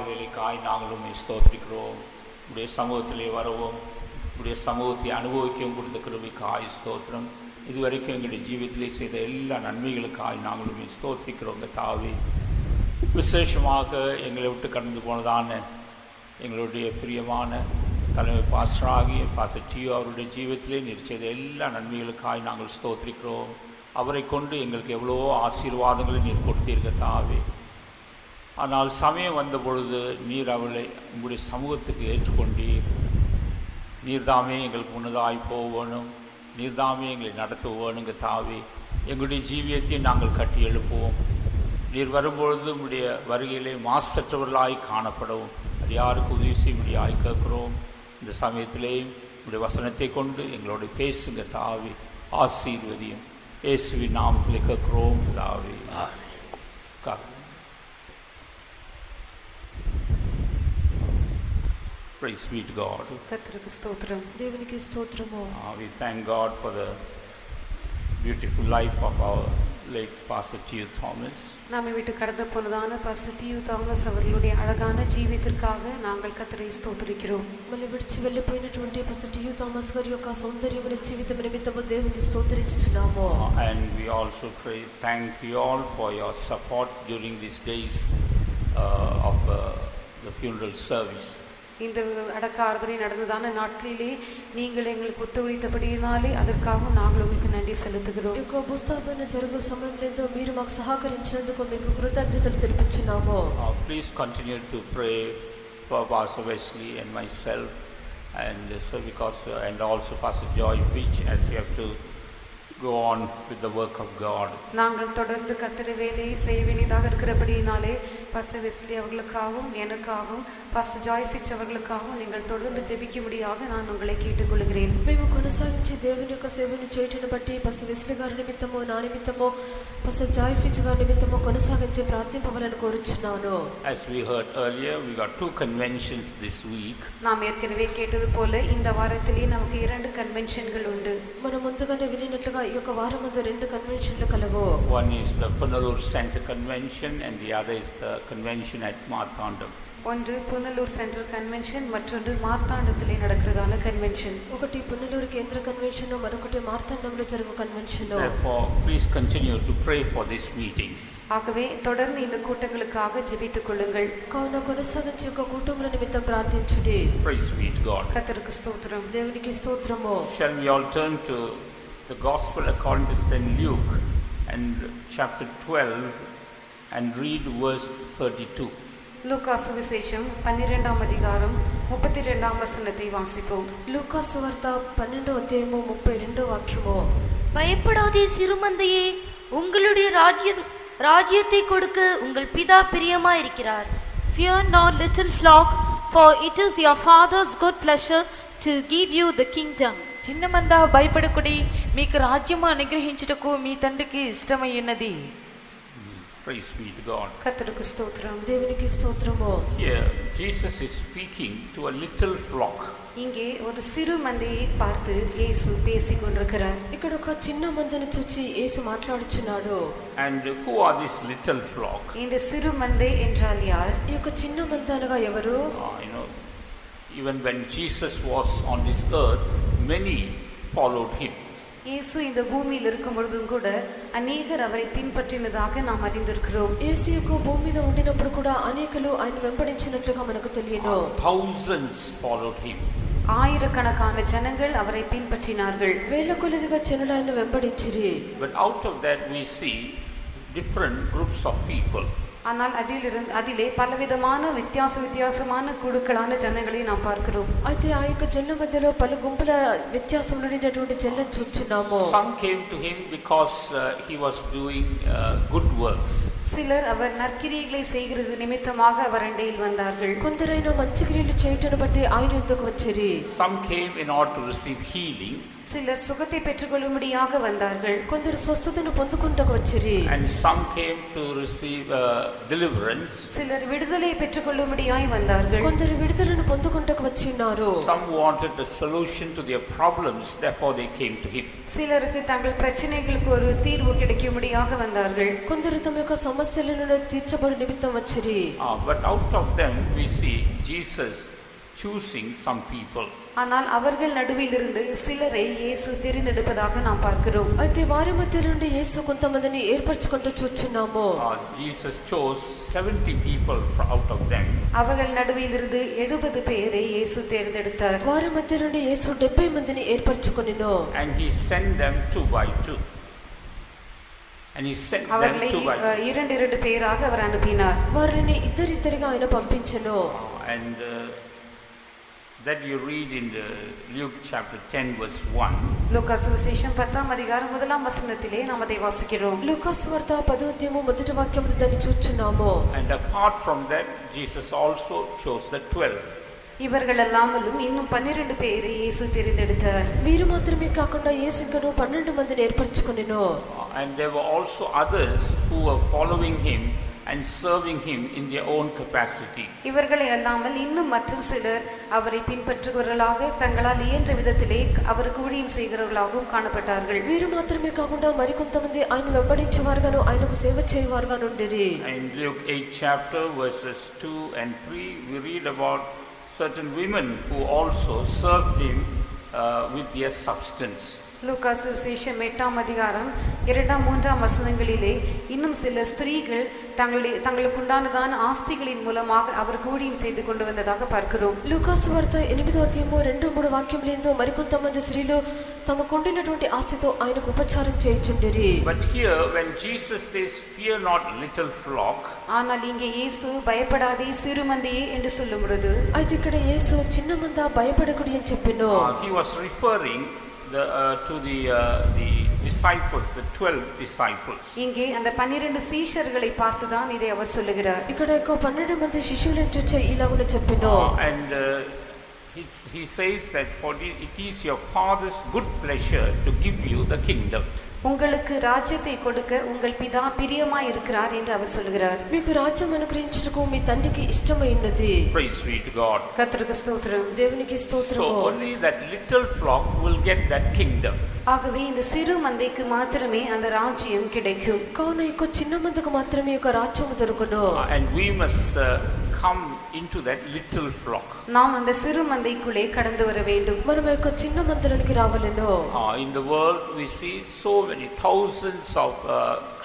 வேலைக்காய் நாங்களும் ஸ்தோத்திரிக்கிறோம். உடைய சமூகத்திலே வரவும் உடைய சமூகத்தை அனுபவிக்கவும் கொடுத்த கிருபைக்காய் ஸ்தோத்திரம். இதுவரைக்கும் எங்களுடைய ஜீவிதத்திலே செய்த எல்லா நன்மைகளுக்காய் நாங்களும் ஸ்தோத்திரிக்கிறோம். தாவி விசேஷமாக எங்களை விட்டு கடந்து போனதான எங்களுடைய பிரியமான தலைமை பாஸ்டராகிய பாஸ்டர் டியோ அவருடைய ஜீவிதத்திலே நீர் செய்த எல்லா நன்மைகளுக்காய் நாங்கள் ஸ்தோத்திரிக்கிறோம். அவரை கொண்டு எங்களுக்கு எவ்வளோ ஆசீர்வாதங்களை நீர் கொடுத்தீர்கள் தாவே. ஆனால் சமயம் வந்த பொழுது நீர் அவளை உங்களுடைய சமூகத்துக்கு ஏற்றுக்கொண்டீர். நீர்தாமே எங்களுக்கு முன்னதாய் போகணும், நீர்தாமே எங்களை நடத்துவோனுங்க தாவே. எங்களுடைய ஜீவியத்தை நாங்கள் கட்டி எழுப்புவோம். நீர் வரும்பொழுது உங்களுடைய வருகையிலே மாசற்றவர்களாய் காணப்படவும் அது யாருக்கு உதவி செய்யும்படியாய் கேட்கிறோம். இந்த சமயத்திலே உங்களுடைய வசனத்தை கொண்டு எங்களோட பேசுங்க தாவே. ஆசீர்வதியும் இயேசுவின் நாமத்திலே கேட்கிறோம் தாவே. Praise be to God. கர்த்தருக்கு ஸ்தோத்திரம். தேவனுக்கு ஸ்தோத்திரமோ. We thank God for the beautiful life of our late Pastor T.U. Thomas. நம்மை விட்டு கடந்து போனதான பாஸ்டர் T.U. தாமஸ் அவர்களுடைய அழகான జీవితத்திற்காக நாங்கள் కర్తரை స్తోత్రిக்கிறோம். మళ్ళీ విడిచి వెళ్ళిపోయినటువంటి పాస్టర్ T.U. థామస్ గారి యొక్క సౌందర్యమైన జీవితం నిమిత్తము దేవుని స్తోత్రించుచున్నాము. And we also thank you all for your support during these days of the funeral service. இந்த அடக்க ஆராதனை நடந்ததான நாட்களிலே நீங்கள் எங்களுக்கு ஒத்துழைத்தபடியினாலே அதற்காக நாங்கள் உங்களுக்கு நன்றி செலுத்துகிறோம். ఈ యొక్క భూస్థాపన జరుగు సమయంలో మీరు మాకు సహకరించినందుకు మీకు కృతజ్ఞతలు తెలుపుచున్నాము. Please continue to pray for Pastor Wesley and myself, and so because and also Pastor Joy Beach, as you have to go on with the work of God. நாங்கள் தொடர்ந்து கர்த்தருடைய வேலையை செய்ய வேண்டியதாக இருக்கிறபடியினாலே பாஸ்டர் வெஸ்லி அவர்களுக்காகவும் எனக்காகவும் பாஸ்டர் ஜாய் பிச் அவர்களுக்காகவும் நீங்கள் தொடர்ந்து ஜெபிக்கும்படியாக நான் உங்களை கேட்டுக்கொள்கிறேன். మేము కొనసాగించి దేవుని యొక్క సేవను చేయటను బట్టి పాస్టర్ వెస్లీ గారి నిమిత్తము నా నిమిత్తము పాస్టర్ జాయ్ ఫిచ్ గారి నిమిత్తము కొనసాగించి ప్రార్థింపవలని కోరుచున్నాను. As we heard earlier, we got 2 conventions this week. நாம் ஏற்கனவே கேட்டது போல இந்த வாரத்திலே நமக்கு 2 கன்வென்ஷன்கள் உண்டு. మనం ముందుగానే వినినట్లుగా ఈ యొక్క వారం ముందు 2 కన్వెన్షన్లు కలవు. One is the Punalur Center Convention and the other is the convention at Marthandam. ஒன்று புனலூர் சென்ட்ரல் கன்வென்ஷன், மற்றொன்று மார்த்தாண்டத்திலே நடக்கிறதான கன்வென்ஷன். ఒకటి పునలూరు కేంద్ర కన్వెన్షన్, మరొకటి మార్తాండంలో జరుగు convention. Therefore, please continue to pray for these meetings. ஆகவே தொடர்ந்து இந்த கூட்டங்களுக்காக ஜெபித்துக் கொள்ளுங்கள். కావున కొనసాగించి యొక్క కూటముల నిమిత్తం ప్రార్థించుడి. Praise be to God. కర్తருக்கு స్తోత్రం. దేవునికి స్తోత్రము. Shall we all turn to the Gospel according to St. Luke and chapter 12 and read verse 32. லூக்கா சுவிசேஷம் 12ஆம் அதிகாரம் 32ஆம் வசனத்தை வாசிப்போம். லூக்கா சுவார்த்த 12వ అధ్యాయము 32వ వాక్యము. பயப்படாதே சிறுமந்தையே, உங்களுடைய ராஜ்யத்தை கொடுக்க உங்கள் பிதா பிரியமாயிருக்கிறார். Fear not, little flock, for it is your father's good pleasure to give you the kingdom. చిన్నమంద భయపడకుడి, మీకు రాజ్యము అనుగ్రహించుటకు మీ తండ్రికి ఇష్టమై ఉన్నది. Praise be to God. கர்த்தருக்கு ஸ்தோத்திரம். దేవునికి స్తోత్రము. Here Jesus is speaking to a little flock. இங்கே ஒரு சிறு மந்தையை பார்த்து இயேசு பேசிக் கொண்டிருக்கிறார். ఇక్కడ ఒక చిన్న మందను చూచి యేసు మాట్లాడుచున్నాడు. And who are this little flock? இந்த சிறு மந்தை என்றால் யார்? ఈ యొక్క చిన్న మంద అనగా ఎవరు? Even when Jesus was on this earth, many followed him. இயேசு இந்த பூமியில் இருக்கும் பொழுதும் கூட அநேகர் அவரை பின்பற்றினதாக நாம் அறிந்திருக்கிறோம். యేసు యొక్క భూమి మీద ఉండినప్పుడు కూడా అనేకులు ఆయన వెంబడించినట్లుగా మనకు తెలియను. Thousands followed him. ஆயிரக்கணக்கான ஜனங்கள் அவரை பின்பற்றினார்கள். వేల కొలదిగా జనులు ఆయన వెంబడించిరి. But out of that we see different groups of people. ஆனால் அதிலே பலவிதமான வித்தியாசமான குழுக்களான ஜனங்களை நாம் பார்க்கிறோம். అయితే ఆ యొక్క జనుల మధ్యలో పలు గుంపుల వ్యత్యాసములు ఉన్నటువంటి జనులను చూస్తున్నాము. Some came to him because he was doing good works. சிலர் அவர் நற்கிரியைகளை செய்கிறது நிமித்தமாக அவர் அண்டையில் வந்தார்கள். కొందరైన మంచి క్రియలు చేయటను బట్టి ఆయన యుద్ధకు వచ్చిరి. Some came in order to receive healing. சிலர் சுகத்தை பெற்றுக்கொள்ளும்படியாக வந்தார்கள். కొందరు స్వస్థతను పొందుకుంటకు వచ్చిరి. And some came to receive deliverance. சிலர் விடுதலை பெற்றுக்கொள்ளும்படியாய் வந்தார்கள். కొందరు విడుదలను పొందుకొంటకు వచ్చి ఉన్నారు. Some wanted a solution to their problems, therefore they came to him. சிலருக்கு தங்கள் பிரச்சனைகளுக்கு ஒரு தீர்வு கிடைக்கும்படியாக வந்தார்கள். కొందరు తమ యొక్క సమస్యలను తీర్చబడు నిమిత్తం వచ్చిరి. But out of them we see Jesus choosing some people. ஆனால் அவர்கள் நடுவில் இருந்து சிலரை இயேசு தெரிந்தெடுப்பதாக நாம் பார்க்கிறோம். అయితే వారి మధ్య నుండి యేసు కొంతమందిని ఏర్పరచుకుంటూ చూచున్నాము. Jesus chose 70 people out of them. அவர்கள் நடுவில் இருந்து 70 பேரை இயேசு தேர்ந்தெடுத்தார். వారి మధ్య నుండి యేసు 70 మందిని ఏర్పరచుకొనెను. And he sent them 2 by 2. And he sent them 2 by 2. இரண்டு பேராக அவர் அனுப்பினார். వారిని ఇద్దరిద్దరిగా ఆయన పంపించెను. And that you read in Luke chapter 10 verse 1. லூக்கா சுவிசேஷம் 10ஆம் அதிகாரம் 1ஆம் வசனத்திலே நாம் அதை வாசிக்கிறோம். లూకా సువార్త 10వ అధ్యాయము మొదటి వాక్యములో దాన్ని చూచున్నాము. And apart from that Jesus also chose the 12. இவர்கள் அல்லாமலும் இன்னும் 12 பேரை இயேசு தெரிந்தெடுத்தார். వీరు మాత్రమే కాకుండా యేసు ఇంకను 12 మందిని ఏర్పరచుకొనెను. And there were also others who were following him and serving him in their own capacity. இவர்களை அல்லாமல் இன்னும் மற்றும் சிலர் அவரை பின்பற்றுகிறவர்களாக தங்களால் இயன்ற விதத்திலே அவருக்கு ஊழியம் செய்கிறவர்களாகவும் காணப்பட்டார்கள். వీరు మాత్రమే కాకుండా మరికొంతమంది ఆయన వెంబడించేవారుగాను ఆయనకు సేవ చేయవారుగాను ఉండిరి. In Luke 8 chapter verses 2 and 3 we read about certain women who also served him with their substance. லூக்கா சுவிசேஷம் 8ஆம் அதிகாரம் 2ஆம் 3ஆம் வசனங்களிலே இன்னும் சில ஸ்திரீகள் தங்களுக்கு உண்டானதான ஆஸ்திகளின் மூலமாக அவருக்கு ஊழியம் செய்து கொண்டு வந்ததாக பார்க்கிறோம். లూకా సువార్త 8వ అధ్యాయము 2-3 వాక్యములందు మరికొంతమంది స్త్రీలు తమకుండినటువంటి ఆస్తితో ఆయనకు ఉపచారం చేయుచుండిరి. But here when Jesus says fear not little flock, ஆனால் இங்கே இயேசு பயப்படாதே சிறுமந்தையே என்று சொல்லும் பொழுது అయితే ఇక్కడ యేసు చిన్న మంద భయపడకుడి అని చెప్పెను. he was referring to the disciples, the 12 disciples. இங்கே அந்த 12 சீஷர்களை பார்த்து தான் இதை அவர் சொல்லுகிறார். ఇక్కడ 12 మంది శిష్యులను చూచి ఇలాగున చెప్పెను. And he says that it is your father's good pleasure to give you the kingdom. உங்களுக்கு ராஜ்யத்தை கொடுக்க உங்கள் பிதா பிரியமாய் இருக்கிறார் என்று அவர் சொல்கிறார். మీకు రాజ్యం అనుగ్రహించుటకు మీ తండ్రికి ఇష్టమైనది. Praise be to God. கர்த்தருக்கு ஸ்தோத்திரம். దేవునికి స్తోత్రము. So only that little flock will get that kingdom. ஆகவே இந்த சிறு மந்தைக்கு மாத்திரமே அந்த ராஜ்யம் கிடைக்கும். కావున ఈ చిన్న మందకు మాత్రమే ఒక రాజ్యము దొరుకును. And we must come into that little flock. நாம் அந்த சிறு மந்தைக்குள்ளே கடந்து வர வேண்டும். మనం ఈ చిన్న మందలోనికి రావాలను. In the world we see so many thousands of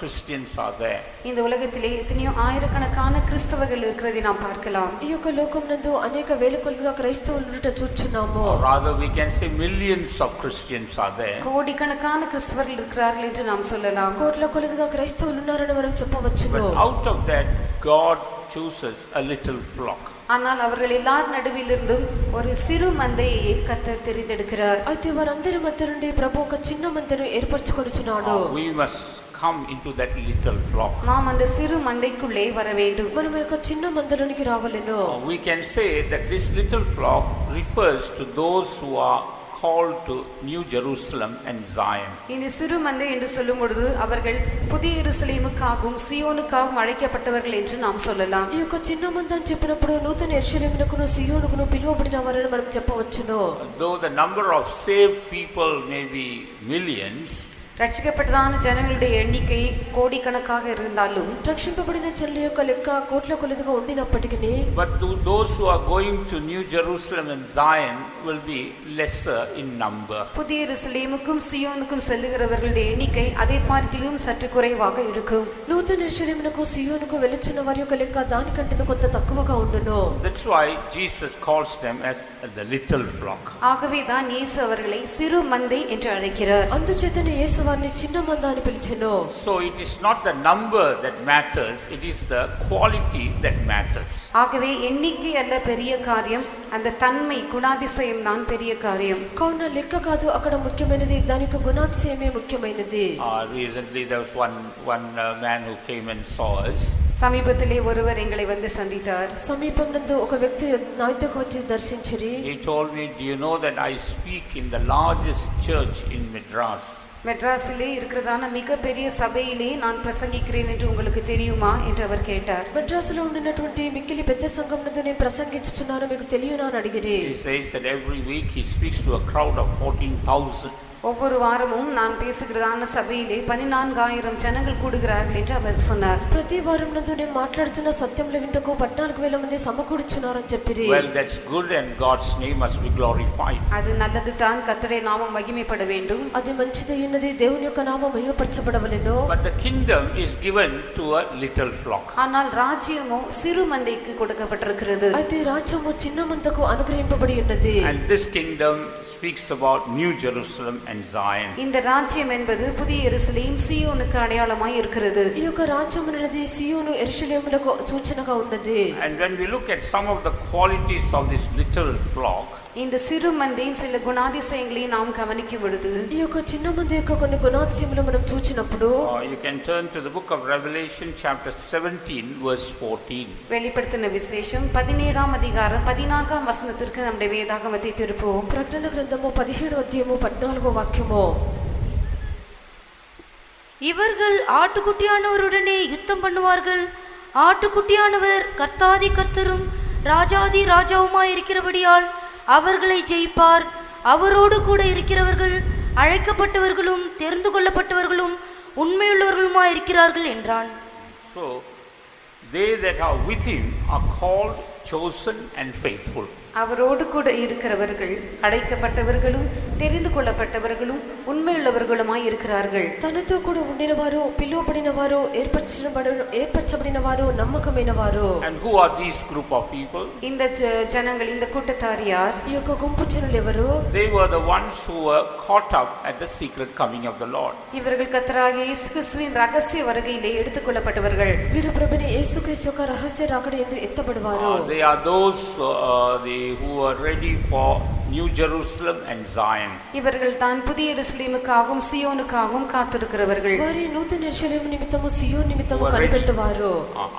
Christians are there. இந்த உலகத்திலே எத்தனையோ ஆயிரக்கணக்கான கிறிஸ்தவர்கள் இருக்கிறதை நாம் பார்க்கலாம். ఈ లోకమునందు అనేక వేల కొలదిగా క్రైస్తవులు ఉండుట చూచున్నాము. Or rather we can say millions of Christians are there. கோடிக்கணக்கான கிறிஸ்தவர்கள் இருக்கிறார்கள் என்று நாம் சொல்லலாம். కోట్ల కొలదిగా క్రైస్తవులు ఉన్నారని మనం చెప్పవచ్చును. But out of that God chooses a little flock. ஆனால் அவர்கள் எல்லார் நடுவிலிருந்தும் ஒரு சிறு மந்தையை கர்த்தர் தெரிந்தெடுக்கிறார். అయితే వారందరి మధ్య నుండి ప్రభు ఒక చిన్న మందను ఏర్పరచుకొనుచున్నాడు. We must come into that little flock. நாம் அந்த சிறு மந்தைக்குள்ளே வர வேண்டும். మనం ఈ చిన్న మందలోనికి రావాలను. We can say that this little flock refers to those who are called to New Jerusalem and Zion. இந்த சிறு மந்தை என்று சொல்லும் பொழுது அவர்கள் புதிய எருசலேமுக்காகவும் சியோனுக்காகவும் அழைக்கப்பட்டவர்கள் என்று நாம் சொல்லலாம். ఈ చిన్న మంద అని చెప్పినప్పుడు నూతన యెరూషలేమునకును సియోనుకును పిలువబడిన వారని మనం చెప్పవచ్చును. Though the number of saved people may be millions, ரட்சிக்கப்பட்டதான ஜனங்களுடைய எண்ணிக்கை கோடிக்கணக்காக இருந்தாலும் రక్షింపబడిన జనుల యొక్క లెక్క కోట్ల కొలదిగా ఉండినప్పటికీ but those who are going to New Jerusalem and Zion will be lesser in number. புதிய எருசலேமுக்கும் சியோனுக்கும் செல்லுகிறவர்களுடைய எண்ணிக்கை அதை பார்க்கிலும் சற்று குறைவாக இருக்கும். నూతన యెరూషలేమునకు సియోనుకు వెలుచున్న వారి యొక్క లెక్క దానికంటే కొంత తక్కువగా ఉండును. That's why Jesus calls them as the little flock. ஆகவே தான் இயேசு அவர்களை சிறு மந்தை என்று அழைக்கிறார். అందుచేతనే యేసు వారిని చిన్న మంద అని పిలిచెను. So it is not the number that matters, it is the quality that matters. ஆகவே எண்ணிக்கை அல்ல பெரிய காரியம், அந்த தன்மை குணாதிசயம் தான் பெரிய காரியம். కావున లెక్క కాదు అక్కడ ముఖ్యమైనది, దానికి గుణాతిశయమే ముఖ్యమైనది. Recently there was one man who came and saw us. சமீபத்திலே ஒருவர் எங்களை வந்து சந்தித்தார். సమీపం నందు ఒక వ్యక్తి నాతో వచ్చి దర్శించిరి. He told me, do you know that I speak in the largest church in Madras? மெட்ராஸிலே இருக்கிறதான மிகப்பெரிய சபையிலே நான் பிரசங்கிக்கிறேன் என்று உங்களுக்கு தெரியுமா என்று அவர் கேட்டார். మెడ్రాసులో ఉండినటువంటి మిక్కిలి పెద్ద సంఘం నందు నేను ప్రసంగించుచున్నాను, మీకు తెలియనా అని అడిగిరి. He says that every week he speaks to a crowd of 14,000. ஒவ்வொரு வாரமும் நான் பேசுகிறதான சபையிலே 14,000 ஜனங்கள் கூடுகிறார்கள் என்று அவர் சொன்னார். ప్రతి వారం నందు నేను మాట్లాడుతున్న సత్యంలో వింటకు 14,000 మంది సమకూడుచున్నారని చెప్పిరి. Well, that's good and God's name must be glorified. அது நல்லது தான், கர்த்தருடைய நாமம் மகிமைப்பட வேண்டும். అది మంచిది ఉన్నది, దేవుని యొక్క నామం మహిమపరచబడవలెను. But the kingdom is given to a little flock. ஆனால் ராஜ்யமோ சிறு மந்தைக்கு கொடுக்கப்பட்டிருக்கிறது. అయితే రాజ్యము చిన్న మందకు అనుగ్రహింపబడి ఉన్నది. And this kingdom speaks about New Jerusalem and Zion. இந்த ராஜ்யம் என்பது புதிய எருசலேம் சீயோனுக்கு அடையாளமாய் இருக்கிறது. ఈ యొక్క రాజ్యం అనేది సియోను యెరూషలేములకు సూచనగా ఉన్నది. And when we look at some of the qualities of this little flock, இந்த சிறு மந்தையின் சில குணாதிசயங்களை நாம் கவனிக்கும் பொழுது ఈ యొక్క చిన్న మంది యొక్క కొన్ని గుణాతిశయములు మనం చూచినప్పుడు you can turn to the book of Revelation chapter 17 verse 14. வெளிப்படுத்தின விசேஷம் 17ஆம் அதிகாரம் 14ஆம் வசனத்திற்கு நம்முடைய வேதாகமத்தை திருப்புவோம். ప్రకటన గ్రంథము 17వ అధ్యాయము 14వ వాక్యము. இவர்கள் ஆட்டுக்குட்டியானவருடனே யுத்தம் பண்ணுவார்கள். ஆட்டுக்குட்டியானவர் கர்த்தாதி கர்த்தரும் ராஜாதி ராஜாவுமாய் இருக்கிறபடியால் அவர்களை ஜெயிப்பார். அவரோடு கூட இருக்கிறவர்கள் அழைக்கப்பட்டவர்களும் தெரிந்து கொள்ளப்பட்டவர்களும் உண்மையுள்ளவர்களுமாய் இருக்கிறார்கள் என்றான். So they that are with him are called, chosen and faithful. அவரோடு கூட இருக்கிறவர்கள் அழைக்கப்பட்டவர்களும் தெரிந்து கொள்ளப்பட்டவர்களும் உண்மையுள்ளவர்களுமாய் இருக்கிறார்கள். తనతో కూడా ఉండిన వారు, పిలువబడిన వారు, ఏర్పరచబడిన వారు, నమ్మకమైన వారు. And who are these group of people? இந்த ஜனங்கள், இந்த கூட்டத்தார் யார்? ఈ యొక్క గుంపు జనులు ఎవరు? They were the ones who were caught up at the secret coming of the Lord. இவர்கள் கர்த்தராகிய இயேசு கிறிஸ்துவின் ரகசிய வருகையிலே எடுத்துக்கொள்ளப்பட்டவர்கள். వీరు ప్రభుని యేసుక్రీస్తు యొక్క రహస్య రాకడ యందు ఎత్తబడువారు. They are those who are ready for New Jerusalem and Zion. இவர்கள் தான் புதிய எருசலேமுக்காகவும் சியோனுக்காகவும் காத்திருக்கிறவர்கள். వారి నూతన యెరూషలేము నిమిత్తము సియోను నిమిత్తము కనిపెట్టువారు.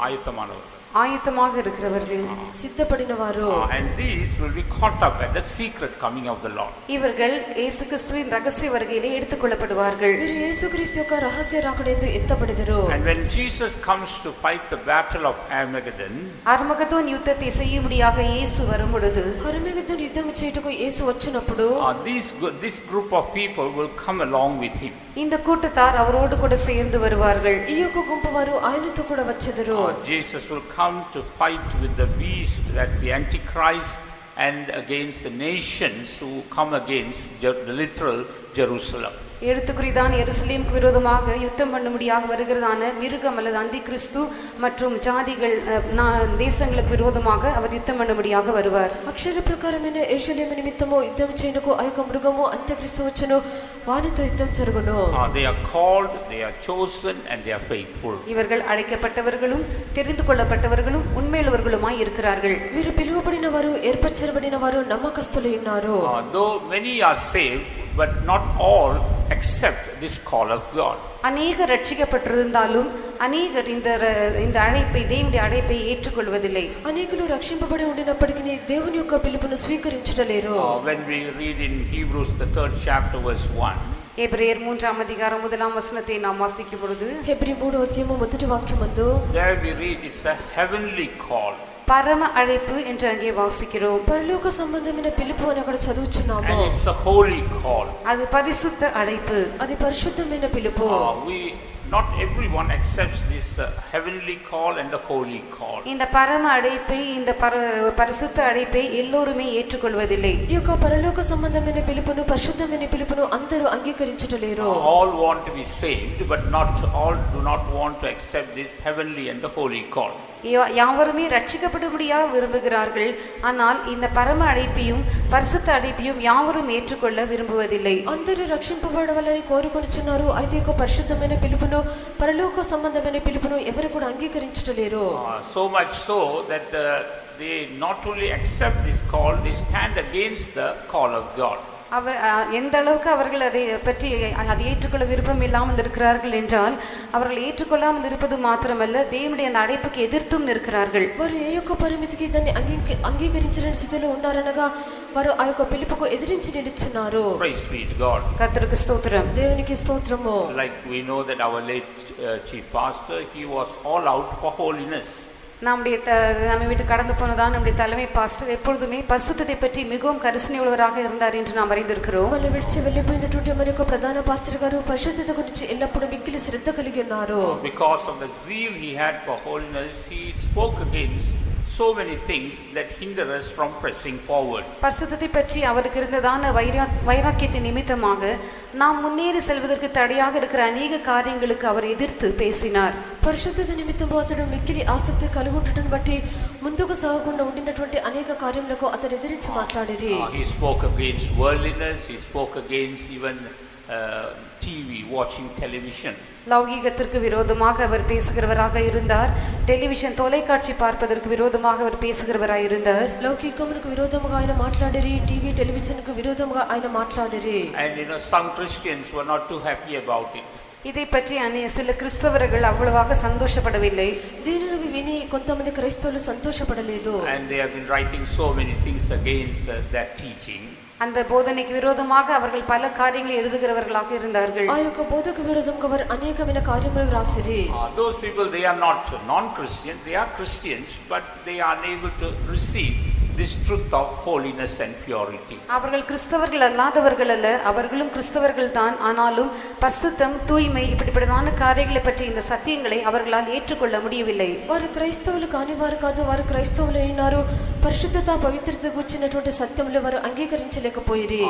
ஆயத்தமானவர்கள், ஆயத்தமாக இருக்கிறவர்கள், సిద్ధపడిన వారు. and these will be caught up at the secret coming of the Lord. இவர்கள் இயேசு கிறிஸ்துவின் ரகசிய வருகையிலே எடுத்துக்கொள்ளப்படுவார்கள். వీరు యేసుక్రీస్తు యొక్క రహస్య రాకడ యందు ఎత్తబడెదరు. And when Jesus comes to fight the battle of Armageddon, Armageddon யுத்தத்தை செய்யும்படியாக இயேசு வரும் பொழுது హర్మగెద్దోను యుద్ధం చేయుటకు యేసు వచ్చినప్పుడు this group of people will come along with him. இந்த கூட்டத்தார் அவரோடு கூட சேர்ந்து வருவார்கள். ఈ యొక్క గుంపు వారు ఆయనతో కూడా వచ్చెదరు. Jesus will come to fight with the beast, that's the Antichrist, and against the nations who come against the literal Jerusalem. எழுத்துக்குறிதான் எருசலேமுக்கு விரோதமாக யுத்தம் பண்ணும்படியாக வருகிறதான மிருகம் அல்லது அந்தி கிறிஸ்து மற்றும் ஜாதிகள் தேசங்களுக்கு விரோதமாக அவர் யுத்தம் பண்ணும்படியாக வருவார். అక్షర ప్రకారమైన యెరూషలేము నిమిత్తము యుద్ధం చేయుటకు ఆ యొక్క మృగము అంత్యక్రీస్తు వచ్చును, వానితో యుద్ధం జరుగును. They are called, they are chosen and they are faithful. இவர்கள் அழைக்கப்பட்டவர்களும் தெரிந்து கொள்ளப்பட்டவர்களும் உண்மையுள்ளவர்களுமாய் இருக்கிறார்கள். వీరు పిలువబడిన వారు, ఏర్పరచబడిన వారు, నమ్మకస్తులై ఉన్నారు. Though many are saved, but not all accept this call of God. அநேகர் ரட்சிக்கப்பட்டிருந்தாலும் அநேகர் இந்த அழைப்பை, தேவனுடைய அழைப்பை ஏற்றுக்கொள்வதில்லை. అనేకులు రక్షింపబడి ఉండినప్పటికీ దేవుని యొక్క పిలుపును స్వీకరించలేరు. When we read in Hebrews the 3rd chapter verse 1, எபிரேயர் 3ஆம் அதிகாரம் 1ஆம் வசனத்தை நாம் வாசிக்கும் பொழுது హెబ్రీ 3వ అధ్యాయము మొదటి వాక్యమందు there we read it's a heavenly call. பரம அழைப்பு என்று அங்கே வாசிக்கிறோம். పరలోక సంబంధమైన పిలుపు అని అక్కడ చదువుచున్నాము. And it's a holy call. அது பரிசுத்த அழைப்பு. అది పరిశుద్ధమైన పిలుపు. Not everyone accepts this heavenly call and the holy call. இந்த பரம அழைப்பை, இந்த பரிசுத்த அழைப்பை எல்லோருமே ஏற்றுக்கொள்வதில்லை. ఈ యొక్క పరలోక సంబంధమైన పిలుపును, పరిశుద్ధమైన పిలుపును అందరూ అంగీకరించలేరు. All want to be saved, but not all do not want to accept this heavenly and the holy call. யாவருமே ரட்சிக்கப்படும்படியாக விரும்புகிறார்கள், ஆனால் இந்த பரம அழைப்பையும் பரிசுத்த அழைப்பையும் யாவரும் ஏற்றுக்கொள்ள விரும்புவதில்லை. అందరూ రక్షింపబడవాలని కోరుకొనుచున్నారు, అయితే ఒక పరిశుద్ధమైన పిలుపును, పరలోక సంబంధమైన పిలుపును ఎవరు కూడా అంగీకరించలేరు. So much so that they not only accept this call, they stand against the call of God. அவர் எந்த அளவுக்கு அவர்கள் அதை பற்றி அதை ஏற்றுக்கொள்ள விருப்பம் இல்லாமல் இருக்கிறார்கள் என்றால், அவர்கள் ஏற்றுக்கொள்ளாமல் இருப்பது மாத்திரமல்ல, தேவனுடைய அந்த அழைப்புக்கு எதிர்த்தும் நிற்கிறார்கள். వారు ఏ యొక్క పరిమితికి దాన్ని అంగీకరించలేని స్థితిలో ఉన్నారనగా వారు ఆ యొక్క పిలుపుకు ఎదిరించి నిలుచున్నారు. Praise be to God. கர்த்தருக்கு ஸ்தோத்திரம். దేవునికి స్తోత్రము. Like we know that our late chief pastor, he was all out for holiness. நம்ம வீட்டு கடந்து போனதான் நம்முடைய தலைமை பாஸ்டர் எப்பொழுதுமே பரிசுத்தத்தை பற்றி மிகவும் கரிசனை உள்ளவராக இருந்தார் என்று நாம் அறிந்திருக்கிறோம். మళ్ళీ విడిచి వెళ్ళిపోయినటువంటి మన యొక్క ప్రధాన పాస్టర్ గారు పరిశుద్ధత గురించి ఎల్లప్పుడూ మిక్కిలి శ్రద్ధ కలిగి ఉన్నారు. Because of the zeal he had for holiness, he spoke against so many things that hinder us from pressing forward. பரிசுத்தத்தை பற்றி அவருக்கு இருந்ததான வைராக்கியத்தின் நிமித்தமாக நாம் முன்னேறி செல்வதற்கு தடையாக இருக்கிற அநேக காரியங்களுக்கு அவர் எதிர்த்து பேசினார். పరిశుద్ధత నిమిత్తము అతడు మిక్కిలి ఆసక్తి కలిగి ఉండటం బట్టి ముందుకు సాగకుండా ఉండినటువంటి అనేక కార్యములకు అతడు ఎదిరించి మాట్లాడిరి. He spoke against worldliness, he spoke against even TV, watching television. லௌகீகத்திற்கு விரோதமாக அவர் பேசுகிறவராக இருந்தார். டெலிவிஷன் தொலைக்காட்சி பார்ப்பதற்கு விரோதமாக அவர் பேசுகிறவராக இருந்தார். లౌకికమునకు విరోధముగా ఆయన మాట్లాడిరి, టీవీ టెలివిజన్కు విరోధముగా ఆయన మాట్లాడిరి. And some Christians were not too happy about it. இதை பற்றி சில கிறிஸ்தவர்கள் அவ்வளவாக சந்தோஷப்படவில்லை. దీనిని విని కొంతమంది క్రైస్తవులు సంతోషపడలేదు. And they have been writing so many things against that teaching. அந்த போதனைக்கு விரோதமாக அவர்கள் பல காரியங்களை எழுதுகிறவர்களாக இருந்தார்கள். ఆ యొక్క బోధకు విరోధంగా వారు అనేకమైన కార్యములు రాసిరి. Those people, they are not non-Christian, they are Christians, but they are unable to receive this truth of holiness and purity. அவர்கள் கிறிஸ்தவர்கள் அல்லாதவர்கள் அல்ல, அவர்களும் கிறிஸ்தவர்கள் தான். ஆனாலும் பரிசுத்தம், தூய்மை இப்படிப்பட்டதான காரியங்களை பற்றி இந்த சத்தியங்களை அவர்களால் ஏற்றுக்கொள்ள முடியவில்லை. వారు క్రైస్తవులు కాని వారు కాదు, వారు క్రైస్తవులు అయినారు. పరిశుద్ధత పవిత్రత గురించినటువంటి సత్యములు వారు అంగీకరించలేకపోయిరి.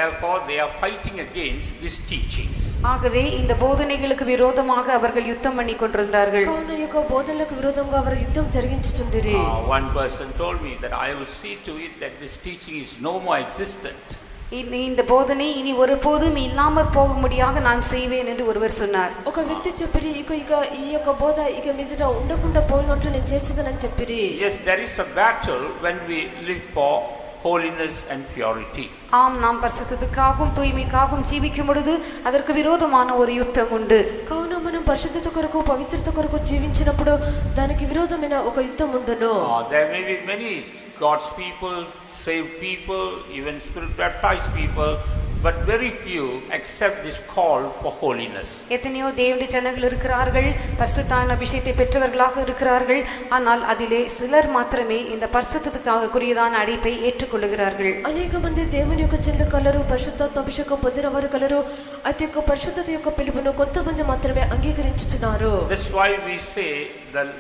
Therefore they are fighting against these teachings. ஆகவே இந்த போதனைகளுக்கு விரோதமாக அவர்கள் யுத்தம் பண்ணி கொண்டிருந்தார்கள். కావున ఈ యొక్క బోధనలకు విరోధంగా వారు యుద్ధం జరిగించుచుండిరి. One person told me that I will see to it that this teaching is no more existent. இந்த போதனை இனி ஒருபோதும் இல்லாமற் போகும்படியாக நான் செய்வேன் என்று ஒருவர் சொன்னார். ఒక వ్యక్తి చెప్పిరి, ఇక ఈ యొక్క బోధ ఇక మీదట ఉండకుండా పోయినట్లు నేను చేసేదని చెప్పిరి. Yes, there is a battle when we live for holiness and purity. ஆம், நாம் பரிசுத்தத்துக்காகவும் தூய்மைக்காகவும் ஜீவிக்கும் பொழுது அதற்கு விரோதமான ஒரு யுத்தம் உண்டு. కావున మనం పరిశుద్ధత కొరకు పవిత్రత కొరకు జీవించినప్పుడు దానికి విరోధమైన ఒక యుద్ధం ఉండును. There may be many God's people, saved people, even spirit baptized people, but very few accept this call for holiness. எத்தனையோ தேவனுடைய ஜனங்கள் இருக்கிறார்கள், பரிசுத்தான அபிஷேகத்தை பெற்றவர்களாக இருக்கிறார்கள். ஆனால் அதிலே சிலர் மாத்திரமே இந்த பரிசுத்தத்துக்காக குறியதான அழைப்பை ஏற்றுக்கொள்ளுகிறார்கள். అనేక మంది దేవుని యొక్క జనులు కలరు, పరిశుద్ధాత్మ అభిషేకం పొందిన వారు కలరు. అయితే యొక్క పరిశుద్ధత యొక్క పిలుపును కొంతమంది మాత్రమే అంగీకరించుచున్నారు. That's why we say that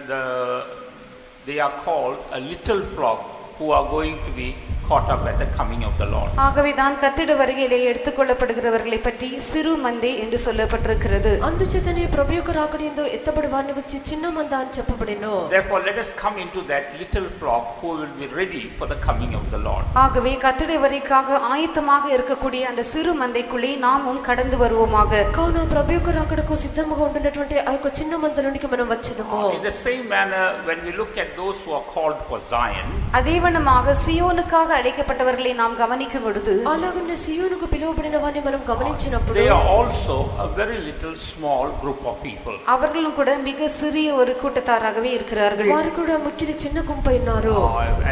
they are called a little flock who are going to be caught up at the coming of the Lord. ஆகவே தான் கர்த்தருடைய வருகையிலே எடுத்துக்கொள்ளப்படுகிறவர்களை பற்றி சிறு மந்தை என்று சொல்லப்பட்டிருக்கிறது. అందుచేతనే ప్రభు యొక్క రాకడయందు ఎత్తబడి వారిని గురించి చిన్న మంద అని చెప్పబడెను. Therefore let us come into that little flock who will be ready for the coming of the Lord. ஆகவே கர்த்தருடைய வருகைக்காக ஆயத்தமாக இருக்கக்கூடிய அந்த சிறு மந்தைக்குள்ளே நாமும் கடந்து வருவோமாக. కావున ప్రభు యొక్క రాకడకు సిద్ధముగా ఉండినటువంటి ఆ యొక్క చిన్న మందలోనికి మనం వచ్చేదము. In the same manner, when we look at those who are called for Zion, அதேவண்ணமாக சியோனுக்காக அழைக்கப்பட்டவர்களை நாம் கவனிக்கும் பொழுது, అలాగనే సియోనుకు పిలువబడిన వారిని మనం గమనించినప్పుడు, they are also a very little small group of people. அவர்களும் கூட மிக சிறிய ஒரு கூட்டத்தாராகவே இருக்கிறார்கள். వారు కూడా ముఖ్యులు చిన్న గుంపై ఉన్నారు.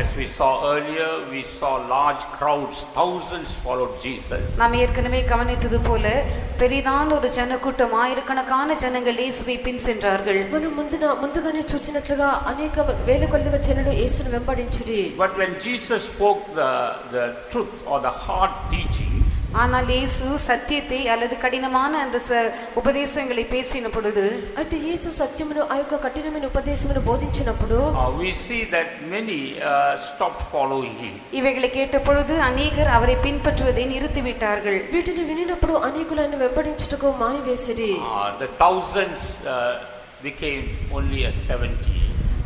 As we saw earlier, we saw large crowds, thousands followed Jesus. நாம் ஏற்கனவே கவனித்தது போல பெரிதான ஒரு ஜனக்கூட்டம், ஆயிரக்கணக்கான ஜனங்கள் இயேசுவை பின் சென்றார்கள். మనం ముందుగానే చూచినట్లుగా అనేక వేల కొలదిగా జనులు యేసును వెంబడించిరి. But when Jesus spoke the truth or the hard teachings, ஆனால் இயேசு சத்தியத்தை அல்லது கடினமான அந்த உபதேசங்களை பேசின பொழுது, అయితే యేసు సత్యమును ఆ యొక్క కఠినమైన ఉపదేశమును బోధించినప్పుడు, we see that many stopped following him. இவைகளை கேட்ட பொழுது அநேகர் அவரை பின்பற்றுவதை நிறுத்திவிட்டார்கள். వీటిని వినినప్పుడు అనేకులు ఆయన వెంబడించుటకు మానివేసిరి. The thousands became only a 70.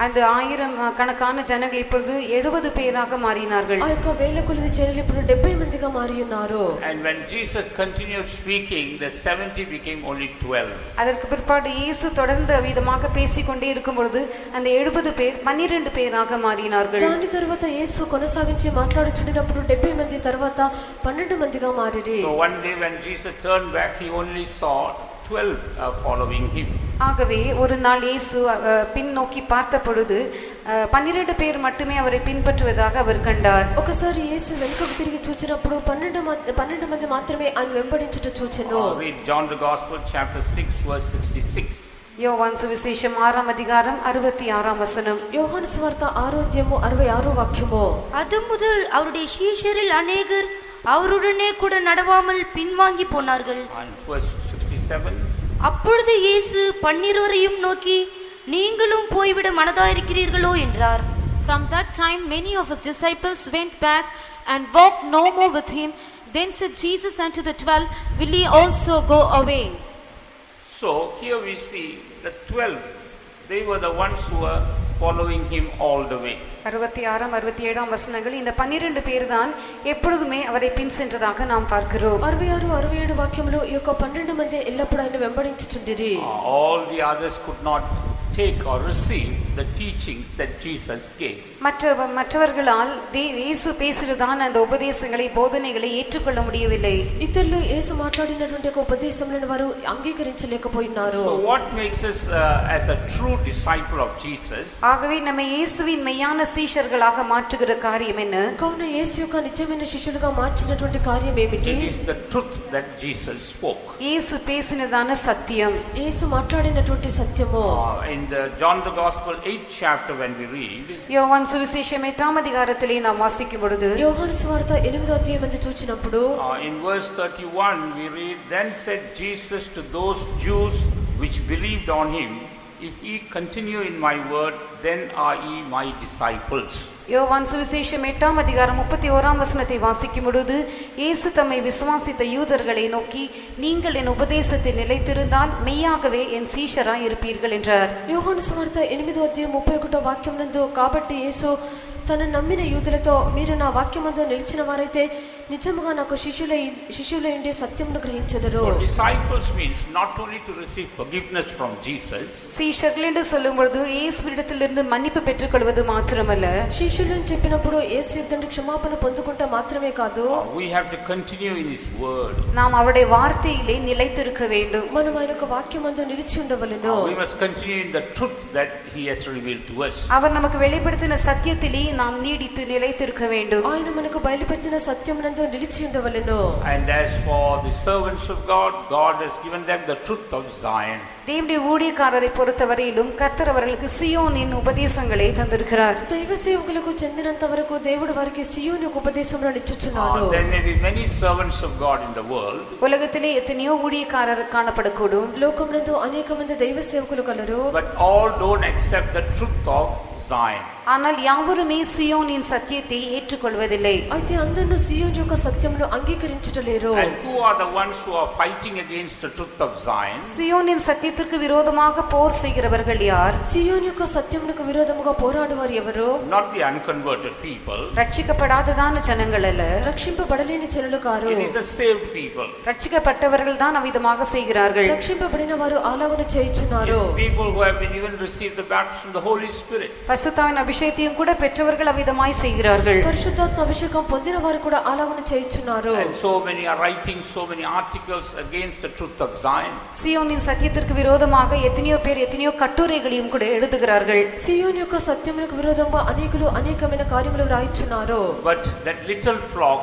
அந்த ஆயிரம் கணக்கான ஜனங்கள் இப்பொழுது 70 பேராக மாறினார்கள். ఆ యొక్క వేల కొలది జనులు ఇప్పుడు 70 మందిగా మారి ఉన్నారు. And when Jesus continued speaking, the 70 became only 12. அதற்கு பிற்பாடு இயேசு தொடர்ந்து விதமாக பேசிக்கொண்டே இருக்கும் பொழுது அந்த 70 பேர் 12 பேராக மாறினார்கள். దాని తర్వాత యేసు కొనసాగించి మాట్లాడుచున్నప్పుడు 70 మంది తర్వాత 12 మందిగా మారిరి. So one day when Jesus turned back, he only saw 12 following him. ஆகவே ஒரு நாள் இயேசு பின் நோக்கி பார்த்த பொழுது 12 பேர் மட்டுமே அவரை பின்பற்றுவதாக அவர் கண்டார். ఒకసారి యేసు వెనుకకు తిరిగి చూచినప్పుడు 12 మంది మాత్రమే ఆయన వెంబడించుట చూచెను. Read John the Gospel chapter 6 verse 66. யோவான் சுவிசேஷம் 6ஆம் அதிகாரம் 66ஆம் வசனம். யோவான் சுவார்த்த 6 அத்தியாயము 66 வாக்கியமோ. அது முதல் அவருடைய சீஷரில் அநேகர் அவருடனே கூட நடவாமல் பின்வாங்கி போனார்கள். And verse 67. அப்பொழுது இயேசு 12 நோக்கி, நீங்களும் போய்விட மனதாயிருக்கிறீர்களோ என்றார். From that time many of his disciples went back and walked no more with him. Then said Jesus unto the 12, will ye also go away? So here we see the 12, they were the ones who were following him all the way. 66 67 வசனங்கள் இந்த 12 பேர் தான் எப்பொழுதுமே அவரை பின் சென்றதாக நாம் பார்க்கிறோம். 66 67 వాక్యములో ఈ యొక్క 12 మంది ఎల్లప్పుడూ ఆయన వెంబడించుచుండిరి. All the others could not take or receive the teachings that Jesus gave. மற்றவர்களால் இயேசு பேசுறதான அந்த உபதேசங்களை போதனைகளை ஏற்றுக்கொள்ள முடியவில்லை. ఇతరులు యేసు మాట్లాడినటువంటి ఒక ఉపదేశములను వారు అంగీకరించలేకపోయినారు. So what makes us as a true disciple of Jesus? ஆகவே நம்ம இயேசுவின் மெய்யான சீஷர்களாக மாற்றுகிற காரியம் என்ன? కావున యేసు యొక్క నిజమైన శిష్యులుగా మార్చినటువంటి కార్యం ఏమిటి? It is the truth that Jesus spoke. இயேசு பேசினதான சத்தியம். యేసు మాట్లాడినటువంటి సత్యము. In the John the Gospel 8th chapter when we read, யோவான் சுவிசேஷம் 8ஆம் அதிகாரத்திலே நாம் வாசிக்கும் பொழுது యోహాను సువార్త 8వ అధ్యాయం చూచినప్పుడు in verse 31 we read, then said Jesus to those Jews which believed on him, if ye continue in my word, then are ye my disciples. யோவான் சுவிசேஷம் 8ஆம் அதிகாரம் 31ஆம் வசனத்தை வாசிக்கும் பொழுது இயேசு தம்மை விசுவாசித்த யூதர்களை நோக்கி, நீங்கள் என் உபதேசத்தில் நிலைத்திருந்தால் மெய்யாகவே என் சீஷராய் இருப்பீர்கள் என்றார். యోహాను సువార్త 8వ అధ్యాయం 31వ వాక్యం నందు కాబట్టి యేసు తన నమ్మిన యూదులతో, మీరు నా వాక్యమందు నిలిచిన వారైతే నిజముగా నాకు శిష్యులై ఉండే సత్యమును గ్రహించెదరు. So disciples means not only to receive forgiveness from Jesus, சீஷர்கள் என்று சொல்லும் பொழுது இயேசுவிடத்திலிருந்து மன்னிப்பு பெற்றுக்கொள்வது மாத்திரமல்ல, శిష్యులు అని చెప్పినప్పుడు యేసు యుద్ధంలో క్షమాపణ పొందుకుంటే మాత్రమే కాదు, we have to continue in his word. நாம் அவருடைய வார்த்தையிலே நிலைத்திருக்க வேண்டும். మనం ఆయన యొక్క వాక్యమందు నిలిచి ఉండవలెను. We must continue in the truth that he has revealed to us. அவர் நமக்கு வெளிப்படுத்தின சத்தியத்திலே நாம் நீடித்து நிலைத்திருக்க வேண்டும். ఆయన మనకు బయలుపరిచిన సత్యమునందు నిలిచి ఉండవలెను. And as for the servants of God, God has given them the truth of Zion. தேவனுடைய ஊழியக்காரரை பொறுத்தவரையிலும் கர்த்தர் அவர்களுக்கு சியோனின் உபதேசங்களை தந்திருக்கிறார். దైవ సేవకులకు చెందినంత వరకు దేవుడు వారికి సియోను ఉపదేశములను ఇచ్చుచున్నాడు. There may be many servants of God in the world. உலகத்திலே எத்தனையோ ஊழியக்காரர் காணப்படக்கூடும். లోకమునందు అనేక మంది దైవ సేవకులు colour. But all don't accept the truth of Zion. ஆனால் யாவருமே சியோனின் சத்தியத்தை ஏற்றுக்கொள்வதில்லை. అయితే అందరూ సియోను యొక్క సత్యమును అంగీకరించుటలేరు. And who are the ones who are fighting against the truth of Zion? சியோனின் சத்தியத்திற்கு விரோதமாக போர் செய்கிறவர்கள் யார்? సియోను యొక్క సత్యమునకు విరోధముగా పోరాడువారు ఎవరు? Not the unconverted people. ரட்சிக்கப்படாததான ஜனங்கள் அல்ல, రక్షింపబడలేని జనులు car. It is the saved people. ரட்சிக்கப்பட்டவர்கள் தான் அவ்விதமாக செய்கிறார்கள். రక్షింపబడిన వారు అలాగున చేయుచున్నారు. It's people who have been even received the baptism of the Holy Spirit. பரிசுத்தாவின் அபிஷேகத்தையும் கூட பெற்றவர்கள் அவ்விதமாய் செய்கிறார்கள். పరిశుద్ధాత్మ అభిషేకం పొందిన వారు కూడా అలాగున చేయుచున్నారు. And so many are writing so many articles against the truth of Zion. சியோனின் சத்தியத்திற்கு விரோதமாக எத்தனையோ பேர் எத்தனையோ கட்டுரைகளையும் கூட எழுதுகிறார்கள். సియోను యొక్క సత్యమునకు విరోధంగా అనేకులు అనేకమైన కార్యములు రాయిచున్నారు. But that little flock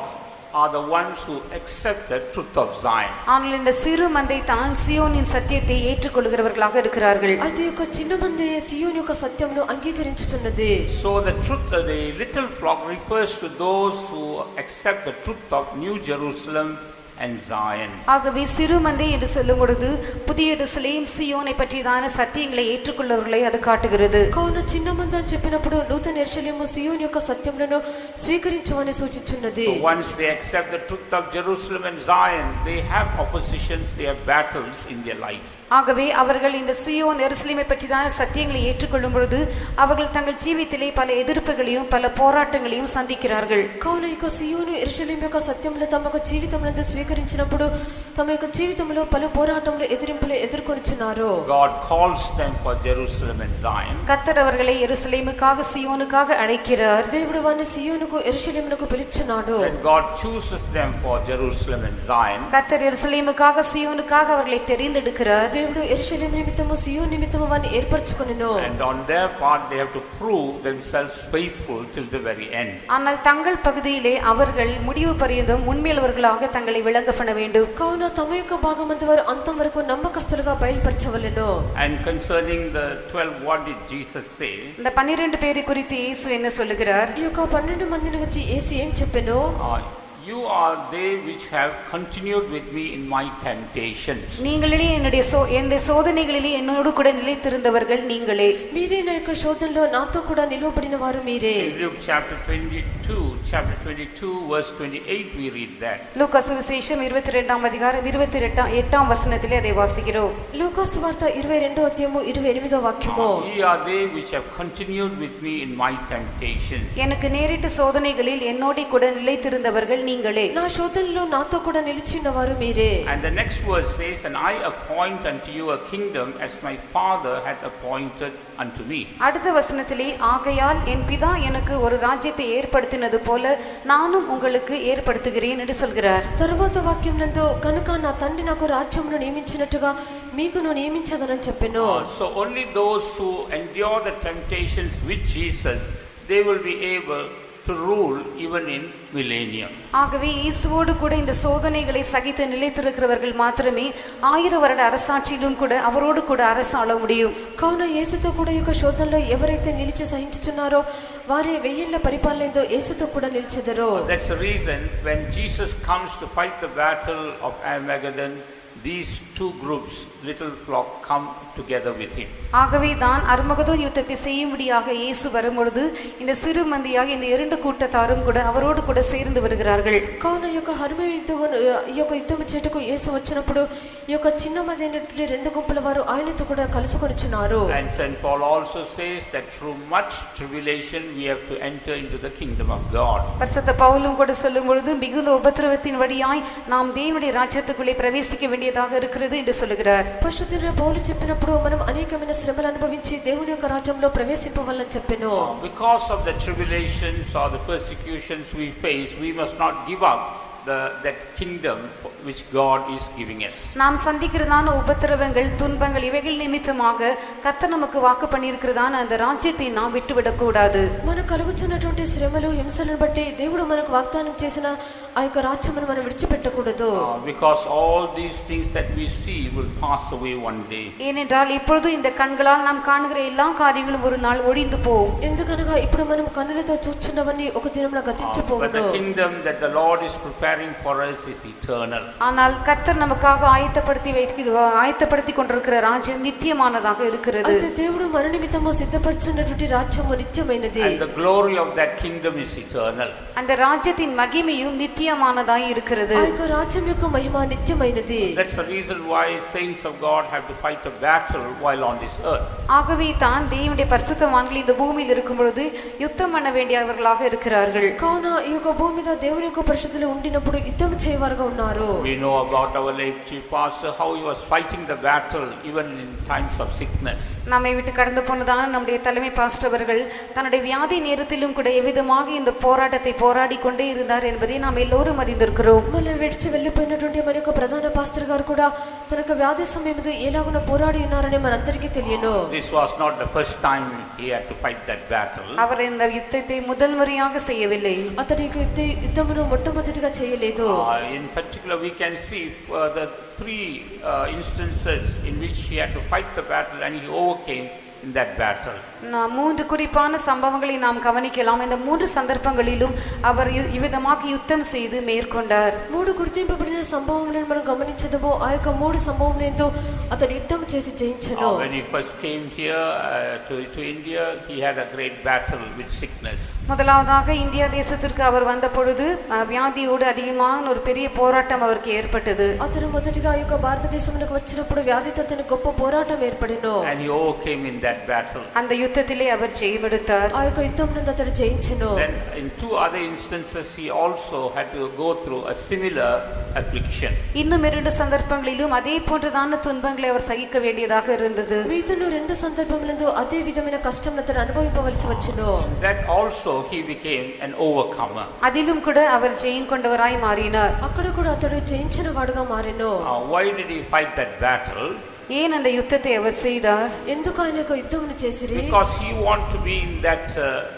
are the ones who accept the truth of Zion. ஆனால் இந்த சிறு மந்தை தான் சியோனின் சத்தியத்தை ஏற்றுக்கொள்கிறவர்களாக இருக்கிறார்கள். అది ఒక చిన్న మంది సియోను యొక్క సత్యమును అంగీకరించుచున్నది. So the truth, the little flock refers to those who accept the truth of New Jerusalem and Zion. ஆகவே சிறு மந்தை என்று சொல்லும் பொழுது புதிய எருசலேம் சியோனை பற்றியதான சத்தியங்களை ஏற்றுக்கொள்ளவர்களை அது காட்டுகிறது. కావున చిన్న మంది అని చెప్పినప్పుడు నూతన యెరూషలేము సియోను యొక్క సత్యములను స్వీకరించమని సూచించున్నది. Once they accept the truth of Jerusalem and Zion, they have oppositions, they have battles in their life. ஆகவே அவர்கள் இந்த சியோன் எருசலேமை பற்றிதான சத்தியங்களை ஏற்றுக்கொள்ளும் பொழுது அவர்கள் தங்கள் ஜீவித்திலே பல எதிர்ப்புகளையும் பல போராட்டங்களையும் சந்திக்கிறார்கள். కావున ఇక సియోను యెరూషలేము యొక్క సత్యములు తమ యొక్క జీవితమునందు స్వీకరించినప్పుడు తమ యొక్క జీవితంలో పలు పోరాటములు ఎదిరింపులు ఎదుర్కొనుచున్నారు. God calls them for Jerusalem and Zion. கர்த்தர் அவர்களை எருசலேமுக்காக சியோனுக்காக அழைக்கிறார். దేవుడు వారిని సియోనుకు యెరూషలేమునకు పిలుచున్నాడు. When God chooses them for Jerusalem and Zion, கர்த்தர் எருசலேமுக்காக சியோனுக்காக அவர்களை தெரிந்தெடுக்கிறார். దేవుడు యెరూషలేము నిమిత్తము సియోను నిమిత్తము వారిని ఏర్పరచుకొనెను. and on their part they have to prove themselves faithful till the very end. ஆனால் தங்கள் பகுதியிலே அவர்கள் முடிவு பரியந்தம் உண்மையுள்ளவர்களாக தங்களை விளங்க பண்ண வேண்டும். కావున తమ యొక్క భాగమందు వారు అంతం వరకు నమ్మకస్తులుగా బయలుపరచవలెను. And concerning the 12, what did Jesus say? இந்த 12 பேரை குறித்து இயேசு என்ன சொல்லுகிறார்? ఈ యొక్క 12 మందిని గురించి యేసు ఏం చెప్పెను? You are they which have continued with me in my temptations. நீங்களே என்னுடைய சோதனைகளிலே என்னோடு கூட நிலைத்திருந்தவர்கள் நீங்களே. మీరే నా యొక్క శోధనలో నాతో కూడా నిలువబడిన వారు మీరే. In Luke chapter 22 verse 28 we read that. லூக்கா சுவிசேஷம் 22ஆம் அதிகாரம் 28ஆம் வசனத்திலே அதை வாசிக்கிறோம். లూకా సువార్త 22వ అధ్యాయము 28వ వాక్యము. Ye are they which have continued with me in my temptations. எனக்கு நேரிட்ட சோதனைகளில் என்னோடு கூட நிலைத்திருந்தவர்கள் நீங்களே. నా శోధనలో నాతో కూడా నిలిచినవారు మీరే. And the next verse says, and I appoint unto you a kingdom as my father hath appointed unto me. அடுத்த வசனத்திலே ஆகையால் என் பிதா எனக்கு ஒரு ராஜ்யத்தை ஏற்படுத்தினது போல நானும் உங்களுக்கு ஏற்படுத்துகிறேன் என்று சொல்கிறார். తరువాత వాక్యం నందు కనుక నా తండ్రి నాకు రాజ్యమును నియమించినట్టుగా మీకును నియమించదనని చెప్పెను. So only those who endure the temptations with Jesus, they will be able to rule even in millennium. ஆகவே இயேசுவோடு கூட இந்த சோதனைகளை சகித்து நிலைத்திருக்கிறவர்கள் மாத்திரமே 1000 வருட அரசாட்சியிலும் கூட அவரோடு கூட அரசாள முடியும். కావున యేసుతో కూడా ఈ యొక్క శోధనలో ఎవరైతే నిలిచి సహించుచున్నారో వారే 1000 పరిపాలనలో యేసుతో కూడా నిలిచెదరు. That's the reason when Jesus comes to fight the battle of Armageddon, these two groups, little flock, come together with him. ஆகவே தான் அர்மகதோன் யுத்தத்தை செய்யும்படியாக இயேசு வரும்பொழுது இந்த சிறு மந்தியாக இந்த 2 கூட்டத்தாரும் கூட அவரோடு கூட சேர்ந்து வருகிறார்கள். కావున ఈ యొక్క యుద్ధము చేటుకు యేసు వచ్చినప్పుడు ఈ యొక్క చిన్న మందైనటువంటి 2 గుంపుల వారు ఆయనతో కూడా కలుసుకొనుచున్నారు. And St. Paul also says that through much tribulation we have to enter into the kingdom of God. பரிசுத்த பவுலும் கூட சொல்லும் பொழுது மிகுந்த உபத்திரவத்தின் வழியாய் நாம் தேவனுடைய ராஜ்யத்துக்குள்ளே பிரவேசிக்க வேண்டியதாக இருக்கிறது என்று சொல்லுகிறார். పరిశుద్ధుడైన పౌలు చెప్పినప్పుడు మనం అనేకమైన శ్రమలు అనుభవించి దేవుని యొక్క రాజ్యంలో ప్రవేశింపవాలని చెప్పెను. Because of the tribulations or the persecutions we face, we must not give up that kingdom which God is giving us. நாம் சந்திக்கிறதான உபத்திரவங்கள் துன்பங்கள் இவைகள் நிமித்தமாக கர்த்தர் நமக்கு வாக்கு பண்ணியிருக்கிறதான அந்த ராஜ்யத்தை நாம் விட்டுவிடக் கூடாது. మనకు కలుగుతున్నటువంటి శ్రమలు హింసలను బట్టి దేవుడు మనకు వాగ్దానం చేసిన ఆ యొక్క రాజ్యమును మనం విడిచిపెట్టకూడదు. Because all these things that we see will pass away one day. ஏனென்றால் இப்பொழுது இந்த கண்களால் நாம் காணுகிற எல்லா காரியங்களும் ஒரு நாள் ஒழிந்து போகும். ఎందుకనగా ఇప్పుడు మనం కన్నులతో చూస్తున్నవన్నీ ఒక దినమున గతించిపోవును. But the kingdom that the Lord is preparing for us is eternal. ஆனால் கர்த்தர் நமக்காக ஆயத்தப்படுத்தி கொண்டிருக்கிற ராஜ்யம் நித்தியமானதாக இருக்கிறது. అయితే దేవుడు మన నిమిత్తము సిద్ధపరచున్నటువంటి రాజ్యము నిత్యమైనది. And the glory of that kingdom is eternal. அந்த ராஜ்யத்தின் மகிமையும் நித்தியமானதாய் இருக்கிறது. ఆ యొక్క రాజ్యం యొక్క మహిమ నిత్యమైనది. That's the reason why saints of God have to fight a battle while on this earth. ஆகவே தான் தேவனுடைய பரிசுத்தவான்கள் இந்த பூமியில் இருக்கும் பொழுது யுத்தம் பண்ண வேண்டியவர்களாக இருக்கிறார்கள். కావున ఈ యొక్క భూమి మీద దేవుని యొక్క పరిశుద్ధులు ఉండినప్పుడు యుద్ధం చేయవారుగా ఉన్నారు. We know about our late chief pastor how he was fighting the battle even in times of sickness. நம்மை விட்டு கடந்து போனதான நம்முடைய தலைமை பாஸ்டர் அவர்கள் தன்னுடைய வியாதி நேரத்திலும் கூட எவ்விதமாக இந்த போராட்டத்தை போராடி கொண்டே இருந்தார் என்பதை நாம் எல்லோரும் அறிந்திருக்கிறோம். మళ్ళీ విడిచి వెళ్ళిపోయినటువంటి మన యొక్క ప్రధాన పాస్టర్ గారు కూడా తన యొక్క వ్యాధి సమయంలో ఎలాగున పోరాడి ఉన్నారని మనందరికీ తెలియను. This was not the first time he had to fight that battle. அவர் இந்த யுத்தத்தை முதல் முறையாக செய்யவில்லை. అతడి యుద్ధమును మొట్టమొదటిగా చేయలేదు. In particular we can see the 3 instances in which he had to fight the battle and he overcame in that battle. நாம் மூன்று குறிப்பான சம்பவங்களை நாம் கவனிக்கலாம். இந்த மூன்று சந்தர்ப்பங்களிலும் அவர் இவ்விதமாக யுத்தம் செய்து மேற்கொண்டார். మూడు గుర్తింపబడిన సంభవములను మనం గమనించదము. ఆ యొక్క మూడు సంభవములందు అతడు యుద్ధం చేసి జయించెను. When he first came here to India, he had a great battle with sickness. முதலாவதாக இந்தியா தேசத்திற்கு அவர் வந்த பொழுது வியாதியோடு அதிகமான ஒரு பெரிய போராட்டம் அவருக்கு ஏற்பட்டது. అతను మొదటిగా ఆ యొక్క భారతదేశంలోకి వచ్చినప్పుడు వ్యాధితో అతనికి గొప్ప పోరాటం ఏర్పడిను. And he overcame in that battle. அந்த யுத்தத்திலே அவர் ஜெயமெடுத்தார். ఆ యొక్క యుద్ధంనందు అతడు జయించెను. Then in two other instances he also had to go through a similar affliction. இன்னும் இரண்டு சந்தர்ப்பங்களிலும் அதே போன்றதான துன்பங்களை அவர் சகிக்க வேண்டியதாக இருந்தது. మిగతా రెండు సందర్భములందు అదే విధమైన కష్టం అతడు అనుభవించవలసి వచ్చును. That also he became an overcomer. அதிலும் கூட அவர் ஜெயம் கொண்டவராய் மாறினார். అక్కడ కూడా అతడు జయించిన వాడుగా మారెను. Why did he fight that battle? ஏன் அந்த யுத்தத்தை அவர் செய்தார்? ఎందుకు ఆయన యొక్క యుద్ధమును చేసిరి? Because he wanted to be in that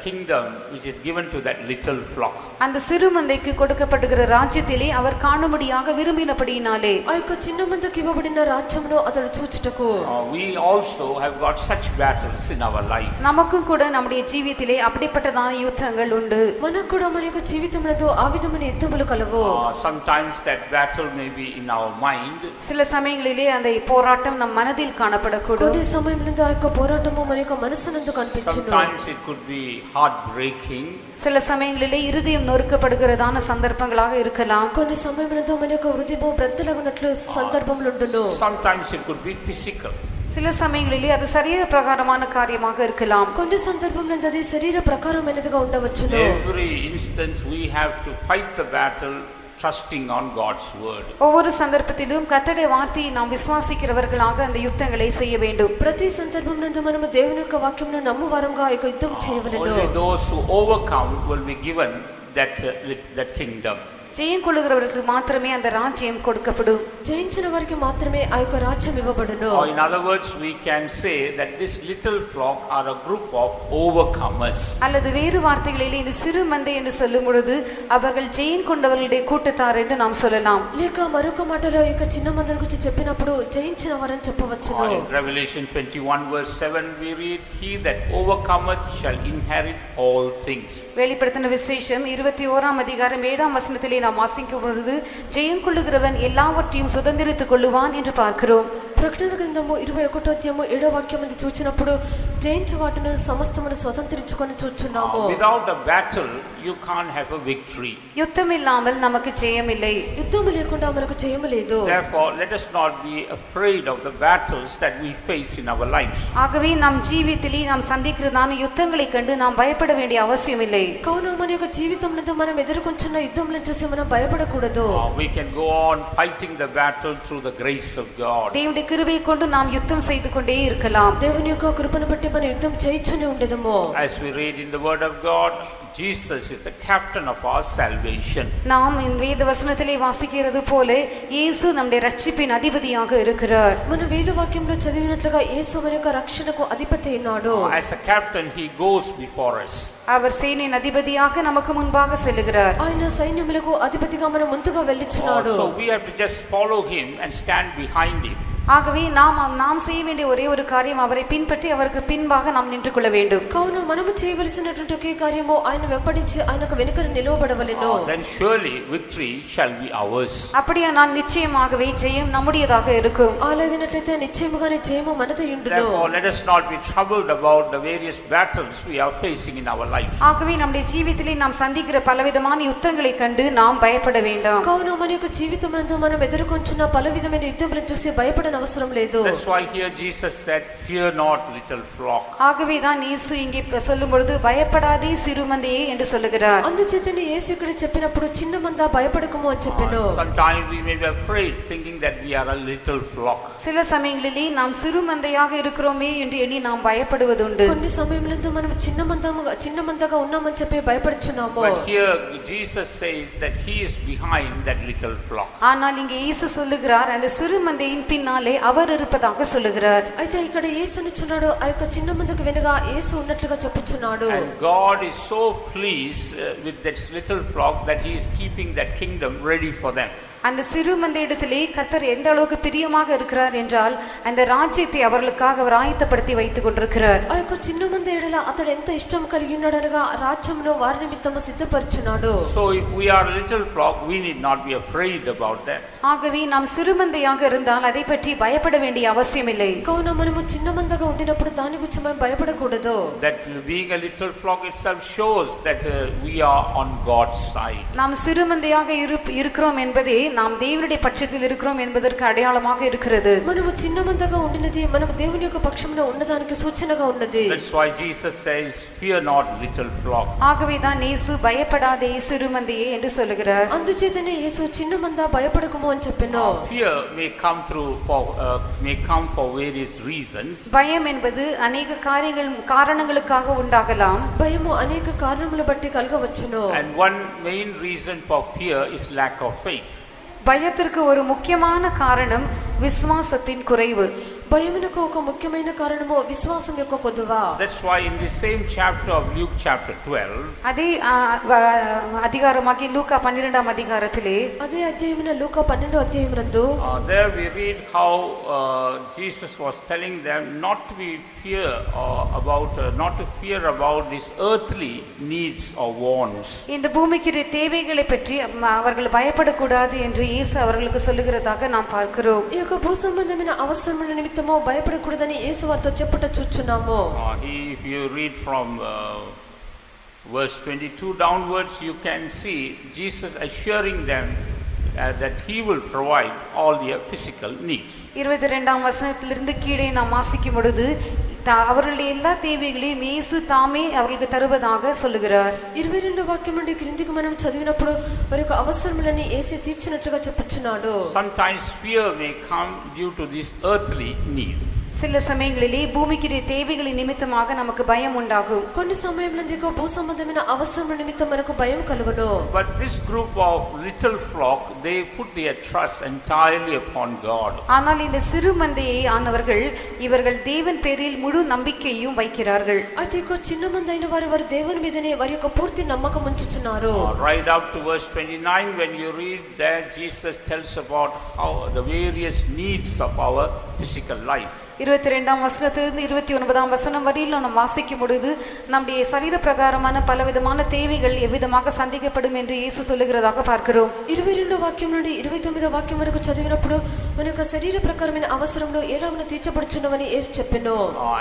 kingdom which is given to that little flock. அந்த சிறு மந்தைக்கு கொடுக்கப்படுகிற ராஜ்யத்திலே அவர் காணும்படியாக விரும்பினபடியினாலே ఆ యొక్క చిన్న మందకి ఇవ్వబడిన రాజ్యమును అతడు చూచుటకు. We also have got such battles in our life. நமக்கும் கூட நம்முடைய ஜீவியத்திலே அப்படிப்பட்டதான யுத்தங்கள் உண்டு. మనకు కూడా మన యొక్క జీవితములో ఆ విధమైన యుద్ధములు కలవు. Sometimes that battle may be in our mind. சில சமயங்களிலே அந்த போராட்டம் நம் மனதில் காணப்படக்கூடும். కొన్ని సమయములందు ఆ యొక్క పోరాటము మన యొక్క మనసునందు కనిపించును. Sometimes it could be heartbreaking. சில சமயங்களிலே இருதயம் நொறுக்கப்படுகிறதான சந்தர்ப்பங்களாக இருக்கலாம். కొన్ని సమయములందు మన యొక్క హృదయము బ్రద్దలగునట్లు సందర్భములు ఉండును. Sometimes it could be physical. சில சமயங்களிலே அது சரீர பிரகாரமான காரியமாக இருக்கலாம். కొన్ని సందర్భములందు అది శరీర ప్రకారమైనదిగా ఉండవచ్చును. Every instance we have to fight the battle trusting on God's word. ஒவ்வொரு சந்தர்ப்பத்திலும் கர்த்தருடைய வார்த்தையை நாம் விசுவாசிக்கிறவர்களாக அந்த யுத்தங்களை செய்ய வேண்டும். ప్రతి సందర్భమునందు మనము దేవుని యొక్క వాక్యమును నమ్మువారంగా ఆ యొక్క యుద్ధం చేయవలెను. Only those who overcome will be given that kingdom. ஜெயம் கொள்ளுகிறவர்களுக்கு மாத்திரமே அந்த ராஜ்யம் கொடுக்கப்படும். జయించిన వారికి మాత్రమే ఆ యొక్క రాజ్యం ఇవ్వబడును. Or in other words, we can say that this little flock are a group of overcomers. அல்லது வேறு வார்த்தைகளிலே இந்த சிறு மந்தை என்று சொல்லும் பொழுது அவர்கள் ஜெயம் கொண்டவர்களுடைய கூட்டத்தார் என்று நாம் சொல்லலாம். లేక మరొక మాటలో ఈ యొక్క చిన్న మందల గురించి చెప్పినప్పుడు జయించిన వారని చెప్పవచ్చును. In Revelation 21 verse 7 we read, he that overcometh shall inherit all things. வெளிப்படுத்தின விசேஷம் 21ஆம் அதிகாரம் 7ஆம் வசனத்திலே நாம் வாசிக்கும் பொழுது ஜெயம் கொள்ளுகிறவன் எல்லாவற்றையும் சுதந்திரித்துக் கொள்ளுவான் என்று பார்க்கிறோம். ప్రకటన గ్రంథము 21వ అధ్యాయము 7వ వాక్యమును చూచినప్పుడు జయించు వాటిని సమస్తమును స్వతంత్రించుకొని చూచున్నాము. Without a battle you can't have a victory. யுத்தம் இல்லாமல் நமக்கு ஜெயம் இல்லை. యుద్ధము లేకుండా మనకు జయము లేదు. Therefore let us not be afraid of the battles that we face in our lives. ஆகவே நம் ஜீவியத்திலே நாம் சந்திக்கிறதான யுத்தங்களை கண்டு நாம் பயப்பட வேண்டிய அவசியம் இல்லை. కావున మన యొక్క జీవితంలో మనం ఎదుర్కొంటున్న యుద్ధములను చూసి మనం భయపడకూడదు. We can go on fighting the battle through the grace of God. தேவனுடைய கிருபையை கொண்டு நாம் யுத்தம் செய்து கொண்டே இருக்கலாம். దేవుని యొక్క కృపను బట్టి మనం యుద్ధం చేయుచునే ఉండేదము. As we read in the word of God, Jesus is the captain of our salvation. நாம் இந்த வேத வசனத்திலே வாசிக்கிறது போல இயேசு நம்முடைய ரட்சிப்பின் அதிபதியாக இருக்கிறார். మన వేద వాక్యంలో చదివినట్లుగా యేసు మన యొక్క రక్షణకు అధిపతి ఉన్నాడు. As a captain he goes before us. அவர் சேனையின் அதிபதியாக நமக்கு முன்பாக செல்லுகிறார். ఆయన సైన్యములకు అధిపతిగా మన ముందుగా వెళ్ళుచున్నాడు. So we have to just follow him and stand behind him. ஆகவே நாம் செய்ய வேண்டிய ஒரே ஒரு காரியம் அவரை பின்பற்றி அவருக்கு பின்பாக நாம் நின்று கொள்ள வேண்டும். కావున మనము చేయవలసినటువంటి ఒకే కార్యము ఆయన వెంబడించి ఆయనకు వెనుకన నిలవబడవలెను. Then surely victory shall be ours. அப்படியானால் நிச்சயமாகவே ஜெயம் நம்முடையதாக இருக்கும். అలాగైనట్లయితే నిశ్చయముగానే జయము మనదే ఉండును. Therefore let us not be troubled about the various battles we are facing in our life. ஆகவே நம்முடைய ஜீவிதத்திலே நாம் சந்திக்கிற பலவிதமான யுத்தங்களை கண்டு நாம் பயப்பட வேண்டாம். కావున మన యొక్క జీవితమందు మనం ఎదుర్కొంటున్న పలు విధమైన యుద్ధములను చూసి భయపడ అవసరం లేదు. That's why here Jesus said, fear not little flock. ஆகவே தான் இயேசு இங்கே சொல்லும் பொழுது பயப்படாதே சிறுமந்தையே என்று சொல்லுகிறார். అందుచేతనే యేసు ఇక్కడ చెప్పినప్పుడు చిన్న మంద భయపడకము అని చెప్పెను. Sometimes we may be afraid thinking that we are a little flock. சில சமயங்களிலே நாம் சிறுமந்தையாக இருக்கிறோமே என்று எண்ணி நாம் பயப்படுவதுண்டு. కొన్ని సమయములందు మనం చిన్న మందగా ఉన్నామని చెప్పి భయపడుచున్నాము. But here Jesus says that he is behind that little flock. ஆனால் இங்கே இயேசு சொல்லுகிறார் அந்த சிறுமந்தையின் பின்னாலே அவர் இருப்பதாக சொல்லுகிறார். అయితే ఇక్కడ యేసు అనుచున్నాడు ఆ యొక్క చిన్న మందకు వెనుగా యేసు ఉన్నట్లుగా చెప్పుచున్నాడు. And God is so pleased with that little flock that he is keeping that kingdom ready for them. அந்த சிறு மந்தையிடத்திலே கர்த்தர் எந்த அளவுக்கு பிரியமாக இருக்கிறார் என்றால் அந்த ராஜ்யத்தை அவர்களுக்காக அவர் ஆயத்தப்படுத்தி வைத்துக் கொண்டிருக்கிறார். ఆ యొక్క చిన్న మంది ఎడల అతడు ఎంత ఇష్టం కలిగి ఉన్నాడనగా రాజ్యమును వారి నిమిత్తము సిద్ధపరచున్నాడు. So if we are little flock, we need not be afraid about that. ஆகவே நாம் சிறுமந்தையாக இருந்தால் அதை பற்றி பயப்பட வேண்டிய அவசியமில்லை. కావున మనము చిన్న మందగా ఉండినప్పుడు దాని గురించి మనం భయపడకూడదు. That being a little flock itself shows that we are on God's side. நாம் சிறுமந்தையாக இருக்கிறோம் என்பதே நாம் தேவனுடைய பட்சத்தில் இருக்கிறோம் என்பதற்கு அடையாளமாக இருக்கிறது. మనము చిన్న మందగా ఉండినది మనము దేవుని యొక్క పక్షమున ఉన్నదానికి సూచనగా ఉన్నది. That's why Jesus says, fear not, little flock. ஆகவே தான் இயேசு பயப்படாதே சிறுமந்தையே என்று சொல்லுகிறார். అందుచేతనే యేసు చిన్న మంద భయపడకుము అని చెప్పెను. Fear may come for various reasons. பயம் என்பது அநேக காரணங்களுக்காக உண்டாகலாம். భయము అనేక కారణములు బట్టి కలగవచ్చును. And one main reason for fear is lack of faith. பயத்திற்கு ஒரு முக்கியமான காரணம் விசுவாசத்தின் குறைவு. భయమునకు ఒక ముఖ్యమైన కారణము విశ్వాసం యొక్క కొదువ. That's why in the same chapter of Luke chapter 12, அதே அதிகாரமாகி லூக்கா 12ஆம் அதிகாரத்திலே అదే అధ్యాయమున లూకా 12వ అధ్యాయమునందు there we read how Jesus was telling them not to fear about these earthly needs or wants. இந்த பூமிக்குரிய தேவைகளை பற்றி அவர்கள் பயப்படக்கூடாது என்று இயேசு அவர்களுக்கு சொல்லுகிறதாக நாம் பார்க்கிறோம். ఈ యొక్క భూ సంబంధమైన అవసరముల నిమిత్తము భయపడకూడదని యేసు వారితో చెప్పుట చూచున్నాము. If you read from verse 22 downwards, you can see Jesus assuring them that he will provide all their physical needs. 22ஆம் வசனத்திலிருந்து கீழே நாம் வாசிக்கும் பொழுது அவர்களுடைய எல்லா தேவைகளையும் இயேசு தாமே அவர்களுக்கு தருவதாக சொல்லுகிறார். 22వ వాక్యం నుండి క్రిందికి మనం చదివినప్పుడు వారి యొక్క అవసరములని యేసు తీర్చినట్లుగా చెప్పుచున్నాడు. Sometimes fear may come due to this earthly need. சில சமயங்களிலே பூமிக்குரிய தேவைகளின் நிமித்தமாக நமக்கு பயம் உண்டாகும். కొన్ని సమయములందు భూ సంబంధమైన అవసరముల నిమిత్తం మనకు భయం కలుగును. But this group of little flock, they put their trust entirely upon God. ஆனால் இந்த சிறு மந்தையை ஆனவர்கள் இவர்கள் தேவன் பேரில் முழு நம்பிக்கையும் வைக்கிறார்கள். అయితే ఒక చిన్న మంది అయిన వారు దేవుని మీదనే వారి యొక్క పూర్తి నమ్మకం ఉంచుచున్నారు. Right up to verse 29, when you read there, Jesus tells about how the various needs of our physical life. 22ஆம் வசனத்திலிருந்து 29ஆம் வசனம் வரையில் நாம் வாசிக்கும் பொழுது நம்முடைய சரீர பிரகாரமான பலவிதமான தேவைகள் எவ்விதமாக சந்திக்கப்படும் என்று இயேசு சொல்லுகிறதாக பார்க்கிறோம். 22వ వాక్యం నుండి 29వ వాక్యం వరకు చదివినప్పుడు మన యొక్క శరీర ప్రకారమైన అవసరములు ఎలాగన తీర్చబడుచున్నవని యేసు చెప్పెను.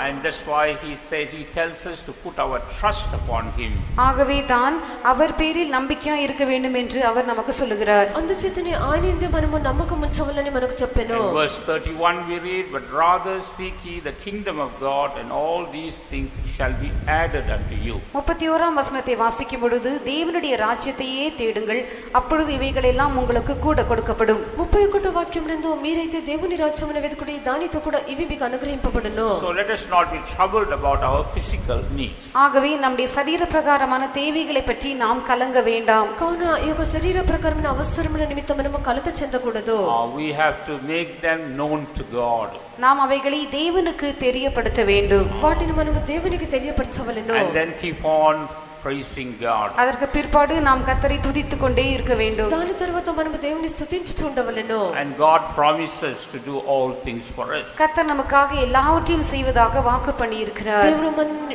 And that's why he tells us to put our trust upon him. ஆகவே தான் அவர் பேரில் நம்பிக்கையா இருக்க வேண்டும் என்று அவர் நமக்கு சொல்லுகிறார். అందుచేతనే ఆయన యందు మనము నమ్మకం ఉంచవలని మనకు చెప్పెను. In verse 31 we read, but rather seek ye the kingdom of God, and all these things shall be added unto you. 31ஆம் வசனத்தை வாசிக்கும் பொழுது தேவனுடைய ராஜ்யத்தையே தேடுங்கள், அப்பொழுது இவைகள் எல்லாம் உங்களுக்கு கூட கொடுக்கப்படும். 31వ వాక్యం నందు మీరైతే దేవుని రాజ్యమును వెతుకుడి, దానితో కూడా ఇవి మీకు అనుగ్రహింపబడును. So let us not be troubled about our physical needs. ஆகவே நம்முடைய சரீர பிரகாரமான தேவைகளை பற்றி நாம் கலங்க வேண்டாம். కావున ఈ యొక్క శరీర ప్రకారమైన అవసరముల నిమిత్తం మనము కలత చెందకూడదు. We have to make them known to God. நாம் அவைகளை தேவனுக்கு தெரியப்படுத்த வேண்டும். వాటిని మనము దేవునికి తెలియపరచవలెను. And then keep on praising God. அதற்கு பிற்பாடு நாம் கர்த்தரை துதித்துக் கொண்டே இருக்க வேண்டும். దాని తర్వాత మనము దేవుని స్తుతించుచు ఉండవలెను. And God promises to do all things for us. கர்த்தர் நமக்காக எல்லாவற்றையும் செய்வதாக வாக்கு பண்ணி இருக்கிறார். దేవుడు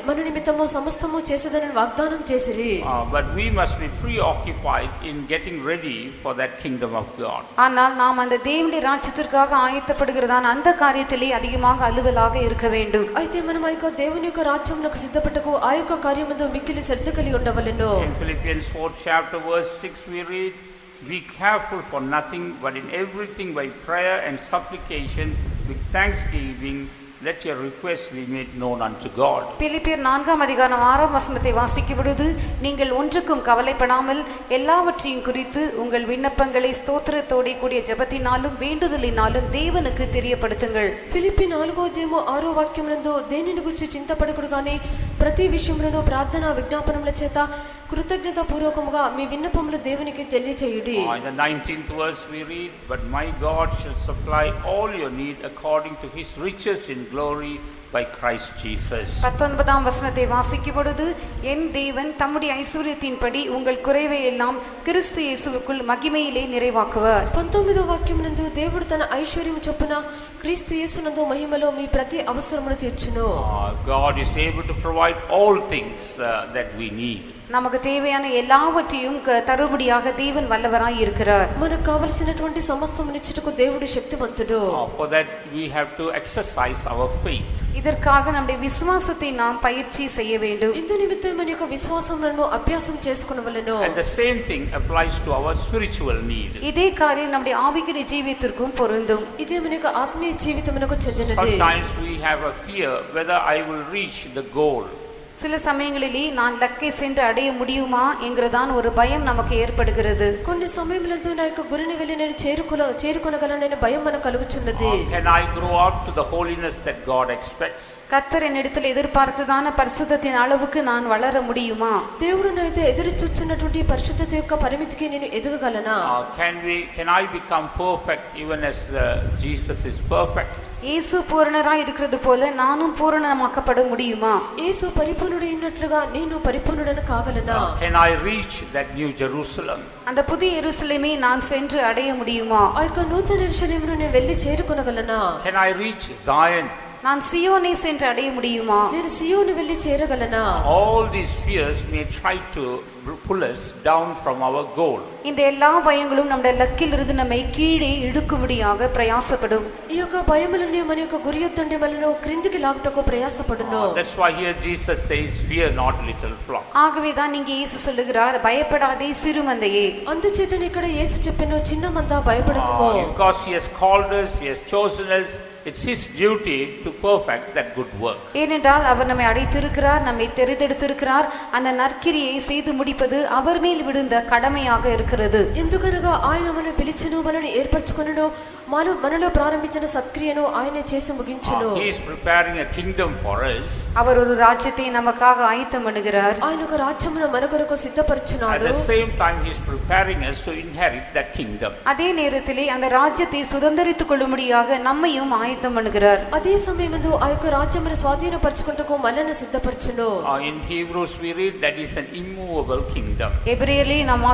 మన నిమిత్తము సమస్తము చేసేదని వాగ్దానం చేసిరి. But we must be preoccupied in getting ready for that kingdom of God. ஆனால் நாம் அந்த தேவனுடைய ராஜ்யத்திற்காக ஆயத்தப்படுகிறதான அந்த காரியத்திலே அதிகமாக அலுவலாக இருக்க வேண்டும். అయితే మనం ఆ యొక్క దేవుని యొక్క రాజ్యమునకు సిద్ధపడకు ఆ యొక్క కార్యమందు మిక్కిలి శ్రద్ధ కలిగి ఉండవలెను. In Philippians 4th chapter verse 6 we read, be careful for nothing, but in everything by prayer and supplication with thanksgiving let your requests be made known unto God. பிலிப்பியர் 4ஆம் அதிகாரம் 6ஆம் வசனத்தை வாசிக்கும் பொழுது நீங்கள் ஒன்றுக்கும் கவலைப்படாமல் எல்லாவற்றையும் குறித்து உங்கள் விண்ணப்பங்களை ஸ்தோத்திரத்தோட கூடிய ஜெபத்தினாலும் வேண்டுதலினாலும் தேவனுக்கு தெரியப்படுத்துங்கள். ఫిలిప్పీ 4వ అధ్యాయము 6వ వాక్యమునందు దేనిని గురించి చింతపడకుడు గాని ప్రతి విషయములను ప్రార్థన విజ్ఞాపనముల చేత కృతజ్ఞత పూర్వకముగా మీ విన్నపములు దేవునికి తెలియచేయుడి. In the 19th verse we read, but my God shall supply all your need according to his riches in glory by Christ Jesus. 19ஆம் வசனத்தை வாசிக்கும் பொழுது, என் தேவன் தம்முடைய ஐஸ்வர்யத்தின்படி உங்கள் குறைவை எல்லாம் கிறிஸ்து இயேசுவுக்குள் மகிமையிலே நிறைவாக்குவார். 19వ వాక్యం నందు దేవుడు తన ఐశ్వర్యం చొప్పున క్రీస్తు యేసునందు మహిమలో మీ ప్రతి అవసరమును తీర్చును. God is able to provide all things that we need. நமக்கு தேவையான எல்லாவற்றையும் தரும்படியாக தேவன் வல்லவராய் இருக்கிறார். మనకు కావలసినటువంటి సమస్తమునిచ్చుటకు దేవుడు శక్తివంతుడు. For that we have to exercise our faith. இதற்காக நம்முடைய விசுவாசத்தை நாம் பயிற்சி செய்ய வேண்டும். ఇందు నిమిత్తం మన యొక్క విశ్వాసమును అభ్యాసం చేసుకొనవలెను. And the same thing applies to our spiritual need. இதே காரியம் நம்முடைய ஆவிக்குரிய ஜீவியத்திற்கும் பொருந்தும். ఇదే మన యొక్క ఆత్మీయ జీవితమునకు చెందినది. Sometimes we have a fear whether I will reach the goal. சில சமயங்களிலே நான் லக்கை சென்று அடைய முடியுமா என்கிறதான் ஒரு பயம் நமக்கு ஏற்படுகிறது. కొన్ని సమయములందు నా యొక్క గురిని వెళ్ళి నేను చేరుకొనగలననే భయం మనకు కలుగుచున్నది. Can I grow up to the holiness that God expects? கர்த்தர் என்னிடத்தில் எதிர்பார்க்கிறதான பரிசுத்தத்தின் அளவுக்கு நான் வளர முடியுமா? దేవుడు నాతో ఎదురు చూస్తున్నటువంటి పరిశుద్ధత యొక్క పరిమితికి నేను ఎదగగలనా? Can I become perfect even as Jesus is perfect? இயேசு பூரணராய் இருக்கிறது போல நானும் பூரணமாக்கப்பட முடியுமா? இயேசு பரிபூர்ணுடையினట్లుగా నేను పరిపూర్ణుడను కాగలనా? Can I reach that new Jerusalem? அந்த புதிய எருசலேமை நான் சென்று அடைய முடியுமா? ఆ యొక్క నూతన యెరూషలేమును నేను వెళ్ళి చేరుకొనగలనా? Can I reach Zion? நான் சியோனை சென்று அடைய முடியுமா? నేను సియోను వెళ్ళి చేరగలనా? All these fears may try to pull us down from our goal. இந்த எல்லா பயங்களும் நம்முடைய லக்கில் இருந்து நம்மை கீழே இழுக்கும்படியாக பிரயாசப்படும். ఈ యొక్క భయములన్నీ మన యొక్క గురి యొద్దండి మనను క్రిందికి లాగుటకు ప్రయాసపడును. That's why here Jesus says, fear not, little flock. ஆகவே தான் இங்கே இயேசு சொல்லுகிறார், பயப்படாதே சிறுமந்தையே. అందుచేతనే ఇక్కడ యేసు చెప్పెను, చిన్న మంద భయపడకుము. Because he has called us, he has chosen us, it's his duty to perfect that good work. ஏனென்றால் அவர் நம்மை அழைத்திருக்கிறார், நம்மை தெரிந்தெடுத்திருக்கிறார். அந்த நற்கிரியை செய்து முடிப்பது அவர் மேல் விழுந்த கடமையாக இருக்கிறது. ఎందుకనగా ఆయన మనల్ని పిలిచెను, మనల్ని ఏర్పరచుకొనును, మనలో ప్రారంభించిన సత్క్రియను ఆయనే చేసి ముగించును. He is preparing a kingdom for us. அவர் ஒரு ராஜ்யத்தை நமக்காக ஆயத்தம் பண்ணுகிறார். ఆయన ఒక రాజ్యమును మన కొరకు At సిద్ధపరచున్నాడు. the same time he is preparing us to inherit that kingdom. அதே நேரத்திலே அந்த ராஜ்யத்தை சுதந்தரித்துக் கொள்ளும்படியாக நம்மையும் ஆயத்தம் பண்ணுகிறார். అదే సమయమందు ఆ యొక్క రాజ్యమును స్వాధీనపరచుకొనుటకు మనల్ని సిద్ధపరచును. In Hebrews we read that is an immovable kingdom. எபிரேயரிலே நாம்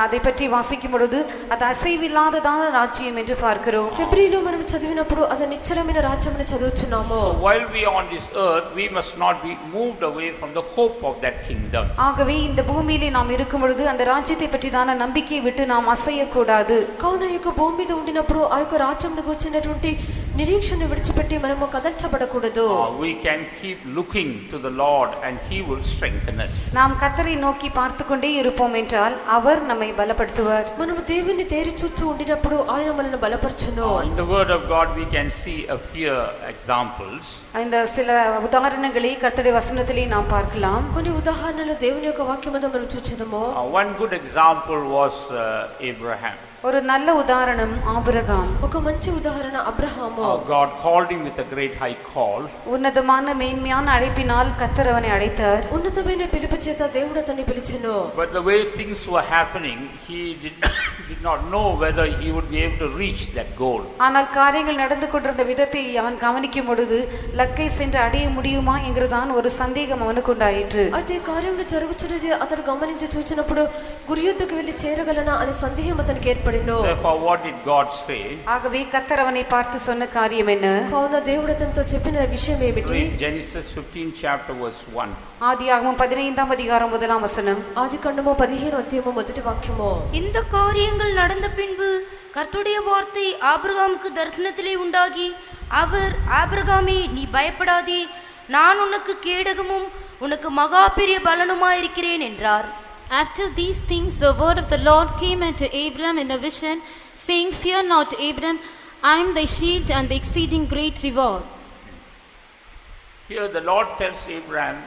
அதை பற்றி வாசிக்கும் பொழுது அது அசைவில்லாததான ராஜ்யம் என்று பார்க்கிறோம். హెబ్రీలో మనం చదివినప్పుడు అది నిశ్చలమైన రాజ్యమును చదువుచున్నాము. So while we are on this earth, we must not be moved away from the hope of that kingdom. ஆகவே இந்த பூமியிலே நாம் இருக்கும் பொழுது அந்த ராஜ்யத்தை பற்றிதான நம்பிக்கையை விட்டு நாம் அசையக்கூடாது. కావున ఈ యొక్క భూమి మీద ఉండినప్పుడు ఆ యొక్క రాజ్యమునకు వచ్చినటువంటి నిరీక్షణ విడిచిపెట్టి మనము కదల్చబడకూడదు. We can keep looking to the Lord and he will strengthen us. நாம் கர்த்தரை நோக்கி பார்த்து கொண்டே இருப்போம் என்றால் அவர் நம்மை பலப்படுத்துவார். మనము దేవుని తేరి చూస్తూ ఉండినప్పుడు ఆయన మనల్ని బలపరచును. In the word of God we can see a few examples. இந்த சில உதாரணங்களை கர்த்தருடைய வசனத்திலே நாம் பார்க்கலாம். కొన్ని ఉదాహరణలు దేవుని యొక్క వాక్యమందు మనం చూచెదము. One good example was Abraham. ஒரு நல்ல உதாரணம் ஆபிரகாம். ఒక మంచి ఉదాహరణ Abraham. God called him with a great high call. உன்னதமான மேன்மையான அழைப்பினால் கர்த்தர் அவனை அழைத்தார். ఉన్నతమైన పిలుపు చేత దేవుడు అతన్ని పిలిచెను. But the way things were happening, he did not know whether he would be able to reach that goal. ஆனால் காரியங்கள் நடந்து கொண்டிருந்த விதத்தை அவன் கவனிக்கும் பொழுது லக்கை சென்று அடைய முடியுமா என்கிறதான் ஒரு சந்தேகம் அவனுக்கு உண்டாயிற்று. అయితే కార్యములు జరుగుచున్నది అతడు గమనించి చూచినప్పుడు గురి యొద్దకు వెళ్ళి చేరగలనా అనే సందేహం అతనికి ఏర్పడింది. Therefore what did God say? ஆகவே கர்த்தர் அவனை பார்த்து சொன்ன காரியம் என்ன? కావున దేవుడు అతనితో చెప్పిన విషయం ఏమిటి? Read Genesis 15 chapter verse 1. ஆதியாகமம் 15ஆம் அதிகாரம் 1ஆம் வசனம். ఆదికాండము 15వ అధ్యాయము మొదటి వాక్యము. இந்த காரியங்கள் நடந்த பின்பு கர்த்தருடைய வார்த்தை ஆபிரகாமுக்கு தரிசனத்திலே உண்டாகி, அவர், ஆபிரகாமே, நீ பயப்படாதே, நான் உனக்கு கேடகமும் உனக்கு மகா பெரிய பலனுமாயிருக்கிறேன் என்றார். After these things the word of the Lord came unto Abram in a vision, saying, Fear not, Abram, I am thy shield and the exceeding great reward. Here the Lord tells Abraham,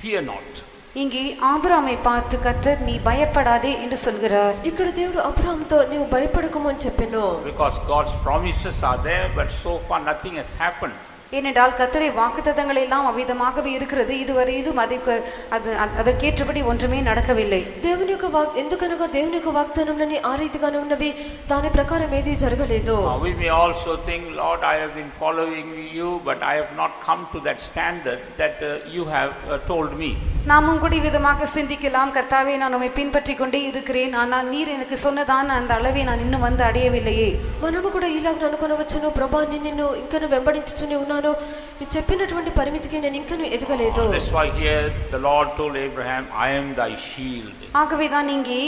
fear not. இங்கே ஆபிரகாமை பார்த்து கர்த்தர் நீ பயப்படாதே என்று சொல்கிறார். ఇక్కడ దేవుడు అబ్రహాముతో నీవు భయపడకుము అని చెప్పెను. Because God's promises are there, but so far nothing has happened. ஏனென்றால் கர்த்தருடைய வாக்குத்தத்தங்கள் எல்லாம் அவ்விதமாகவே இருக்கிறது. இதுவரையிலும் அதற்கேற்றபடி ஒன்றுமே நடக்கவில்லை. దేవుని యొక్క ఎందుకనగా దేవుని యొక్క వాగ్దానములని ఆ రీతిగానే ఉన్నవి, దాని ప్రకారం ఏది జరగలేదు. We may also think, Lord, I have been following you, but I have not come to that standard that you have told me. நாமும் கூட விதமாக சிந்திக்கலாம், கர்த்தாவே நான் உம்மை பின்பற்றிக் கொண்டே இருக்கிறேன், ஆனால் நீர் எனக்கு சொன்னதான அந்த அளவை நான் இன்னும் வந்து அடையவில்லையே. మనము కూడా ఇలాగ అనుకొనవచ్చును, ప్రభా నిన్ను ఇంకను వెంబడించుతూనే ఉన్నాను, మీరు చెప్పినటువంటి పరిమితికి నేను ఇంకను ఎదగలేదు. That's why here the Lord told Abraham, I am thy shield. ஆகவேதான் இங்கே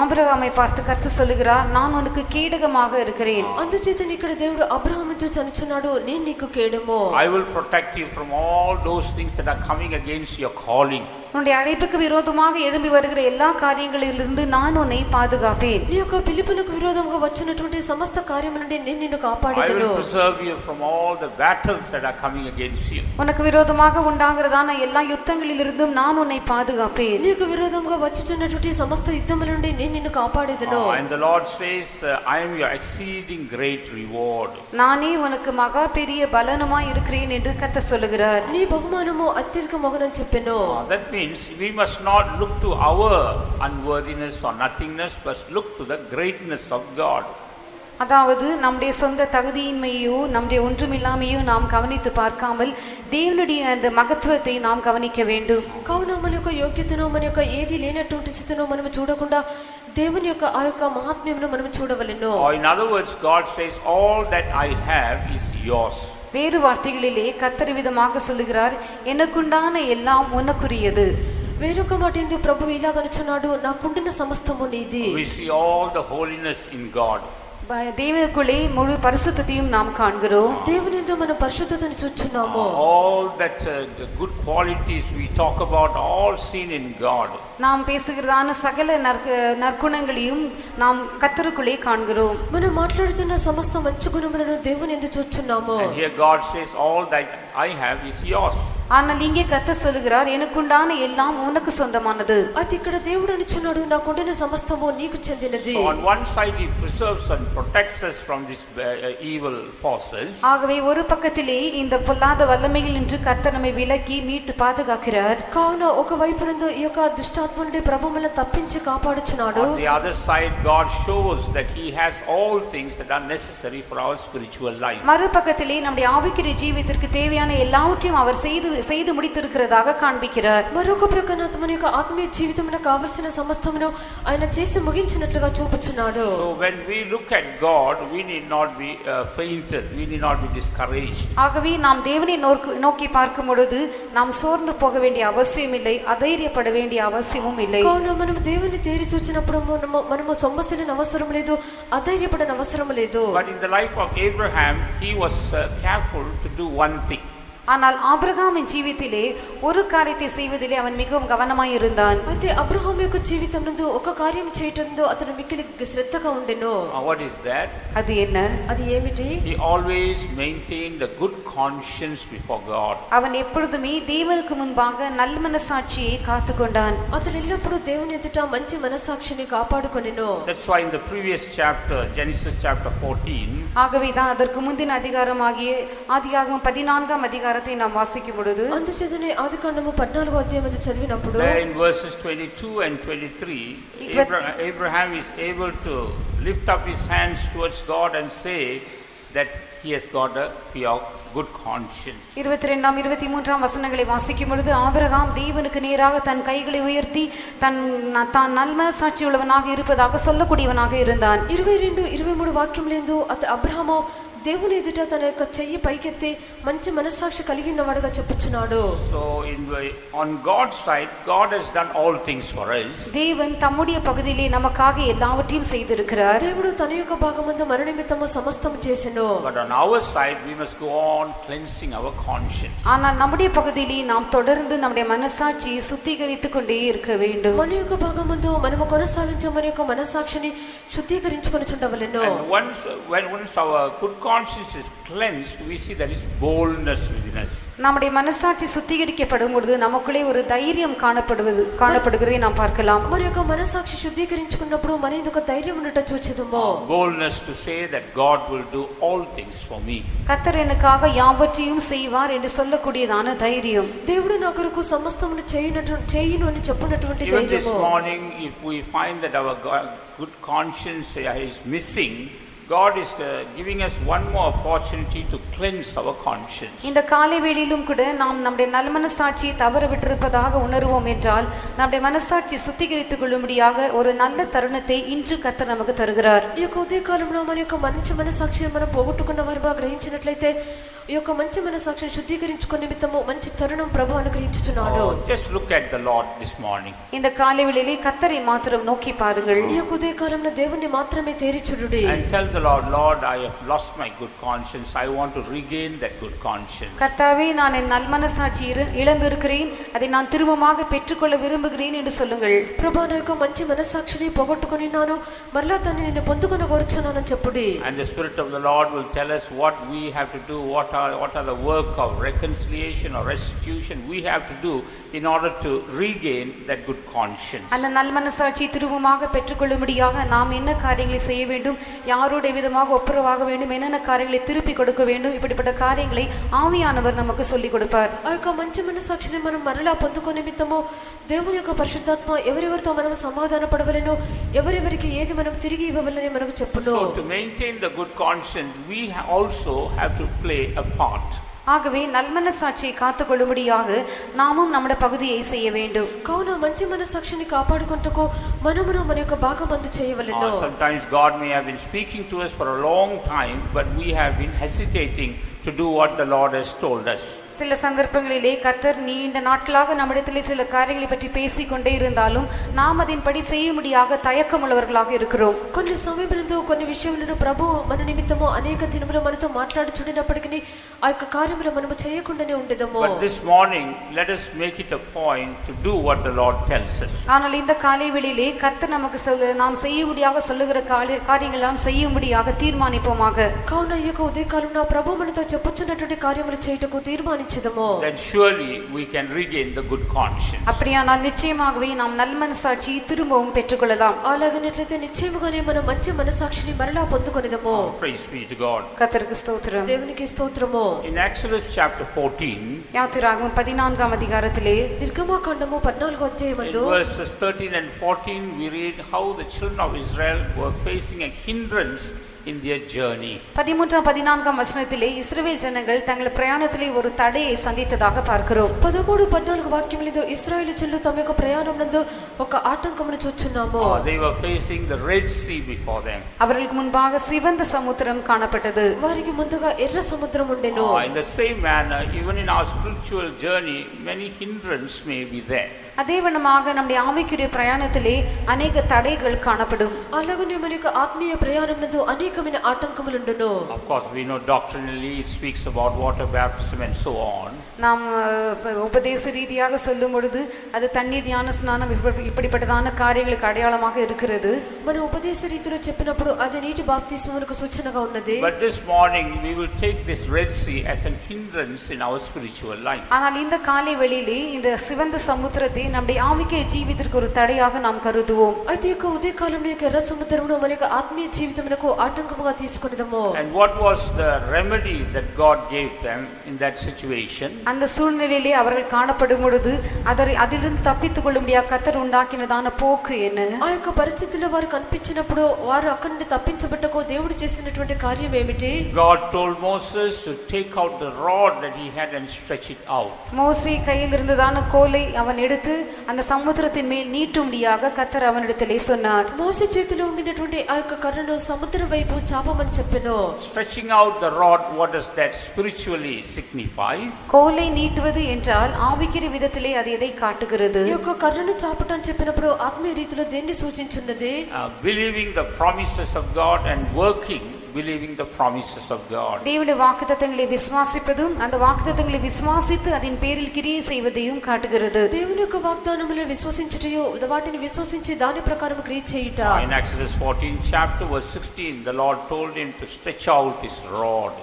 ஆபிரகாமை பார்த்து கர்த்தர் சொல்லுகிறார், நான் உனக்கு கேடகமாக இருக்கிறேன். అందుచేత ఇక్కడ దేవుడు అబ్రహామును చూచి అనుచున్నాడు, నేను నీకు కేడము. I will protect you from all those things that are coming against your calling. உன்னுடைய அழைப்புக்கு விரோதமாக எழும்பி வருகிற எல்லா காரியங்களிலிருந்து நான் உன்னை பாதுகாப்பேன். నీ యొక్క పిలుపునకు విరోధంగా వచ్చినటువంటి సమస్త కార్యముల నుండి నేను నిన్ను I కాపాడెదను. will preserve you from all the battles that are coming against you. உனக்கு விரோதமாக உண்டாகிறதான எல்லா யுத்தங்களிலிருந்தும் நான் உன்னை பாதுகாப்பேன். నీకు విరోధంగా వచ్చుచున్నటువంటి సమస్త యుద్ధముల నుండి నేను నిన్ను కాపాడెదను. And the Lord says, I am your exceeding great reward. நானே உனக்கு மகா பெரிய பலனுமாய் இருக்கிறேன் என்று கர்த்தர் சொல்லுகிறார். నీ బహుమానము అత్యధిక మొగనని చెప్పెను. That means we must not look to our unworthiness or nothingness, but look to the greatness of God. அதாவது நம்முடைய சொந்த தகுதியின்மையோ நம்முடைய ஒன்றுமில்லாமையோ நாம் கவனித்து பார்க்காமல் தேவனுடைய அந்த மகத்துவத்தை நாம் கவனிக்க வேண்டும். కావున మన యొక్క యోగ్యతను, మన యొక్క ఏది లేనటువంటి స్థితిలో మనం చూడకుండా దేవుని యొక్క ఆ యొక్క మహాత్మ్యమును మనం చూడవలెను. Or in other words, God says, all that I have is yours. வேறு வார்த்தைகளிலே கர்த்தர் விதமாக சொல்லுகிறார், எனக்குண்டான எல்லாம் உனக்குரியது. వేరొక మాట ఏందో ప్రభు ఇలాగనుచున్నాడు, నాకుండిన సమస్తము నీది. We see all the holiness in God. தேவனுக்குள்ளே முழு பரிசுத்தத்தையும் நாம் காண்கிறோம். దేవుని యందు మనం పరిశుద్ధతను చూచున్నాము. All that good qualities we talk about, all seen in God. நாம் பேசுகிறதான சகல நற்குணங்களையும் நாம் கர்த்தருக்குள்ளே காண்கிறோம். మనం మాట్లాడుతున్న సమస్త మంచి గుణములను దేవుని యందు చూచున్నాము. And here God says, all that I have is yours. ஆனால் இங்கே கர்த்தர் சொல்லுகிறார், எனக்குண்டான எல்லாம் உனக்கு சொந்தமானது. అది ఇక్కడ దేవుడు అనుచున్నాడు, నాకుండిన సమస్తము నీకు చెందినది. So on one side he preserves and protects us from these evil forces. ஆகவே ஒரு பக்கத்திலே இந்த பொல்லாத வல்லமைகள் என்று கர்த்தர் நம்மை விலக்கி மீட்டு பாதுகாக்கிறார். కావున ఒక వైపు నందు ఈ యొక్క దుష్టాత్మ నుండి ప్రభువులను తప్పించి కాపాడుచున్నాడు. On the other side God shows that he has all things that are necessary for our spiritual life. மறுபக்கத்திலே நம்முடைய ஆவிக்குரிய ஜீவிதத்திற்கு தேவையான எல்லாவற்றையும் அவர் செய்து முடித்திருக்கிறதாக காண்பிக்கிறார். మరొక ప్రక్కన మన యొక్క ఆత్మీయ జీవితమునకు కావలసిన సమస్తమును ఆయన చేసి ముగించినట్లుగా చూపుచున్నాడు. So when we look at God, we need not be fainted, we need not be discouraged. ஆகவே நாம் தேவனை நோக்கி பார்க்கும் பொழுது நாம் சோர்ந்து போக வேண்டிய அவசியம் இல்லை, அதைரியப்பட வேண்டிய அவசியமும் இல்லை. కావున మనం దేవుని తేరి చూచినప్పుడు మనము సొమ్మసిలిన అవసరం లేదు, అధైర్యపడన అవసరం లేదు. But in the life of Abraham, he was careful to do one thing. ஆனால் ஆபிரகாமின் ஜீவிதத்திலே ஒரு காரியத்தை செய்வதிலே அவன் மிகவும் கவனமாய் இருந்தான். అయితే అబ్రహాము యొక్క జీవితం నందు ఒక కార్యం చేయటంలో అతను మిక్కిలి శ్రద్ధగా ఉండెను. What is that? அது என்ன? అది ఏమిటి? He always maintained a good conscience before God. அவன் எப்பொழுதுமே தேவனுக்கு முன்பாக நல்மனசாட்சியை காத்துக்கொண்டான். అతను ఎల్లప్పుడూ దేవుని ఎదుట మంచి మనస్సాక్షిని కాపాడుకొనెను. That's why in the previous chapter, Genesis chapter 14, ஆகவே தான் அதற்கு முந்தின அதிகாரமாகிய ஆதியாகமம் 14ஆம் அதிகாரத்தை நாம் வாசிக்கும் பொழுது, అందుచేతనే ఆదికాండము 14వ అధ్యాయము చదివినప్పుడు there in verses 22 and 23, Abraham is able to lift up his hands towards God and say that he has got a pure good conscience. 22ஆம் 23ஆம் வசனங்களை வாசிக்கும் பொழுது, ஆபிரகாம் தேவனுக்கு நேராக தன் கைகளை உயர்த்தி தான் நல்மனசாட்சி உள்ளவனாக இருப்பதாக சொல்லக்கூடியவனாக இருந்தான். 22, 23 వాక్యములందు అబ్రహాము దేవుని ఎదుట తన యొక్క చెయ్యి పైకెత్తి మంచి మనస్సాక్షి కలిగి ఉన్నవాడుగా చెప్పుచున్నాడు. So on God's side, God has done all things for us. தேவன் தம்முடைய பகுதியிலே நமக்காக எல்லாவற்றையும் செய்திருக்கிறார். దేవుడు తన యొక్క భాగమందు మన నిమిత్తము సమస్తము చేసెను. But on our side, we must go on cleansing our conscience. ஆனால் நம்முடைய பகுதியிலே நாம் தொடர்ந்து நம்முடைய மனசாட்சியை சுத்திகரித்துக் கொண்டே இருக்க வேண்டும். మన యొక్క భాగమందు మనము కొనసాగించే మన యొక్క మనస్సాక్షిని శుద్ధీకరించుకొనుచుండవలెను. And once our good conscience is cleansed, we see there is boldness within us. நம்முடைய மனசாட்சி சுத்திகரிக்கப்படும் பொழுது நமக்குள்ளே ஒரு தைரியம் காணப்படுகிறதை நாம் பார்க்கலாம். మరి యొక్క మనసాక్షి శుద్ధీకరించుకున్నప్పుడు మన ఇందుకు ధైర్యం ఉండట చూచెదము. Boldness to say that God will do all things for me. கர்த்தர் எனக்காக யாவற்றையும் செய்வார் என்று சொல்லக்கூடியதான தைரியம். దేవుడు నా కొరకు సమస్తమును చేయును అని చెప్పినటువంటి Even this ధైర్యము. morning, if we find that our good conscience is missing, God is giving us one more opportunity to cleanse our conscience. இந்த காலை வேளையிலும் கூட நாம் நம்முடைய நல்மனசாட்சியை தவற விட்டிருப்பதாக உணர்வோம் என்றால் நம்முடைய மனசாட்சி சுத்திகரித்துக் கொள்ளும்படியாக ஒரு நல்ல தருணத்தை இன்று கர்த்தர் நமக்கு தருகிறார். ఈ యొక్క ఉదయకాలంలో మన యొక్క మంచి మనసాక్షిని మనం పోగొట్టుకున్న వారిగా గ్రహించినట్లయితే ఈ యొక్క మంచి మనసాక్షిని శుద్ధీకరించుకునే నిమిత్తము మంచి తరుణం ప్రభు అనుగ్రహించుచున్నాడు. Just look at the Lord this morning. இந்த காலை வேளையிலே கர்த்தரை மாத்திரம் நோக்கி பாருங்கள். ఈ యొక్క ఉదయకాలంలో దేవుని మాత్రమే తేరిచుడుడి. And tell the Lord, Lord, I have lost my good conscience. I want to regain that good conscience. கர்த்தாவே, நான் என் நல்மனசாட்சி இழந்திருக்கிறேன், அதை நான் திரும்பமாக பெற்றுக்கொள்ள விரும்புகிறேன் என்று சொல்லுங்கள். ప్రభు నా యొక్క మంచి మనసాక్షిని పోగొట్టుకున్నాను, మరలా దాన్ని నేను పొందుకొనగోరుచున్నానని చెప్పుడి. And the Spirit of the Lord will tell us what we have to do, what are the work of reconciliation or restitution we have to do in order to regain that good conscience. அந்த நல்மனசாட்சி திரும்பமாக பெற்றுக்கொள்ளும்படியாக நாம் என்ன காரியங்களை செய்ய வேண்டும், யாரோட விதமாக ஒப்புரவாக வேண்டும், என்னென்ன காரியங்களை திருப்பி கொடுக்க வேண்டும், இப்படிப்பட்ட காரியங்களை ஆவியானவர் நமக்கு சொல்லிக் கொடுப்பார். ఆ యొక్క మంచి మనసాక్షిని మనం మరలా పొందుకునే నిమిత్తము దేవుని యొక్క పరిశుద్ధాత్మ ఎవరెవరితో మనం సమాధాన పడవలెనో, ఎవరెవరికి ఏది మనం తిరిగి ఇవ్వవలెనో మనకు చెప్పును. So to maintain the good conscience, we also have to play a part. ஆகவே நல்மனசாட்சியை காத்துக்கொள்ளும்படியாக நாமும் நம்முடைய பகுதியை செய்ய வேண்டும். కావున మంచి మనసాక్షిని కాపాడుకొనుటకు మనమును మన యొక్క భాగమందు చేయవలెను. Sometimes God may have been speaking to us for a long time, but we have been hesitating to do what the Lord has told us. சில சந்தர்ப்பங்களிலே கர்த்தர் நீண்ட நாட்களாக நம்மிடத்திலே சில காரியங்களை பற்றி பேசிக்கொண்டே இருந்தாலும் நாம் அதன்படி செய்யும்படியாக தயக்கமுள்ளவர்களாக இருக்கிறோம். కొన్ని సమయములందు కొన్ని విషయములను ప్రభు మన నిమిత్తము అనేక దినములు మనతో మాట్లాడుచుండినప్పటికీ ఆ యొక్క కార్యములు మనము చేయకుండానే ఉండేదము. But this morning, let us make it a point to do what the Lord tells us. ஆனால் இந்த காலை வேளையிலே கர்த்தர் நமக்கு நாம் செய்யும்படியாக சொல்லுகிற காரியங்கள் நாம் செய்யும்படியாக தீர்மானிப்போமாக. కావున ఈ యొక్క ఉదయకాలంలో ప్రభు మనతో చెప్పుచున్నటువంటి కార్యములు చేయుటకు తీర్మానించుదాము. Then surely we can regain the good conscience. அப்படியானால் நிச்சயமாகவே நாம் நல்மனசாட்சியை திரும்பவும் பெற்றுக்கொள்ளலாம். అలాగనట్లయితే నిశ్చయముగానే మనం మంచి మనసాక్షిని మరలా పొందుకొనిదము. Praise be to God. கர்த்தருக்கு ஸ்தோத்திரம். దేవునికి స్తోత్రము. In Exodus chapter 14, யாத்திராகமம் 14ஆம் அதிகாரத்திலே నిర్గమకాండము 14వ in అధ్యాయమందు verses 13 and 14, we read how the children of Israel were facing a hindrance in their journey. 13 14 வசனத்திலே இஸ்ரவேல் ஜனங்கள் தங்கள் பிரயாணத்திலே ஒரு தடையை சந்தித்ததாக பார்க்கிறோம். 13 14 వాక్యములలో ఇశ్రాయేలీయులు తమ యొక్క ప్రయాణమునందు ఒక ఆటంకమును చూచున్నాము. They were facing the Red Sea before them. அவர்களுக்கு முன்பாக சிவந்த சமுத்திரம் காணப்பட்டது. వారికి ముందుగా ఎర్ర సముద్రం ఉండెను. In the same manner, even in our spiritual journey, many hindrances may be there. அதே வண்ணமாக நம்முடைய ஆவிக்குரிய பிரயாணத்திலே अनेक தடைகள் காணப்படும். అలాగనే మన యొక్క ఆత్మీయ ప్రయాణమునందు అనేకమైన ఆటంకములు ఉండును. Of course, we know doctrinally it speaks about water baptism and so on. நாம் உபதேச ரீதியாக சொல்லும் பொழுது அது தண்ணீர் ஞான ஸ்நானம் இப்படிப்பட்டதான காரியங்களுக்கு அடையாளமாக இருக்கிறது. మన ఉపదేశ రీతిలో చెప్పినప్పుడు అది నీటి బాప్తిస్మమునకు సూచనగా ఉన్నది. But this morning we will take this Red Sea as an hindrance in our spiritual life. ஆனால் இந்த காலை வேளையிலே இந்த சிவந்த சமுத்திரத்தை நம்முடைய ஆவிக்குரிய ஜீவிதத்திற்கு ஒரு தடையாக நாம் கருதுவோம். అయితే ఈ ఉదయకాలంలో ఎర్ర సముద్రమును మన యొక్క ఆత్మీయ జీవితమునకు ఆటంకముగా తీసుకొనిదము. And what was the remedy that God gave them in that situation? அந்த சூழ்நிலையிலே அவர்கள் காணப்படும் பொழுது அதிலிருந்து தப்பித்துக் கொள்ளும்படியாக கர்த்தர் உண்டாக்கினதான போக்கு என்ன? ఆ యొక్క పరిస్థితిలో వారు కనిపించినప్పుడు వారు అక్కడి నుండి తప్పించబట్టకు దేవుడు చేసినటువంటి కార్యం ఏమిటి? God told Moses to take out the rod that he had and stretch it out. மோசே கையில் இருந்ததான கோலை அவன் எடுத்து அந்த சமுத்திரத்தின் மேல் நீட்டும்படியாக கர்த்தர் அவனிடத்திலே சொன்னார். మోసే చేతిలో ఉండినటువంటి ఆ యొక్క కర్రను సముద్రం వైపు చాపమని చెప్పెను. Stretching out the rod, what does that spiritually signify? கோலை நீட்டுவது என்றால் ஆவிக்குரிய விதத்திலே அது எதை காட்டுகிறது? ఈ యొక్క కర్రను చాపటం చెప్పినప్పుడు ఆత్మీయ రీతిలో దేన్ని సూచించున్నది? Believing the promises of God and working believing the promises of God. தேவனுடைய வாக்குத்தத்தங்களை விசுவாசிப்பதும் அந்த வாக்குத்தத்தங்களை விசுவாசித்து அதன் பேரில் கிரியை செய்வதையும் காட்டுகிறது. దేవుని యొక్క వాగ్దానములను విశ్వసించుటయు వాటిని విశ్వసించి దాని ప్రకారం క్రియ చేయుట. In Exodus 14 chapter verse 16, the Lord told him to stretch out his rod.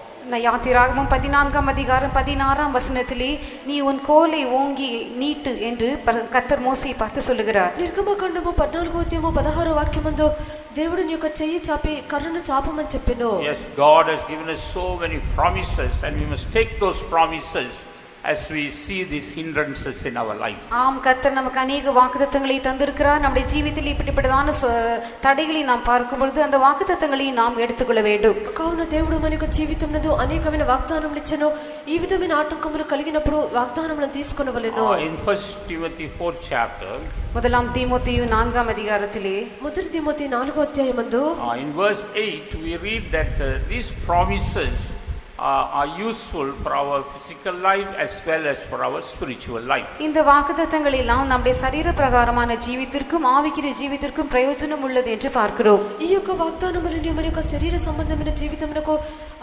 யாத்திராகமம் 14ஆம் அதிகாரம் 16ஆம் வசனத்திலே நீ உன் கோலை ஓங்கி நீட்டு என்று கர்த்தர் மோசேயை பார்த்து சொல்லுகிறார். నిర్గమకాండము 14వ అధ్యాయము 16వ వాక్యమందు దేవుడు నీ యొక్క చెయ్యి చాపి కర్రను చాపమని చెప్పెను. Yes, God has given us so many promises and we must take those promises as we see these hindrances in our life. ஆம், கர்த்தர் நமக்கு அநேக வாக்குத்தத்தங்களை தந்திருக்கிறார். நம்முடைய ஜீவிதத்தில் இப்படிப்பட்டதான தடைகளை நாம் பார்க்கும் பொழுது அந்த வாக்குத்தத்தங்களை நாம் எடுத்துக்கொள்ள வேண்டும். కావున దేవుడు మన యొక్క జీవితంలో అనేకమైన వాగ్దానములు ఇచ్చెను. ఈ విధమైన ఆటంకములు కలిగినప్పుడు వాగ్దానములను తీసుకొనవలెను. In 1 Timothy 4th chapter, முதலாம் தீமோத்தேயு 4ஆம் அதிகாரத்திலே మొదటి తిమోతి 4వ అధ్యాయమందు in verse 8 we read that these promises are useful for our physical life as well as for our spiritual life. இந்த வாக்குத்தத்தங்கள் எல்லாம் நம்முடைய சரீர பிரகாரமான ஜீவித்திற்கும் ஆவிக்குரிய ஜீவித்திற்கும் பிரயோஜனம் உள்ளது என்று பார்க்கிறோம். ఈ యొక్క వాగ్దానములు మన యొక్క శరీర సంబంధమైన జీవితమునకు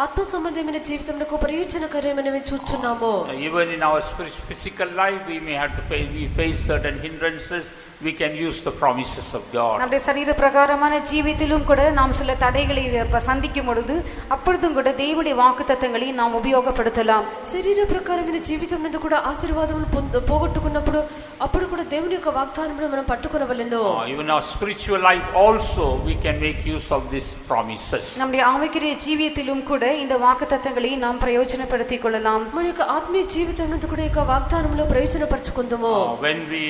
ఆత్మ సంబంధమైన జీవితమునకు ప్రయోజనకరమైనవి చూచున్నాము. Even in our physical life we may have to face certain hindrances. We can use the promises of God. நம்முடைய சரீர பிரகாரமான ஜீவித்திலும் கூட நாம் சில தடைகளை சந்திக்கும் பொழுது அப்பொழுதும் கூட தேவனுடைய வாக்குத்தத்தங்களை நாம் உபயோகப்படுத்தலாம். శరీర ప్రకారమైన జీవితం నందు కూడా ఆశీర్వాదములు పోగొట్టుకున్నప్పుడు అప్పుడు కూడా దేవుని యొక్క వాగ్దానములను మనం పట్టుకొనవలెను. Even our spiritual life also we can make use of these promises. நம்முடைய ஆவிக்குரிய ஜீவியத்திலும் கூட இந்த வாக்குத்தத்தங்களை நாம் பிரயோஜனப்படுத்திக் கொள்ளலாம். మన యొక్క ఆత్మీయ జీవితం నందు కూడా ఈ యొక్క వాగ్దానములను ప్రయోజనపరచుకుందాము. When we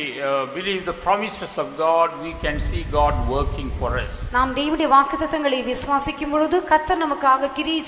believe the promises of God, we can see God working for us. நாம் தேவனுடைய வாக்குத்தத்தங்களை விசுவாசிக்கும் பொழுது கர்த்தர் நமக்காக கிரியை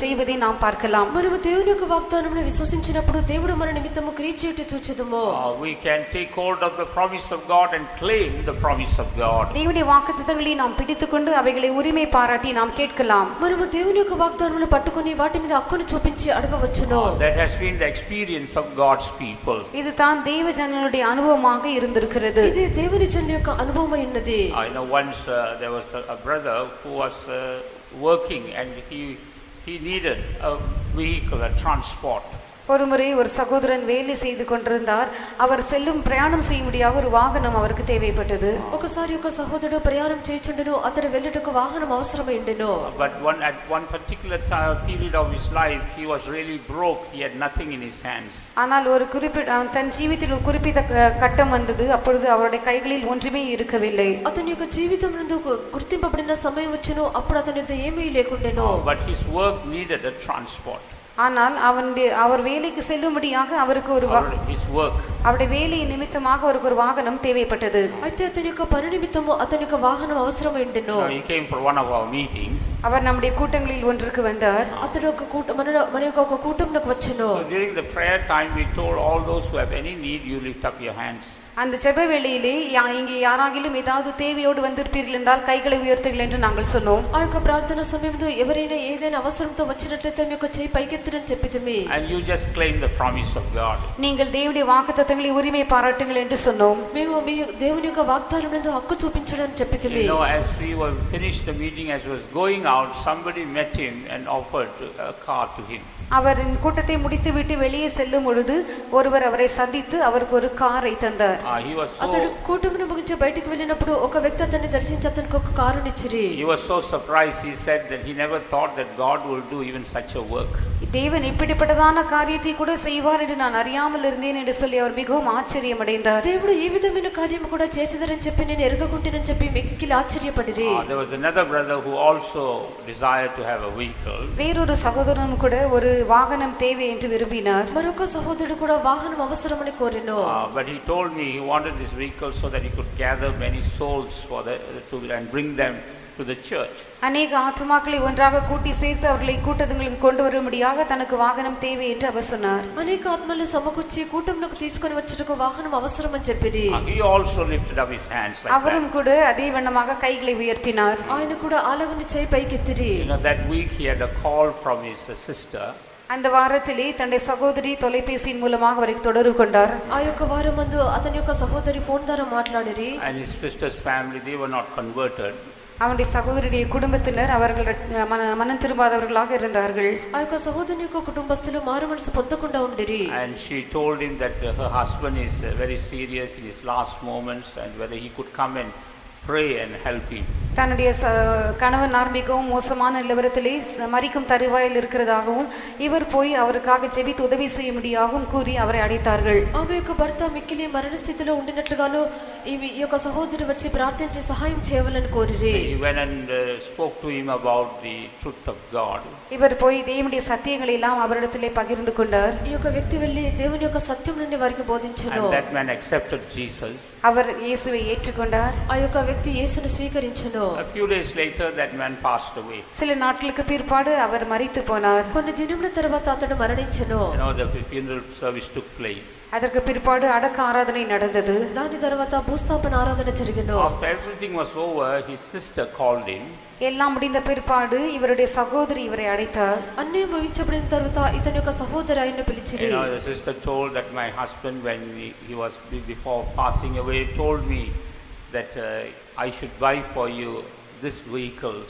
செய்வதை நாம் பார்க்கலாம். మనము దేవుని యొక్క వాగ్దానములను విశ్వసించినప్పుడు దేవుడు మన నిమిత్తము క్రియ చేయుట చూచెదము. We can take hold of the promise of God and claim the promise of God. தேவனுடைய வாக்குத்தத்தங்களை நாம் பிடித்துக்கொண்டு அவைகளை உரிமை பாராட்டி நாம் கேட்கலாம். మనము దేవుని యొక్క వాగ్దానములను పట్టుకొని వాటి మీద హక్కును చూపించి అడగవచ్చును. That has been the experience of God's people. இது தான் தேவ ஜனங்களுடைய அனுபவமாக இருந்திருக்கிறது. ఇది దేవుని జనుల యొక్క అనుభవమై ఉన్నది. I know once there was a brother who was working and he needed a vehicle, a transport. ஒருமுறை ஒரு சகோதரன் வேலை செய்து கொண்டிருந்தார். அவர் செல்லும் பிரயாணம் செய்ய முடியாத ஒரு வாகனம் அவருக்கு தேவைப்பட்டது. ఒకసారి ఒక సహోదరుడు ప్రయాణం చేయుచుండెను. అతడు వెళ్ళుటకు వాహనం అవసరమైండెను. But at one particular period of his life he was really broke. He had nothing in his hands. ஆனால் ஒரு தன் ஜீவித்தில் ஒரு குறிப்பிட்ட கட்டம் வந்தது. அப்பொழுது அவருடைய கைகளில் ஒன்றுமே இருக்கவில்லை. అతని యొక్క జీవితం నందు గుర్తింపబడిన సమయం వచ్చెను. అప్పుడు అతని వద్ద ఏమీ లేకుండెను. But his work needed a transport. ஆனால் அவர் வேலைக்கு செல்லும்படியாக அவருக்கு ஒரு அவருடைய வேலை நிமித்தமாக அவருக்கு ஒரு வாகனம் தேவைப்பட்டது. అయితే అతని యొక్క పని నిమిత్తము అతని యొక్క వాహనం అవసరమైండెను. He came for one of our meetings. அவர் நம்முடைய கூட்டங்களில் ஒன்றுக்கு வந்தார். అతడు మన యొక్క ఒక కూటమునకు వచ్చెను. So during the prayer time we told all those who have any need, you lift up your hands. அந்த ஜெப வேளையிலே இங்கே யாராகிலும் ஏதாவது தேவையோடு வந்திருப்பீர்கள் என்றால் கைகளை உயர்த்துங்கள் என்று நாங்கள் சொன்னோம். ఆ యొక్క ప్రార్థన సమయంలో ఎవరైనా ఏదైనా అవసరంతో వచ్చినట్లయితే మీ యొక్క చేయి పైకెత్తురని చెప్పితిమి. And you just claim the promise of God. நீங்கள் தேவனுடைய வாக்குத்தத்தங்களை உரிமை பாராட்டுங்கள் என்று சொன்னோம். మేము మీ దేవుని యొక్క వాగ్దానమునందు హక్కు చూపించడానికి చెప్పితిమి. You know, as we were finished the meeting, as was going out, somebody met him and offered a car to him. அவர் இந்த கூட்டத்தை முடித்துவிட்டு வெளியே செல்லும் பொழுது ஒருவர் அவரை சந்தித்து அவருக்கு ஒரு காரை தந்தார். అతడు కూటమును ముగించి బయటికి వెళ్ళినప్పుడు ఒక వ్యక్తి అతన్ని దర్శించి అతనికి ఒక కారుని ఇచ్చిరి. He was so surprised. He said that he never thought that God will do even such a work. தேவன் இப்படிப்பட்டதான காரியத்தை கூட செய்வார் என்று நான் அறியாமல் இருந்தேன் என்று சொல்லி அவர் மிகவும் ஆச்சரியமடைந்தார். దేవుడు ఈ విధమైన కార్యము కూడా చేసేదరని చెప్పి నేను ఎరగకుంటేనని చెప్పి మిక్కిలి ఆశ్చర్యపడిరి. There was another brother who also desired to have a vehicle. வேறொரு சகோதரன் கூட ஒரு வாகனம் தேவை என்று விரும்பினார். మరొక సహోదరుడు కూడా వాహనం అవసరమని కోరెను. But he told me he wanted this vehicle so that he could gather many souls and bring them to the church. அநேக ஆத்துமாக்களை ஒன்றாக கூட்டி சேர்த்து அவர்களை கூட்டத்துக்கு கொண்டு வரும்படியாக தனக்கு வாகனம் தேவை என்று அவர் சொன்னார். అనేక ఆత్మలను సమకూర్చి కూటమునకు తీసుకొని వచ్చుటకు వాహనం అవసరమని చెప్పిరి. He also lifted up his hands like அவரும் கூட அதே வண்ணமாக கைகளை உயர்த்தினார். ఆయన కూడా అలాగని చేయి పైకెత్తిరి. You know, that week he had a call from his sister. அந்த வாரத்திலே தன்னுடைய சகோதரி தொலைபேசியின் மூலமாக அவரை தொடர்பு கொண்டார். ఆ యొక్క వారమందు అతని యొక్క సహోదరి ఫోన్ ద్వారా మాట్లాడిరి. And his sister's family, they were not converted. அவனுடைய சகோதரியுடைய குடும்பத்தினர் அவர்கள் மனம் திரும்பாதவர்களாக இருந்தார்கள். ఆ యొక్క సహోదరుని యొక్క కుటుంబస్తులు మారు మనసు పొందకుండా ఉండిరి. And she told him that her husband is very serious in his last moments and whether he could come and pray and help him. தன்னுடைய கணவனார் மிகவும் மோசமான நிலவரத்திலே மரிக்கும் தருவாயில் இருக்கிறதாகவும் இவர் போய் அவருக்காக ஜெபித்து உதவி செய்ய முடியாகவும் கூறி அவரை அழைத்தார்கள். ఆమె యొక్క భర్త మిక్కిలి మరణ స్థితిలో ఉండినట్లుగాను ఈ యొక్క సహోదరి వచ్చి ప్రార్థించి సహాయం చేయవాలని కోరిరి. He went and spoke to him about the truth of God. இவர் போய் தேவனுடைய சத்தியங்களை எல்லாம் அவரிடத்திலே பகிர்ந்து கொண்டார். ఈ యొక్క వ్యక్తి వెళ్ళి దేవుని యొక్క సత్యం నుండి వారికి బోధించెను. And that man accepted Jesus. அவர் இயேசுவை ஏற்றுக்கொண்டார். ఆ యొక్క వ్యక్తి యేసును స్వీకరించెను. A few days later that man passed away. சில நாட்களுக்கு பிற்பாடு அவர் மரித்து போனார். కొన్ని దినముల తర్వాత అతడు మరణించెను. The funeral service took place. அதற்கு பிற்பாடு அடக்க ஆராதனை நடந்தது. దాని తర్వాత భూస్థాపన ఆరాధన జరిగెను. After everything was over, his sister called him. எல்லாம் முடிந்த பிற்பாடு இவருடைய சகோதரி இவரை அழைத்தார். అన్నీ ముగించబడిన తర్వాత ఇతని యొక్క సహోదరి ఆయన్ను పిలిచిరి. The sister told that my husband, when he was before passing away, told me that I should buy for you this vehicle.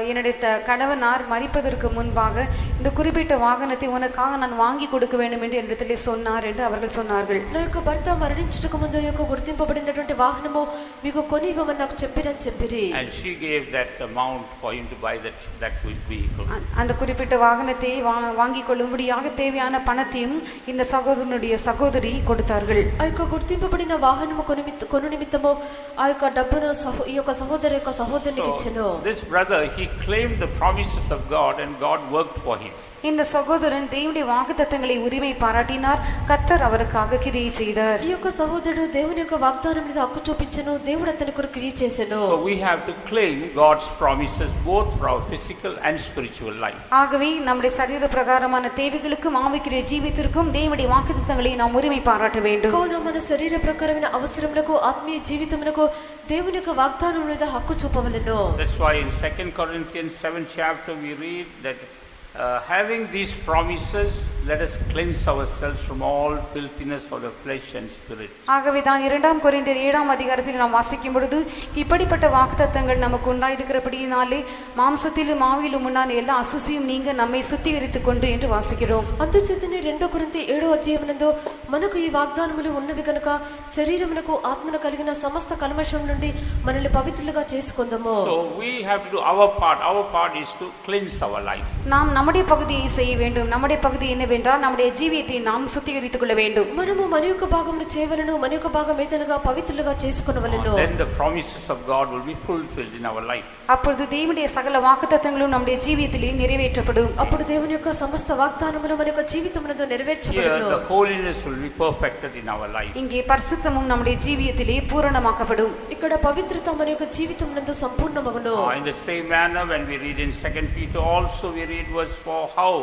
என்னுடைய கணவனார் மரிப்பதற்கு முன்பாக இந்த குறிப்பிட்ட வாகனத்தை உனக்காக நான் வாங்கி கொடுக்க வேண்டும் என்று என்னிடத்திலே சொன்னார் என்று அவர்கள் சொன்னார்கள். నా యొక్క భర్త మరణించుటకు ముందు యొక్క గుర్తింపబడినటువంటి వాహనము మీకు కొని ఇవ్వమని నాకు చెప్పిరని చెప్పిరి. And she gave that amount for him to buy that vehicle. அந்த குறிப்பிட்ட வாகனத்தை வாங்கி கொள்ளும்படியாக தேவையான பணத்தையும் இந்த சகோதரனுடைய சகோதரி கொடுத்தார்கள். ఆ యొక్క గుర్తింపబడిన వాహనము కొను నిమిత్తము ఆ యొక్క డబ్బును ఈ యొక్క సహోదరి యొక్క సహోదరునికి ఇచ్చెను. This brother, he claimed the promises of God and God worked for him. இந்த சகோதரன் தேவனுடைய வாக்குத்தத்தங்களை உரிமை பாராட்டினார். கர்த்தர் அவருக்காக கிரியை செய்தார். ఈ యొక్క సహోదరుడు దేవుని యొక్క వాగ్దానం మీద హక్కు చూపించెను. దేవుడు అతని కొరకు క్రియ చేసెను. So we have to claim God's promises both for our physical and spiritual life. ஆகவே நம்முடைய சரீர பிரகாரமான தேவைகளுக்கும் ஆவிக்குரிய ஜீவித்திற்கும் தேவனுடைய வாக்குத்தத்தங்களை நாம் உரிமை பாராட்ட வேண்டும். కావున మన శరీర ప్రకారమైన అవసరములకు ఆత్మీయ జీవితమునకు దేవుని యొక్క వాగ్దానం మీద హక్కు చూపవలెను. That's why in 2 Corinthians 7th chapter we read that having these promises, let us cleanse ourselves from all filthiness of the flesh and spirit. ஆகவே தான் 2 கொரிந்தியர் 7ஆம் அதிகாரத்தில் நாம் வாசிக்கும் பொழுது இப்படிப்பட்ட வாக்குத்தத்தங்கள் நமக்கு உண்டாயிருக்கிறபடியினாலே மாம்சத்திலும் ஆவியிலும் உண்டான எல்லா அசுசியும் நீங்க நம்மை சுத்திகரித்துக் கொண்டு என்று வாசிக்கிறோம். అందుచేతనే 2 కొరింథీ 7వ అధ్యాయమునందు మనకు ఈ వాగ్దానములు ఉన్నవి కనుక శరీరమునకు ఆత్మను కలిగిన సమస్త కల్మషం నుండి మనల్ని పవిత్రులుగా చేసుకొందాము. So we have to do our part. Our part is to cleanse our life. நாம் நம்முடைய பகுதியை செய்ய வேண்டும். நம்முடைய பகுதி என்னவென்றால் நம்முடைய ஜீவியத்தை நாம் சுத்திகரித்துக் கொள்ள வேண்டும். మనము మన యొక్క భాగమును చేయవలెను. మన యొక్క భాగం ఏదనగా పవిత్రులుగా చేసుకొనవలెను. Then the promises of God will be fulfilled in our life. அப்பொழுது தேவனுடைய சகல வாக்குத்தத்தங்களும் நம்முடைய ஜீவியத்திலே நிறைவேற்றப்படும். అప్పుడు దేవుని యొక్క సమస్త వాగ్దానములు మన యొక్క జీవితమునందు నెరవేర్చబడును. Here the holiness will be perfected in our life. இங்கே பரிசுத்தமும் நம்முடைய ஜீவியத்திலே பூரணமாக்கப்படும். ఇక్కడ పవిత్రత మన యొక్క జీవితమునందు సంపూర్ణమగును. In the same manner, when we read in 2 Peter also, we read verse 4 how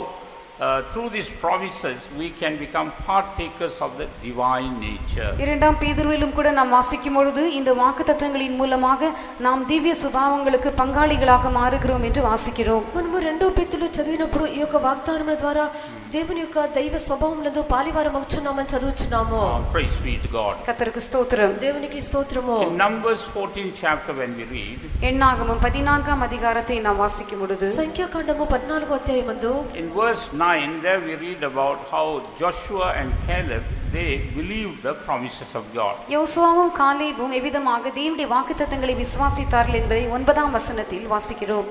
through these promises we can become partakers of the divine nature. 2 பேதுருவிலும் கூட நாம் வாசிக்கும் பொழுது இந்த வாக்குத்தத்தங்களின் மூலமாக நாம் திவ்ய சுபாவங்களுக்கு பங்காளிகளாக மாறுகிறோம் என்று வாசிக்கிறோம். మనము 2 పేతురు చదివినప్పుడు ఈ యొక్క వాగ్దానముల ద్వారా దేవుని యొక్క దైవ స్వభావమునందు పాలివారమవుచున్నామని చదువుచున్నాము. Praise be to God. கர்த்தருக்கு ஸ்தோத்திரம். దేవునికి స్తోత్రము. In Numbers 14th chapter when we read, எண்ணாகமம் 14ஆம் அதிகாரத்தை நாம் வாசிக்கும் பொழுது సంఖ్యాకాండము 14వ అధ్యాయమందు in verse 9 there we read about how Joshua and Caleb they believed the promises of God. யோசுவாவும் காலேபும் எவ்விதமாக தேவனுடைய வாக்குத்தத்தங்களை விசுவாசித்தார்கள் என்பதை 9ஆம் வசனத்தில் வாசிக்கிறோம்.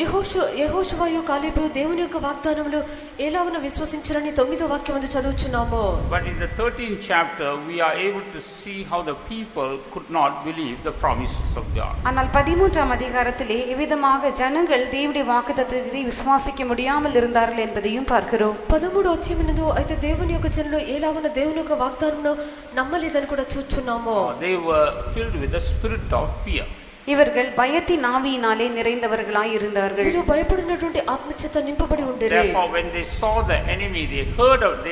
యెహోషువ కాలేబు దేవుని యొక్క వాగ్దానములు ఎలాగన విశ్వసించారని 9వ వాక్యమందు చదువుచున్నాము. But in the 13th chapter we are able to see how the people could not believe the promises of God. ஆனால் 13ஆம் அதிகாரத்திலே எவ்விதமாக ஜனங்கள் தேவனுடைய வாக்குத்தத்தத்தை விசுவாசிக்க முடியாமல் இருந்தார்கள் என்பதையும் பார்க்கிறோம். 13వ అధ్యాయమునందు అయితే దేవుని యొక్క జనులు ఎలాగన దేవుని యొక్క వాగ్దానమును నమ్మలేదని కూడా చూచున్నాము. They were filled with the spirit of fear. இவர்கள் பயத்தின் ஆவியினாலே நிறைந்தவர்களாய் இருந்தார்கள். వీరు భయపడినటువంటి ఆత్మచేత నింపబడి ఉండిరి. Therefore when they saw the enemy they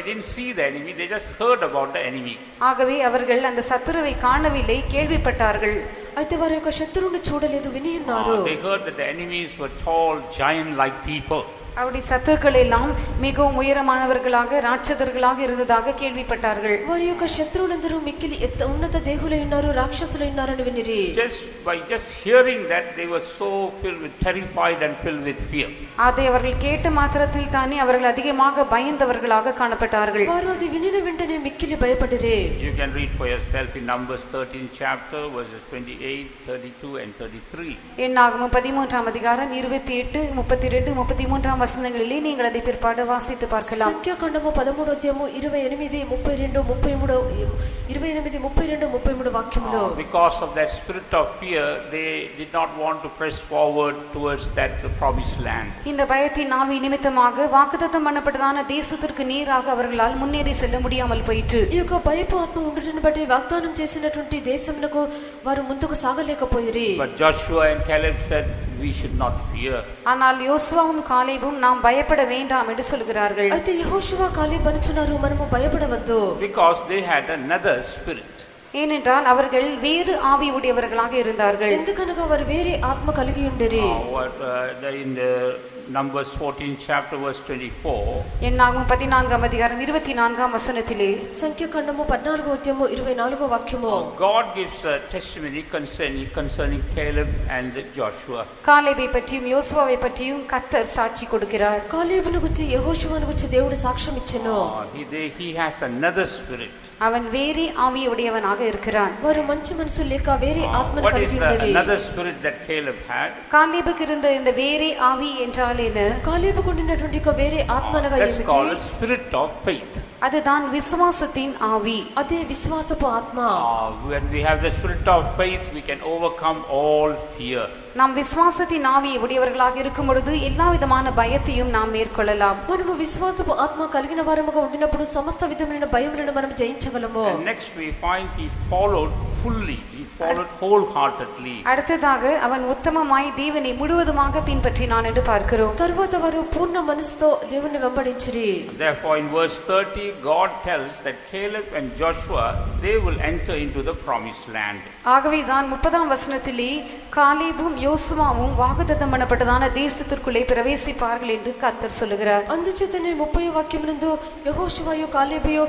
didn't see the enemy, they just heard about the enemy. ஆகவே அவர்கள் அந்த சத்துருவை காணவில்லை, கேள்விப்பட்டார்கள். అయితే వారి యొక్క శత్రువుని చూడలేదు, విని ఉన్నారు. They heard that the enemies were tall giant like people. அவருடைய சத்துருக்கள் எல்லாம் மிகவும் உயரமானவர்களாக ராட்சதர்களாக இருந்ததாக கேள்விப்பட்டார்கள். వారి యొక్క శత్రువులందరూ మిక్కిలి ఉన్నత దేహులై ఉన్నారు, రాక్షసులై ఉన్నారని వినిరి. By just hearing that, they were so filled with terrified and filled with fear. அதை அவர்கள் கேட்ட மாத்திரத்தில் தானே அவர்கள் அதிகமாக பயந்தவர்களாக காணப்பட்டார்கள். వారు అది వినిన వెంటనే మిక్కిలి భయపడిరి. You can read for yourself in Numbers 13 chapter verses 28, 32 and 33. என்னாகமம் 13ஆம் அதிகாரம் 28, 32, 33ஆம் வசனங்களிலே நீங்கள் அதை பிற்பாடு வாசித்து பார்க்கலாம். సంఖ్యాకాండము 13వ అధ్యాయము 28, 32, 33 వాక్యములు. Because of that spirit of fear, they did not want to press forward towards that promised land. இந்த பயத்தின் ஆவி நிமித்தமாக வாக்குத்தத்தம் பண்ணப்பட்டதான தேசத்திற்கு நேராக அவர்களால் முன்னேறி செல்ல முடியாமல் போயிற்று. ఈ యొక్క భయపు ఆత్మ ఉండుటను బట్టి వాగ్దానం చేసినటువంటి దేశమునకు వారు ముందుకు సాగలేకపోయిరి. But Joshua and Caleb said, we should not fear. ஆனால் யோசுவாவும் காலேபும் நாம் பயப்பட வேண்டாம் என்று சொல்கிறார்கள். అయితే యెహోషువ కాలేబు అనుచున్నారు, మనము భయపడవద్దు. Because they had another spirit. ஏனென்றால் அவர்கள் வேறு ஆவி உடையவர்களாக இருந்தார்கள். ఎందుకనగా వారు వేరే ఆత్మ కలిగి ఉండిరి. In the Numbers 14 chapter verse 24, என்னாகமம் 14ஆம் அதிகாரம் 24ஆம் வசனத்திலே సంఖ్యాకాండము 14వ అధ్యాయము 24వ వాక్యము. God gives a testimony concerning Caleb and Joshua. காலேபை பற்றியும் யோசுவாவை பற்றியும் கர்த்தர் சாட்சி கொடுக்கிறார். కాలేబును గురించి యెహోషువను గురించి దేవుడు సాక్ష్యం ఇచ్చెను. He has another spirit. அவன் வேరే ஆவி உடையவனாக இருக்கிறான். వారు మంచి మనసు లేక వేరే ఆత్మను What is కలిగి ఉండిరి. another spirit that Caleb had? காலேபுக்கு இருந்த இந்த வேరే ஆவி என்றால் என்ன? కాలేబుకు ఉండినటువంటి ఒక వేరే ఆత్మ అనగా That's ఏమిటి? called a spirit of faith. அதுதான் விசுவாசத்தின் ஆவி. అదే విశ్వాసపు ఆత్మ. When we have the spirit of faith, we can overcome all fear. நாம் விசுவாசத்தின் ஆவியை உடையவர்களாக இருக்கும் பொழுது எல்லா விதமான பயத்தையும் நாம் மேற்கொள்ளலாம். మనము విశ్వాసపు ఆత్మ కలిగిన వారముగా ఉండినప్పుడు సమస్త విధమైన భయములను మనం జయించగలము. And next we find he followed fully. He followed wholeheartedly. அடுத்ததாக அவன் உத்தமமாய் தேவனை முழுவதுமாக பின்பற்றினான் என்று பார்க்கிறோம். తరువాత వారు పూర్ణ మనసుతో దేవుని వెంబడించిరి. Therefore in verse 30 God tells that Caleb and Joshua, they will enter into the promised land. ஆகவே தான் 30ஆம் வசனத்திலே காலேபும் யோசுவாவும் வாக்குத்தத்தம் பண்ணப்பட்டதான தேசத்திற்குள்ளே பிரவேசிப்பார்கள் என்று கர்த்தர் சொல்லுகிறார். అందుచేతనే 30వ వాక్యమునందు యెహోషువయు కాలేబుయు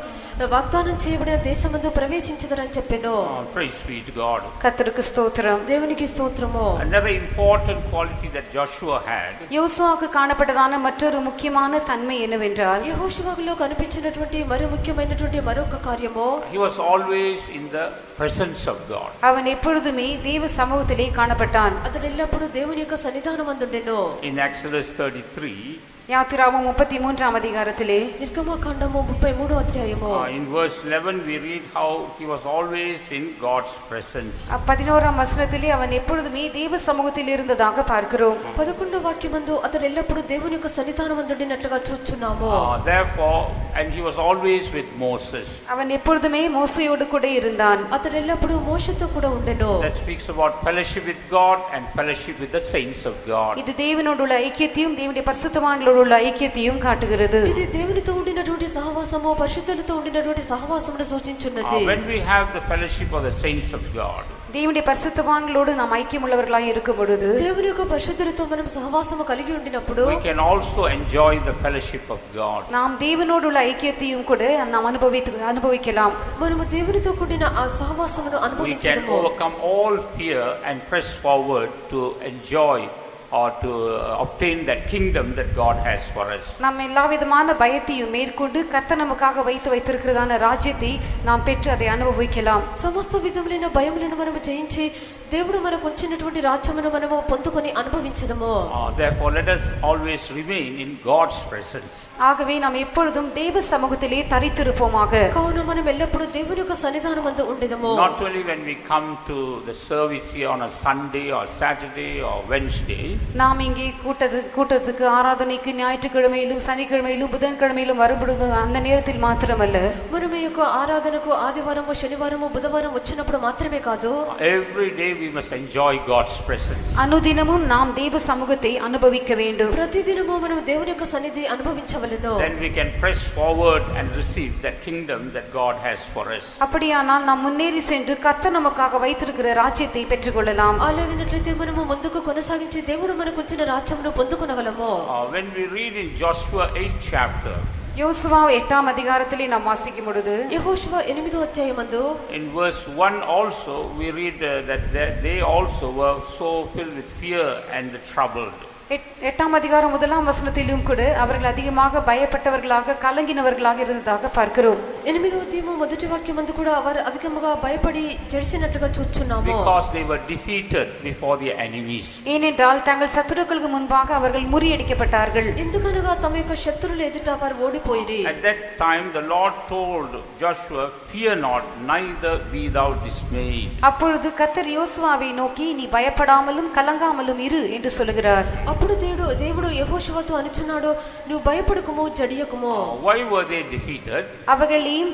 వాగ్దానం చేయబడిన దేశమందు ప్రవేశించదరని చెప్పెను. Praise be to God. கர்த்தருக்கு ஸ்தோத்திரம். దేవునికి స్తోత్రము. Another important quality that Joshua had, யோசுவாவுக்கு காணப்பட்டதான மற்றொரு முக்கியமான தன்மை என்னவென்றால் యెహోషువలో కనిపించినటువంటి మరి ముఖ్యమైనటువంటి మరొక కార్యము, he was always in the presence of God. அவன் எப்பொழுதுமே தேவ சமூகத்திலே காணப்பட்டான். అతడు ఎల్లప్పుడూ దేవుని యొక్క సన్నిధానమందుండెను. In Exodus 33, யாத்திராகமம் 33ஆம் அதிகாரத்திலே నిర్గమకాండము 33వ అధ్యాయము. in verse 11 we read how he was always in God's presence. 11ஆம் வசனத்திலே அவன் எப்பொழுதுமே தேவ சமூகத்தில் இருந்ததாக பார்க்கிறோம். 11వ వాక్యమందు అతడు ఎల్లప్పుడూ దేవుని యొక్క సన్నిధానమందుండినట్లుగా చూస్తున్నాము. Therefore, and he was always with Moses. அவன் எப்பொழுதுமே மோசேயோடு கூட இருந்தான். అతడు ఎల్లప్పుడూ మోషేతో కూడా ఉండెను. That speaks about fellowship with God and fellowship with the saints of God. இது தேவனோடுள்ள ஐக்கியத்தையும் தேவனுடைய பரிசுத்தவான்களோடு உள்ள ஐக்கியத்தையும் காட்டுகிறது. ఇది దేవునితో ఉండినటువంటి సహవాసము, పరిశుద్ధులతో ఉండినటువంటి సహవాసమును సూచించున్నది. When we have the fellowship of the saints of God, தேவனுடைய பரிசுத்தவான்களோடு நாம் ஐக்கியமுள்ளவர்களாய் இருக்கும் பொழுது దేవుని యొక్క పరిశుద్ధులతో మనం సహవాసము కలిగి ఉండినప్పుడు we can also enjoy the fellowship of God. நாம் தேவனோடுள்ள ஐக்கியத்தையும் கூட நாம் அனுபவிக்கலாம். మనము దేవునితో కూడిన ఆ సహవాసమును We can అనుభవించడము. overcome all fear and press forward to enjoy or to obtain that kingdom that God has for us. நாம் எல்லா விதமான பயத்தையும் மேற்கொண்டு கர்த்தர் நமக்காக வைத்திருக்கிறதான ராஜ்யத்தை நாம் பெற்று அதை அனுபவிக்கலாம். సమస్త విధములైన భయములను మనము జయించి దేవుడు మనకు ఉంచినటువంటి రాజ్యమును మనము పొందుకొని అనుభవించదము. Therefore let us always remain in God's presence. ஆகவே நாம் எப்பொழுதும் தேவ சமூகத்திலே தரித்திருப்போமாக. కావున మనం ఎల్లప్పుడూ దేవుని యొక్క సన్నిధానమందు ఉండెదము. Not only when we come to the service here on a Sunday or Saturday or Wednesday, நாம் இங்கே கூட்டத்துக்கு ஆராதனைக்கு ஞாயிற்றுக்கிழமையிலும் சனிக்கிழமையிலும் புதன்கிழமையிலும் வரும்பொழுது அந்த நேரத்தில் மாத்திரமல்ல, మనం ఈ యొక్క ఆరాధనకు ఆదివారము, శనివారము, బుధవారం వచ్చినప్పుడు మాత్రమే కాదు, every day we must enjoy God's presence. அனுதினமும் நாம் தேவ சமூகத்தை அனுபவிக்க வேண்டும். ప్రతిదినము మనం దేవుని యొక్క సన్నిధి అనుభవించవలెను. Then we can press forward and receive that kingdom that God has for us. அப்படியானால் நாம் முன்னேறி சென்று கர்த்தர் நமக்காக வைத்திருக்கிற ராஜ்யத்தை பெற்றுக்கொள்ளலாம். అలాగినట్లయితే మనము ముందుకు కొనసాగించి దేవుడు దేవుడు మనకు ఇచ్చిన రాజ్యమును పొందుకొనగలము. When we read in Joshua 8th chapter, யோசுவா 8ஆம் அதிகாரத்திலே நாம் வாசிக்கும் பொழுது యెహోషువ 8వ అధ్యాయమందు in verse 1 also we read that they also were so filled with fear and troubled. 8ஆம் அதிகாரம் 1ஆம் வசனத்திலும் கூட அவர்கள் அதிகமாக பயப்பட்டவர்களாக கலங்கினவர்களாக இருந்ததாக பார்க்கிறோம். 8వ అధ్యాయము మొదటి వాక్యమందు కూడా వారు అధికముగా భయపడి జడిసినట్లుగా చూస్తున్నాము. Because they were defeated before their enemies. ஏனென்றால் தங்கள் சத்துருக்களுக்கு முன்பாக அவர்கள் முறியடிக்கப்பட்டார்கள். ఎందుకనగా తమ యొక్క శత్రువుల ఎదుట వారు ఓడిపోయిరి. At that time the Lord told Joshua, fear not, neither be thou dismayed. அப்பொழுது கர்த்தர் யோசுவாவை நோக்கி நீ பயப்படாமலும் கலங்காமலும் இரு என்று சொல்கிறார். అప్పుడు దేవుడు యెహోషువతో అనుచున్నాడు, నువ్వు భయపడకుము జడియకుము. Why were they defeated? அவர்கள் ஏன்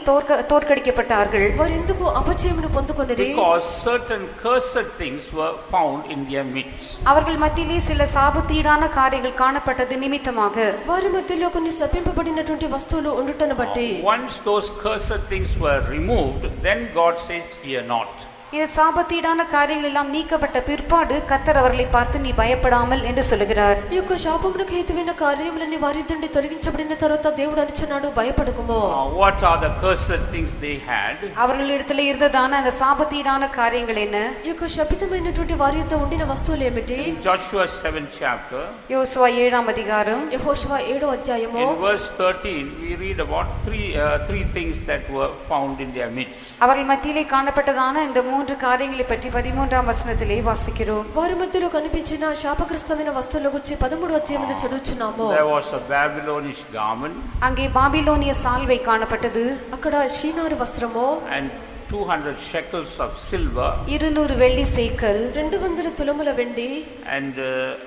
தோற்கடிக்கப்பட்டார்கள்? వారు ఎందుకు అపజయమును పొందుకొనిరి? Because certain cursed things were found in their midst. அவர்கள் மத்தியிலே சில சாபத்தீடான காரியங்கள் காணப்பட்டது நிமித்தமாக వారి మధ్యలో కొన్ని శపింపబడినటువంటి వస్తువులు ఉండుటను బట్టి Once those cursed things were removed, then God says, fear not. இந்த சாபத்தீடான காரியங்கள் எல்லாம் நீக்கப்பட்ட பிற்பாடு கர்த்தர் அவர்களை பார்த்து நீ பயப்படாமல் என்று சொல்கிறார். ఈ యొక్క శాపమునకు హేతువైన కార్యములన్నీ వారి నుండి తొలగించబడిన తర్వాత దేవుడు అనుచున్నాడు, భయపడకుము. What are the cursed things they had? அவர்களிடத்தில் இருந்ததான அந்த சாபத்தீடான காரியங்கள் என்ன? ఈ యొక్క శపితమైనటువంటి వారి యొక్క ఉండిన వస్తువులు ఏమిటి? In Joshua 7th chapter, யோசுவா 7ஆம் அதிகாரம் యెహోషువ 7వ అధ్యాయము in verse 13, we read about three things that were found in their midst. அவர்கள் மத்தியிலே காணப்பட்டதான இந்த மூன்று காரியங்களை பற்றி 13ஆம் வசனத்திலே வாசிக்கிறோம். వారి మధ్యలో కనిపించిన శాపగ్రస్తమైన వస్తువుల గురించి 13వ అధ్యాయములో చదువుచున్నాము. There was a Babylonish garment, அங்கே பாபிலோனிய சால்வை காணப்பட்டது. అక్కడ షీనారు వస్త్రము and 200 shekels of silver, 200 வெள்ளி சேக்கல், 200 తులముల వెండి, and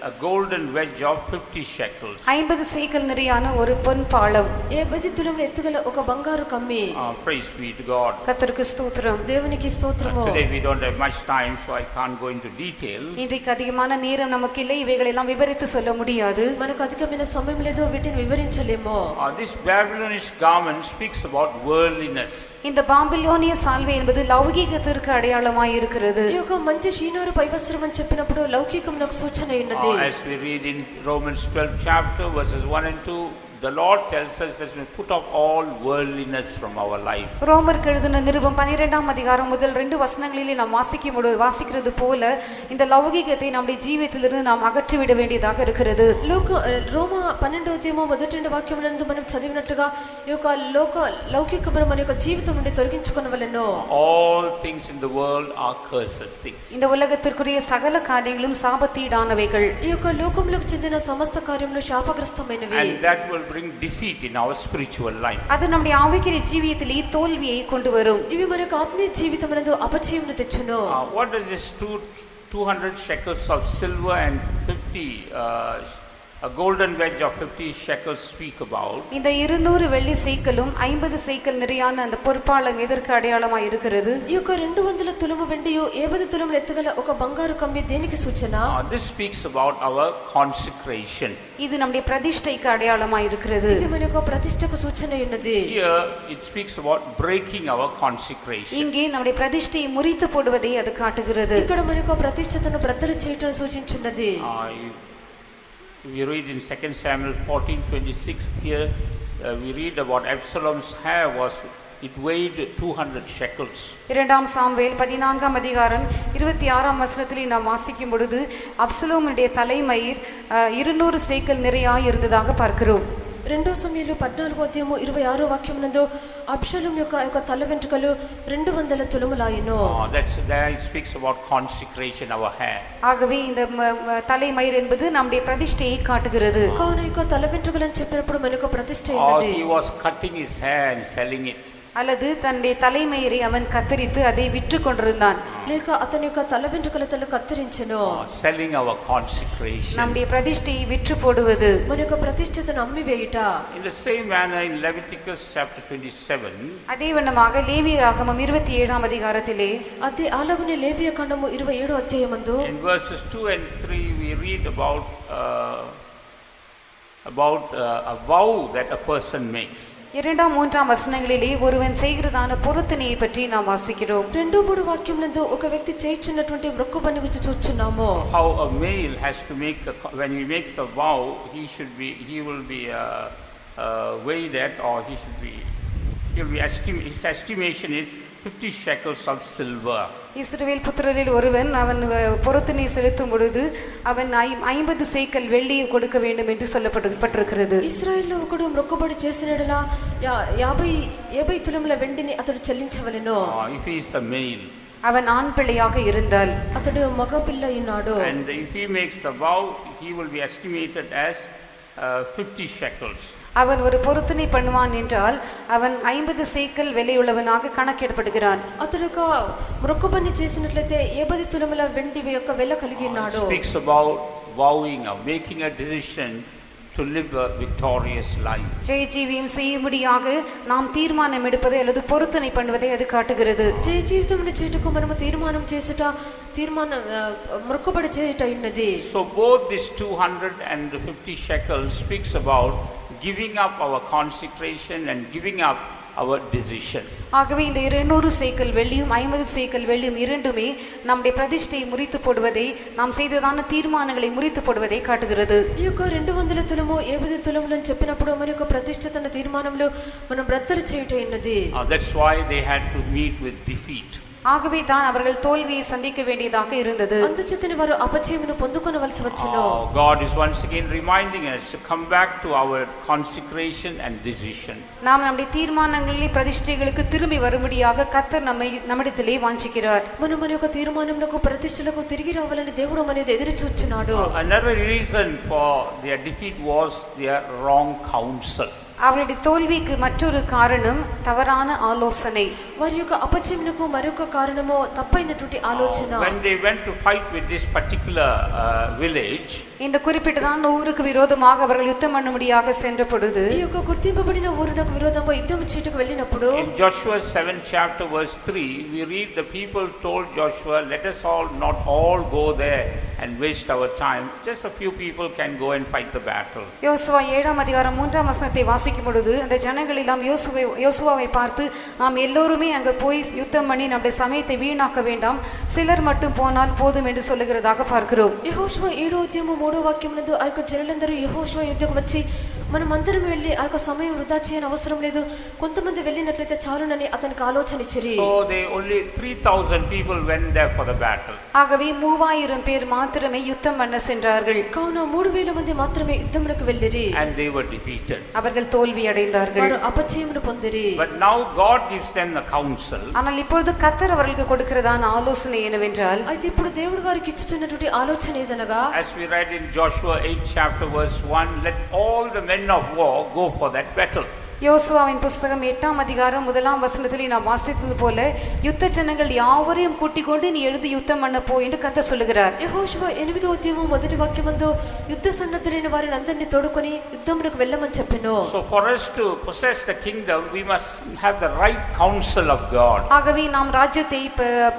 a golden wedge of 50 shekels. 50 சேக்கல் நிறையான ஒரு பொன் பாளம். 50 తులముల ఎత్తుగల ఒక బంగారు కమ్మి. Praise be to God. கர்த்தருக்கு ஸ்தோத்திரம். దేవునికి స్తోత్రము. Today we don't have much time, so I can't go into detail. இன்றைக்கு அதிகமான நேரம் நமக்கு இல்லை, இவைகளை எல்லாம் விவரித்து சொல்ல முடியாது. మనకు అధికమైన సమయం లేదు, వీటిని వివరించలేము. This Babylonish garment speaks about worldliness. இந்த பாபிலோனிய சால்வை என்பது லௌகிகத்திற்கு அடையாளமாய் இருக்கிறது. ఈ యొక్క మంచి షీనారు పైవస్త్రం అని చెప్పినప్పుడు లౌకికమునకు సూచన ఉన్నది. As we read in Romans 12th chapter verses 1 and 2, the Lord tells us that we put off all worldliness from our life. ரோமருக்கு எழுதின நிருபம் 12ஆம் அதிகாரம் முதல் 2 வசனங்களிலே நாம் வாசிக்கிறது போல இந்த லௌகிகத்தை நம்முடைய ஜீவிதத்திலிருந்து நாம் அகற்றிவிட வேண்டியதாக இருக்கிறது. రోమ 12వ అధ్యాయము మొదటి 2 వాక్యములందు మనం చదివినట్లుగా ఈ యొక్క లౌకికమును మన యొక్క జీవితం నుండి తొలగించుకొనవలెను. All things in the world are cursed things. இந்த உலகத்திற்குரிய சகல காரியங்களும் சாபத்தீடானவைகள். ఈ యొక్క లోకములకు చెందిన సమస్త కార్యములు శాపగ్రస్తమైనవి. And that will bring defeat in our spiritual life. அது நம்முடைய ஆவிக்குரிய ஜீவியத்திலே தோல்வியை கொண்டு வரும். ఇవి మన యొక్క ఆత్మీయ జీవితమునందు అపజయమును తెచ్చును. What does this 200 shekels of silver and 50 a golden wedge of 50 shekels speak about? இந்த 200 வெள்ளி சேக்கலும் 50 சேக்கல் நிறையான அந்த பொற்பாளம் எதற்கு அடையாளமாய் இருக்கிறது? ఈ యొక్క 200 తులము వెండియు 50 తులముల ఎత్తుగల ఒక బంగారు కమ్మి దేనికి సూచన? This speaks about our consecration. இது நம்முடைய பிரதிஷ்டைக்கு அடையாளமாய் இருக்கிறது. ఇది మన యొక్క ప్రతిష్టకు సూచన ఉన్నది. Here it speaks about breaking our consecration. இங்கே நம்முடைய பிரதிஷ்டையை முறித்து போடுவதை அது காட்டுகிறது. ఇక్కడ మన యొక్క ప్రతిష్టతను బ్రద్దలు చేయటం సూచించున్నది. We read in 2 Samuel 14:26 here, we read about Absalom's hair it weighed 200 shekels. 2 Samuel 14ஆம் அதிகாரம் 26ஆம் வசனத்திலே நாம் வாசிக்கும் பொழுது அப்சலோமுடைய தலைமயிர் 200 சேக்கல் நிறையாய் இருந்ததாக பார்க்கிறோம். 2 సమూయేలు 14వ అధ్యాయము 26వ వాక్యమునందు అబ్షలోము యొక్క తల వెంట్రుకలు 200 తులములాయెను. There it speaks about consecration, our hair. ஆகவே இந்த தலைமயிர் என்பது நம்முடைய பிரதிஷ்டையை காட்டுகிறது. కావున యొక్క తల వెంట్రుకలు అని చెప్పినప్పుడు మన యొక్క ప్రతిష్ట ఉన్నది. He was cutting his hair and selling it. அல்லது தன்னுடைய தலைமயிரை அவன் கத்தரித்து அதை விற்று கொண்டிருந்தான். లేక అతని యొక్క తల వెంట్రుకలను కత్తిరించెను. Selling our consecration. நம்முடைய பிரதிஷ்டையை விற்று போடுவது. మన యొక్క ప్రతిష్టతను అమ్మి వేయుట. In the same manner in Leviticus chapter 27, அதே வண்ணமாக லேவியராகமம் 27ஆம் அதிகாரத்திலே అదే అలాగనే లేవియ కాండము 27వ అధ్యాయమందు in verses 2 and 3 we read about about a vow that a person makes. 2, 3 వచనங்களிலே ஒருவன் செய்கிறதான பொருத்தனையை பற்றி நாம் வாசிக்கிறோம். 2, 3 వాక్యములందు ఒక వ్యక్తి చేయుచున్నటువంటి మొక్కుబడిని గురించి చూస్తున్నాము. How a male has to make when he makes a vow, he will be weighed at, or his estimation is 50 shekels of silver. இஸ்ரவேல் புத்திரரில் ஒருவன் அவன் பொருத்தனை செலுத்தும் பொழுது அவன் 50 சேக்கல் வெள்ளியை கொடுக்க வேண்டும் என்று சொல்லப்பட்டிருக்கிறது. ఇశ్రాయేల్లో ఒకడు మొక్కుబడి చేసినడలా 50 తులముల వెండిని అతడు చెల్లించవలెను. If he is a male, அவன் ஆண் பிள்ளையாக இருந்தால், అతడు మగ పిల్ల అయినాడు, and if he makes a vow, he will be estimated as 50 shekels. அவன் ஒரு பொருத்தனை பண்ணுவான் என்றால் அவன் 50 சேக்கல் விலையுள்ளவனாக கணக்கிடப்படுகிறான். అతడుగా మొక్కుబడి చేసినట్లయితే 50 తులముల వెండి యొక్క వెల కలిగి ఉన్నాడు. Speaks about vowing or making a decision to live a victorious life. ஜெயஜீவியம் செய்யும்படியாக நாம் தீர்மானம் எடுப்பதை அல்லது பொருத்தனை பண்ணுவதை அது காட்டுகிறது. జయ జీవితమును చేయుటకు మనము తీర్మానం చేసుట, మొక్కుబడి చేయుట ఉన్నది. So both these 250 shekels speaks about giving up our consecration and giving up our decision. ஆகவே இந்த 200 சேக்கல் வெள்ளியும் 50 சேக்கல் வெள்ளியும் இரண்டுமே நம்முடைய பிரதிஷ்டையை முறித்து போடுவதை, நாம் செய்ததான தீர்மானங்களை முறித்து போடுவதை காட்டுகிறது. ఈ యొక్క 200 తులము 50 తులములను చెప్పినప్పుడు మరి యొక్క ప్రతిష్ఠ తన తీర్మానంలో మనం బ్రద్దలు చేయుట ఉన్నది. That's why they had to meet with defeat. ஆகவே தான் அவர்கள் தோல்வியை சந்திக்க வேண்டியதாக இருந்தது. అందుచేతనే వారు అపజయమును పొందుకొనవలసి వచ్చెను. God is once again reminding us to come back to our consecration and decision. நாம் நம்முடைய தீர்மானங்களிலே பிரதிஷ்டைகளுக்கு திரும்பி வரும்படியாக கர்த்தர் நம்மிடத்திலே வாஞ்சிக்கிறார். మనం మన యొక్క తీర్మానములకు ప్రతిష్టలకు తిరిగి రావాలని దేవుడు మనది ఎదురు చూచున్నాడు. Another reason for their defeat was their wrong counsel. அவருடைய தோல்விக்கு மற்றொரு காரணம் தவறான ஆலோசனை. వారి యొక్క అపజయమునకు మరొక కారణము తప్పైనటువంటి ఆలోచన. When they went to fight with this particular village, இந்த குறிப்பிட்டதான ஊருக்கு விரோதமாக அவர்கள் யுத்தம் பண்ணும்படியாக சென்ற பொழுது, ఈ యొక్క గుర్తింపబడిన ఊరునకు విరోధంగా యుద్ధం చేయుటకు వెళ్ళినప్పుడు, in Joshua 7 chapter verse 3 we read, the people told Joshua, let us not all go there and waste our time, just a few people can go and fight the battle. யோசுவா 7 அதிகாரம் 3 வசனத்தை வாசிக்கும் பொழுது அந்த ஜனங்கள் எல்லாம் யோசுவாவை பார்த்து, நாம் எல்லோருமே அங்க போய் யுத்தம் பண்ணி நம்முடைய சமயத்தை வீணாக்க வேண்டாம், சிலர் மட்டும் போனால் போதும் என்று சொல்லுகிறதாக பார்க்கிறோம். యెహోషువ 7వ అధ్యాయము 3వ వాక్యమునందు ఆ యొక్క జనులందరూ యెహోషువ యుద్ధకు వచ్చి మనమందరం వెళ్ళి ఆ యొక్క సమయం వృధా చేయని అవసరం లేదు, కొంతమంది వెళ్ళినట్లయితే చాలునని అతనికి ఆలోచన ఇచ్చిరి. So they only 3000 people went there for the battle. ஆகவே 3000 பேர் மாத்திரமே யுத்தம் பண்ண சென்றார்கள். కావున 3000 మంది మాత్రమే యుద్ధమునకు వెళ్ళిరి. And they were defeated. அவர்கள் தோல்வி அடைந்தார்கள். వారు అపజయమును పొందిరి. But now God gives them the counsel. ஆனால் இப்பொழுது கர்த்தர் அவர்களுக்கு கொடுக்கிறதான ஆலோசனை என்னவென்றால், అయితే ఇప్పుడు దేవుడు వారికి ఇచ్చుచున్నటువంటి ఆలోచన ఏదనగా, as we read in Joshua 8 chapter verse 1, let all the men of war go for that battle. யோசுவாவின் புஸ்தகம் 8 அதிகாரம் 1 வசனத்திலே நாம் வாசித்தது போல, யுத்த ஜனங்கள் யாவரையும் கூட்டிக் கொண்டு நீ எழுதி யுத்தம் பண்ண போ என்று கர்த்தர் சொல்லுகிறார். యెహోషువ 8వ అధ్యాయము 1వ వాక్యమందు యుద్ధ సన్నద్ధులైన వారిని అందరినీ తోడుకొని యుద్ధమునకు వెళ్ళమని చెప్పెను. So for us to possess the kingdom, we must have the right counsel of God. ஆகவே நாம் ராஜ்யத்தை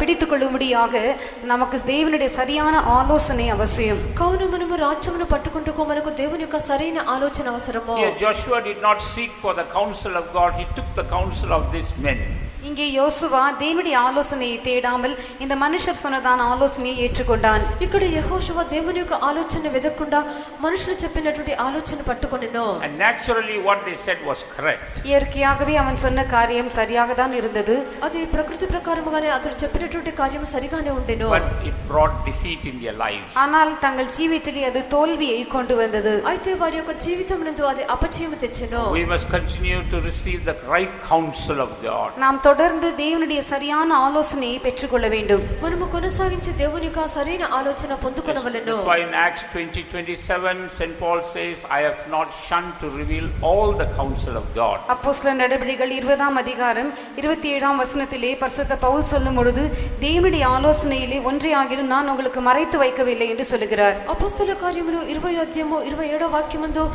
பிடித்துக் கொள்ளும்படியாக நமக்கு தேவனுடைய சரியான ஆலோசனை அவசியம். కావున మనము రాజ్యమును పట్టుకుంటకు మనకు దేవుని యొక్క సరైన ఆలోచన అవసరము. Here Joshua did not seek for the counsel of God, he took the counsel of these men. இங்கே யோசுவா தேவனுடைய ஆலோசனையை தேடாமல் இந்த மனுஷர் சொன்னதான ஆலோசனையை ஏற்றுக்கொண்டான். ఇక్కడ యెహోషువ దేవుని యొక్క ఆలోచన వెదకకుండా మనుషులు చెప్పినటువంటి ఆలోచన పట్టుకొనెను. And naturally what they said was correct. இயற்கையாகவே அவன் சொன்ன காரியம் சரியாக தான் இருந்தது. అది ప్రకృతి ప్రకారముగానే అతడు చెప్పినటువంటి కార్యం సరిగానే ఉండెను. But it brought defeat in their lives. ஆனால் தங்கள் ஜீவிதத்திலே அது தோல்வியை கொண்டு வந்தது. అయితే వారి యొక్క జీవితమునందు అది అపజయము తెచ్చెను. We must continue to receive the right counsel of God. நாம் தொடர்ந்து தேவனுடைய சரியான ஆலோசனையை பெற்றுக்கொள்ள வேண்டும். మనము కొనసాగించే దేవుని యొక్క సరైన ఆలోచన పొందుకొనవలెను. That's why in Acts 20:27 St. Paul says, I have not shunned to reveal all the counsel of God. அப்போஸ்தலர் நடபடிகள் 20 அதிகாரம் 27 வசனத்திலே பரிசுத்த பவுல் சொல்லும் பொழுது, தேவனுடைய ஆலோசனையிலே ஒன்றையாகிலும் நான் உங்களுக்கு மறைத்து வைக்கவில்லை என்று சொல்லுகிறார். అపోస్తల కార్యములు 20వ అధ్యాయము 27వ వాక్యమందు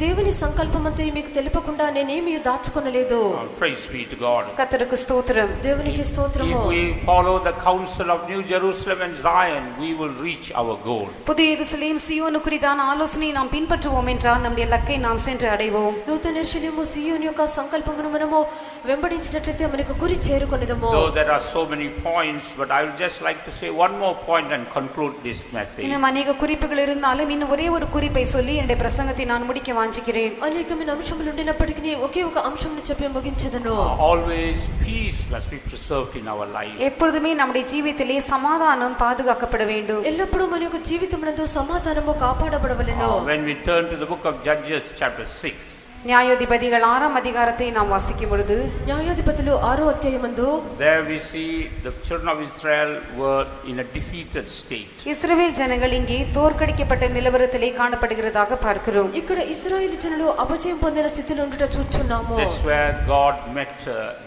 దేవుని సంకల్పమంతా మీకు తెలుపకుండా నేనేమీ దాచుకొనలేదు. Praise be to God. கர்த்தருக்கு ஸ்தோத்திரம். దేవునికి స్తోత్రము. If we follow the counsel of New Jerusalem and Zion, we will reach our goal. புதிய எருசலேம் சீயோனு குறித்தான ஆலோசனையை நாம் பின்பற்றுவோம் என்றால் நம்முடைய இலக்கை நாம் சென்று అడైவோம். నూతన యెరూషలేము సీయోను యొక్క సంకల్పమును మనము వెంబడించినట్లయితే మనకు గురి చేరుకొనిదము. Though there are so many points, but I would just like to say one more point and conclude this message. இன்னும் அநேக குறிப்புகள் இருந்தாலும் இன்னும் ஒரே ஒரு குறிப்பை சொல்லி என்னுடைய பிரசங்கத்தை நான் முடிக்க வாஞ்சிக்கிறேன். అనేకమైన అంశములు ఉండినప్పటికీ ఒకే ఒక అంశంను చెప్పి ముగించెదను. Always peace must be preserved in our life. எப்பொழுதுமே நம்முடைய ஜீவிதத்திலே சமாதானம் பாதுகாக்கப்பட வேண்டும். ఎల్లప్పుడూ మన యొక్క జీవితమునందు సమాధానము కాపాడబడవలెను. When we turn to the book of Judges chapter 6, நியாயாதிபதிகள் 6ஆம் அதிகாரத்தை நாம் வாசிக்கும் பொழுது న్యాయాధిపతులు 6వ అధ్యాయమందు there we see the children of Israel were in a defeated state. இஸ்ரவேல் ஜனங்கள் இங்கே தோற்கடிக்கப்பட்ட நிலவரத்திலே காணப்படுகிறதாக பார்க்கிறோம். ఇక్కడ ఇశ్రాయేలు జనులు అపజయం పొందిన స్థితిలో ఉండుట చూచున్నాము. That's where God met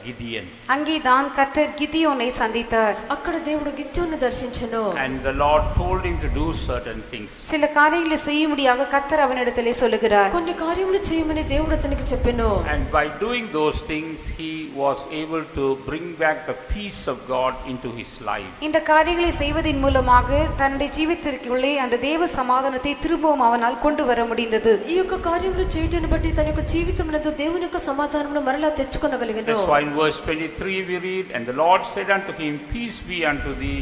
Gideon. அங்கே தான் கர்த்தர் கிதியோனை சந்தித்தார். అక్కడ దేవుడు గిద్యోను దర్శించెను. And the Lord told him to do certain things. சில காரியங்களை செய்யும்படியாக கர்த்தர் அவனிடத்திலே சொல்லுகிறார். కొన్ని కార్యములు చేయమని దేవుడు అతనికి చెప్పెను. And by doing those things, he was able to bring back the peace of God into his life. இந்த காரியங்களை செய்வதின் மூலமாக தன்னுடைய ஜீவிதத்திற்குள்ளே அந்த தேவ சமாதானத்தை திரும்பவும் அவனால் கொண்டு வர முடிந்தது. ఈ యొక్క కార్యములు చేయటను బట్టి తన యొక్క జీవితమునందు దేవుని యొక్క సమాధానమును మరలా తెచ్చుకొనగలిగెను. That's why in verse 23 we read, and the Lord said unto him, peace be unto thee,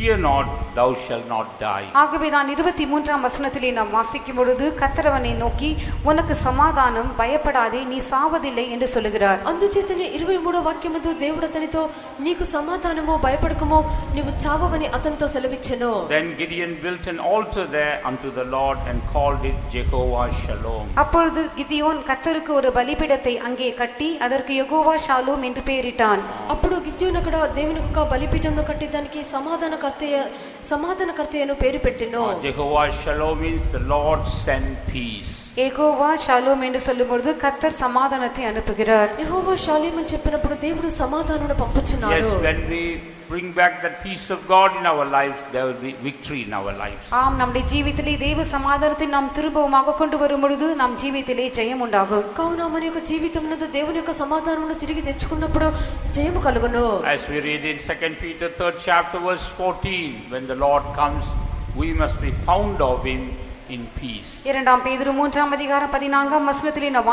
fear not, thou shalt not die. ஆகவே தான் 23ஆம் வசனத்திலே நாம் வாசிக்கும் பொழுது கர்த்தர் அவனை நோக்கி உனக்கு சமாதானம், பயப்படாதே, நீ சாவதில்லை என்று சொல்லுகிறார். అందుచేతనే 23వ వాక్యమందు దేవుడు అతనితో నీకు సమాధానము, భయపడకము, నీవు చావవని అతనితో సెలవిచ్చెను. Then Gideon built an altar there unto the Lord and called it Jehovah Shalom. அப்பொழுது கிதியோன் கர்த்தருக்கு ஒரு பலிபீடத்தை அங்கே கட்டி அதற்கு யெகோவா ஷாலோம் என்று பெயரிட்டான். అప్పుడు గిద్యోను అక్కడ దేవునికి ఒక బలిపీఠమును కట్టి దానికి సమాధానకర్తయ్యను పేరు పెట్టెను. Jehovah Shalom means the Lord send peace. Jehovah Shalom என்று சொல்லும் பொழுது கர்த்தர் சமாதானத்தை அனுப்புகிறார். యెహోవా షాలోమ్ అని చెప్పినప్పుడు దేవుడు సమాధానమును పంపుచున్నాడు. Yes, when we bring back that peace of God in our lives, there will be victory in our lives. ஆம், நம்முடைய ஜீவிதத்திலே தேவ சமாதானத்தை நாம் திரும்பவுமாக கொண்டு வரும் பொழுது நம் ஜீவிதத்திலே ஜெயம் உண்டாகும். కావున మన యొక్క జీవితమునందు దేవుని యొక్క సమాధానమును తిరిగి తెచ్చుకున్నప్పుడు జయము కలుగును. As we read in 2 Peter 3rd chapter verse 14, when the Lord comes, we must be found of him in peace. 2 பேதுரு 3ஆம் அதிகாரம் 14ஆம் வசனத்திலே நாம்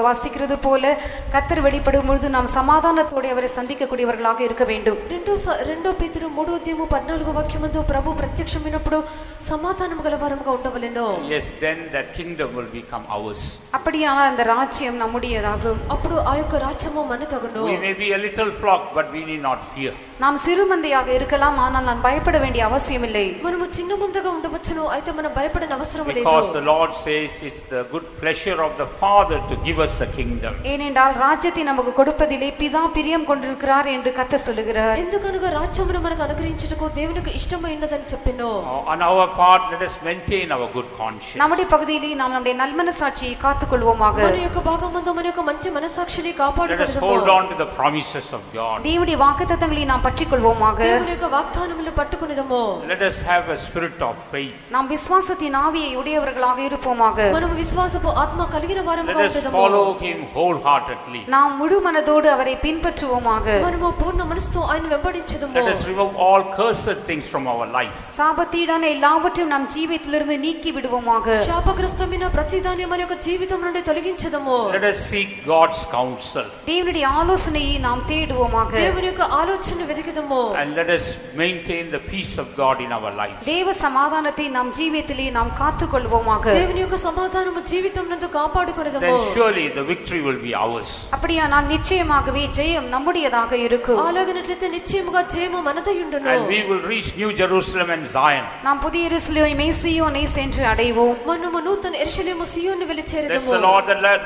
வாசிக்கிறது போல கர்த்தர் வெளிப்படும் பொழுது நாம் சமாதானத்தோடு அவரை சந்திக்கக்கூடியவர்களாக இருக்க வேண்டும். 2 పేతురు 3వ అధ్యాయము 14వ వాక్యమందు ప్రభు ప్రత్యక్షమైనప్పుడు సమాధానము గలవారముగా ఉండవలెను. Yes, then that kingdom will become ours. அப்படியானால் அந்த ராஜ்யம் நம்முடையதாகும். అప్పుడు ఆ యొక్క రాజ్యము మనదగును. We may be a little flock, but we need not fear. நாம் சிறுமந்தையாக இருக்கலாம், ஆனால் நான் பயப்பட வேண்டிய அவசியம் இல்லை. మనము చిన్న మందగా ఉండవచ్చును, అయితే మనం భయపడన అవసరం లేదు. Because the Lord says it's the good pleasure of the Father to give us the kingdom. ஏனென்றால் ராஜ்யத்தை நமக்கு கொடுப்பதிலே பிதா பிரியம் கொண்டிருக்கிறார் என்று கர்த்தர் சொல்லுகிறார். ఎందుకనగా రాజ్యమును మనకు అనుగ్రహించుటకు దేవునికి ఇష్టమైనదని చెప్పెను. On our part, let us maintain our good conscience. நம்முடைய பகுதியிலே நாம் நம்முடைய நல்மனசாட்சியை காத்துக்கொள்வோமாக. మన యొక్క భాగమందు మన యొక్క మంచి మనసాక్షిని Let us కాపాడుకొనుము. hold on to the promises of God. தேவனுடைய வாக்குத்தத்தங்களை நாம் பற்றிக்கொள்வோமாக. దేవుని యొక్క వాగ్దానములను పట్టుకొనిదము. Let us have a spirit of faith. நாம் விசுவாசத்தின் ஆவியை உடையவர்களாக இருப்போமாக. మనము విశ్వాసపు ఆత్మ కలిగిన వారముగా Let us ఉండుదము. follow him wholeheartedly. நாம் முழு மனதோடு அவரை பின்பற்றுவோமாக. మనము పూర్ణ మనసుతో ఆయన వెంబడించుదము. Let us remove all cursed things from our life. சாபத்தீடான எல்லாவற்றையும் நாம் ஜீவித்திலிருந்து நீக்கி விடுவோமாக. శాపగ్రస్తమైన ప్రతిదాన్ని మన యొక్క జీవితం నుండి తొలగించుదము. Let us seek God's counsel. தேவனுடைய ஆலோசனையை நாம் தேடுவோமாக. దేవుని యొక్క ఆలోచనను వెతికిదము. And let us maintain the peace of God in our life. தேவ சமாதானத்தை நம் ஜீவியத்திலே நாம் காத்துக்கொள்வோமாக. దేవుని యొక్క సమాధానము జీవితం నందు కాపాడుకొనిదము. Then surely the victory will be ours. அப்படியானால் நிச்சயமாகவே ஜெயம் நம்முடையதாக இருக்கும். అలాగనట్లయితే నిశ్చయముగా జయము మనదయుండును. And we will reach New Jerusalem and Zion. நாம் புதிய எருசலேமை சீயோனை சென்று அடைவோம். మనము నూతన యెరూషలేము సియోను వెళ్లి That's చేరుదము.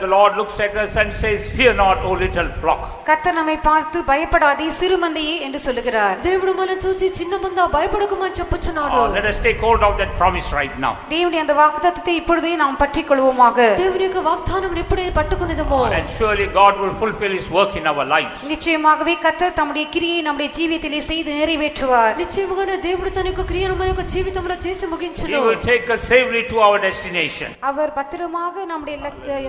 the Lord looks at us and says, fear not, O little flock. கர்த்தர் நம்மை பார்த்து பயப்படாதே சிறுமந்தையே என்று சொல்லுகிறார். దేవుడు మనల్ని చూచి చిన్న మంద భయపడకమని చెప్పుచున్నాడు. Let us take hold of that promise right now. தேவனுடைய அந்த வாக்குத்தத்தத்தை இப்பொழுதே நாம் பற்றிக் கொள்வோமாக. దేవుని యొక్క వాగ్దానం ఎప్పుడే పట్టుకునేదమో, And surely God will fulfill his work in our lives. நிச்சயமாகவே கர்த்தர் தம்முடைய கிரியை நம்முடைய ஜீவியத்திலே செய்து நிறைவேற்றுவார். నిశ్చయముగానే దేవుడు తన యొక్క క్రియను మన యొక్క జీవితంలో చేసి He ముగించును. will take us safely to our destination. அவர் பத்திரமாக நம்முடைய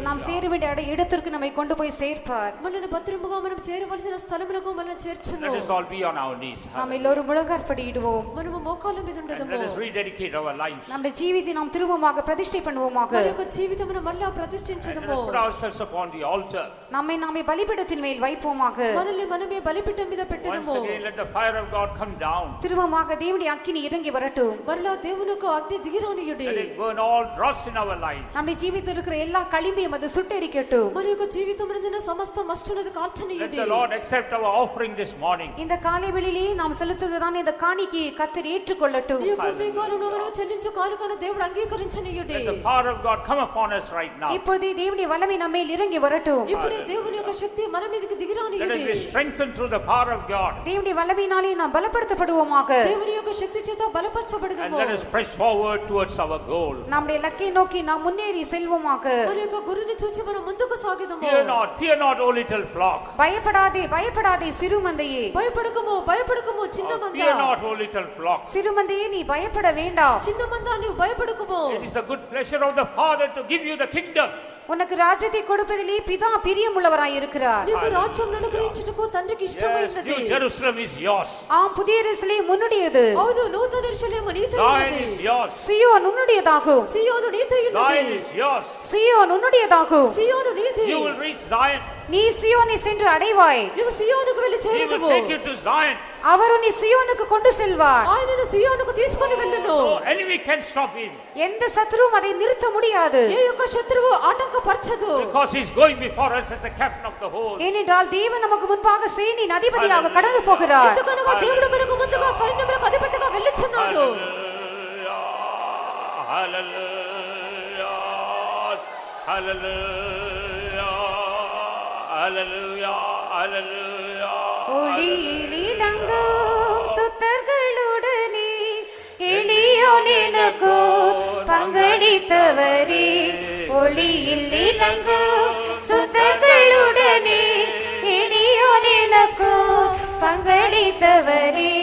நாம் சேர வேண்டிய இடத்திற்கு நம்மை கொண்டு போய் சேர்ப்பார். మనల్ని భద్రముగా మనం చేరవలసిన స్థలములకు మనల్ని చేర్చును. Let us all be on our knees. நாம் எல்லோரும் முழங்காற்படியிடுவோம். మనము మోకాళ్ళ మీద And ఉండదము. let us rededicate our lives. நம்முடைய ஜீவித்தை நாம் திரும்பமாக பிரதிஷ்டை பண்ணுவோமாக. మన యొక్క జీవితమును మళ్ళా And let ప్రతిష్ఠించదము. us put ourselves upon the altar. நம்மை நாமே பலிபீடத்தின் மேல் வைப்போமாக. మనల్ని మనమే బలిపీఠం మీద Once పెట్టదము. again, let the fire of God come down. திரும்பமாக தேவனுடைய அக்கினி இறங்கி வரட்டும். మరలా దేవుని యొక్క అగ్ని దిగిరానియుడి. Let it burn all dross in our lives. நம்முடைய ஜீவித்தில் இருக்கிற எல்லா களிம்பையும் அது சுட்டெரிக்கட்டும். మన యొక్క జీవితమునందున సమస్త మస్టులను Let కాల్చనియుడి. the Lord accept our offering this morning. இந்த காலை வேளையிலே நாம் செலுத்துகிறதான இந்த காணிக்கையை கர்த்தர் ஏற்றுக்கொள்ளட்டும். ఈ యొక్క ఉదయకాలంలో మనం చెల్లించు కానుకను దేవుడు అంగీకరించనియుడి. Let the power of God come upon us right now. இப்பொழுதே தேவனுடைய வல்லமை நம்ம மேல் இறங்கி வரட்டும். ఇప్పుడే దేవుని యొక్క శక్తి మన మీదకి Let us దిగిరానియుడి. be strengthened through the power of God. தேவனுடைய வல்லமையினாலே நாம் பலப்படுத்தப்படுவோமாக. దేవుని యొక్క శక్తి చేత And బలపరచబడదము. let us press forward towards our goal. நம்முடைய இலக்கை நோக்கி நாம் முன்னேறி செல்வோமாக. మన యొక్క గురిని చూచి మనం ముందుకు సాగిదము. Fear not, O little flock. பயப்படாதே பயப்படாதே சிறுமந்தையே. భయపడకము భయపడకము చిన్న మంద. Fear not, O little flock. சிறுமந்தையே நீ பயப்பட வேண்டாம். చిన్న మంద నీవు భయపడకము. It is the good pleasure of the Father to give you the kingdom. உனக்கு ராஜ்யத்தை கொடுப்பதிலே பிதா பிரியமுள்ளவராய் இருக்கிறார். నీకు రాజ్యం అనుగ్రహించుటకు తండ్రికి Yes, ఇష్టమైనది. New Jerusalem is yours. ஆம் புதிய எருசலேம் உன்னுடையது. అవును నూతన యెరూషలేము Zion నీతైనది. is yours. Zion உன்னுடையதாகும். Zion నీతైనది. Zion is yours. சீயோன் உன்னுடையதாகும். సియోను నీది. You will reach Zion. நீ சீயோனை சென்று அடைவாய். నీవు సియోనుకు వెళ్లి He will చేరుదువు. take you to Zion. அவர் உன்னை சீயோனுக்கு கொண்டு செல்வார். ఆయనను సియోనుకు తీసుకొని వెళ్ళును. No enemy can stop him. எந்த சத்துருவும் அதை நிறுத்த முடியாது. ఏ యొక్క శత్రువు ఆటంకపరచదు. Because he is going before us as the captain of the host. ஏனென்றால் தேவன் நமக்கு முன்பாக சேனையின் அதிபதியாக கடந்து போகிறார். ఎందుకనగా దేవుడు మనకు ముందుగా సైన్యములకు అధిపతిగా వెళ్ళుచున్నాడు. Hallelujah. Hallelujah. Hallelujah. Hallelujah. ஒளியில் இலங்கும் சுத்தர்களுடனே எளியோன் எனக்கோ பங்களித்தவரே. ஒளியில் இலங்கும் சுத்தர்களுடனே எளியோன் எனக்கோ பங்களித்தவரே.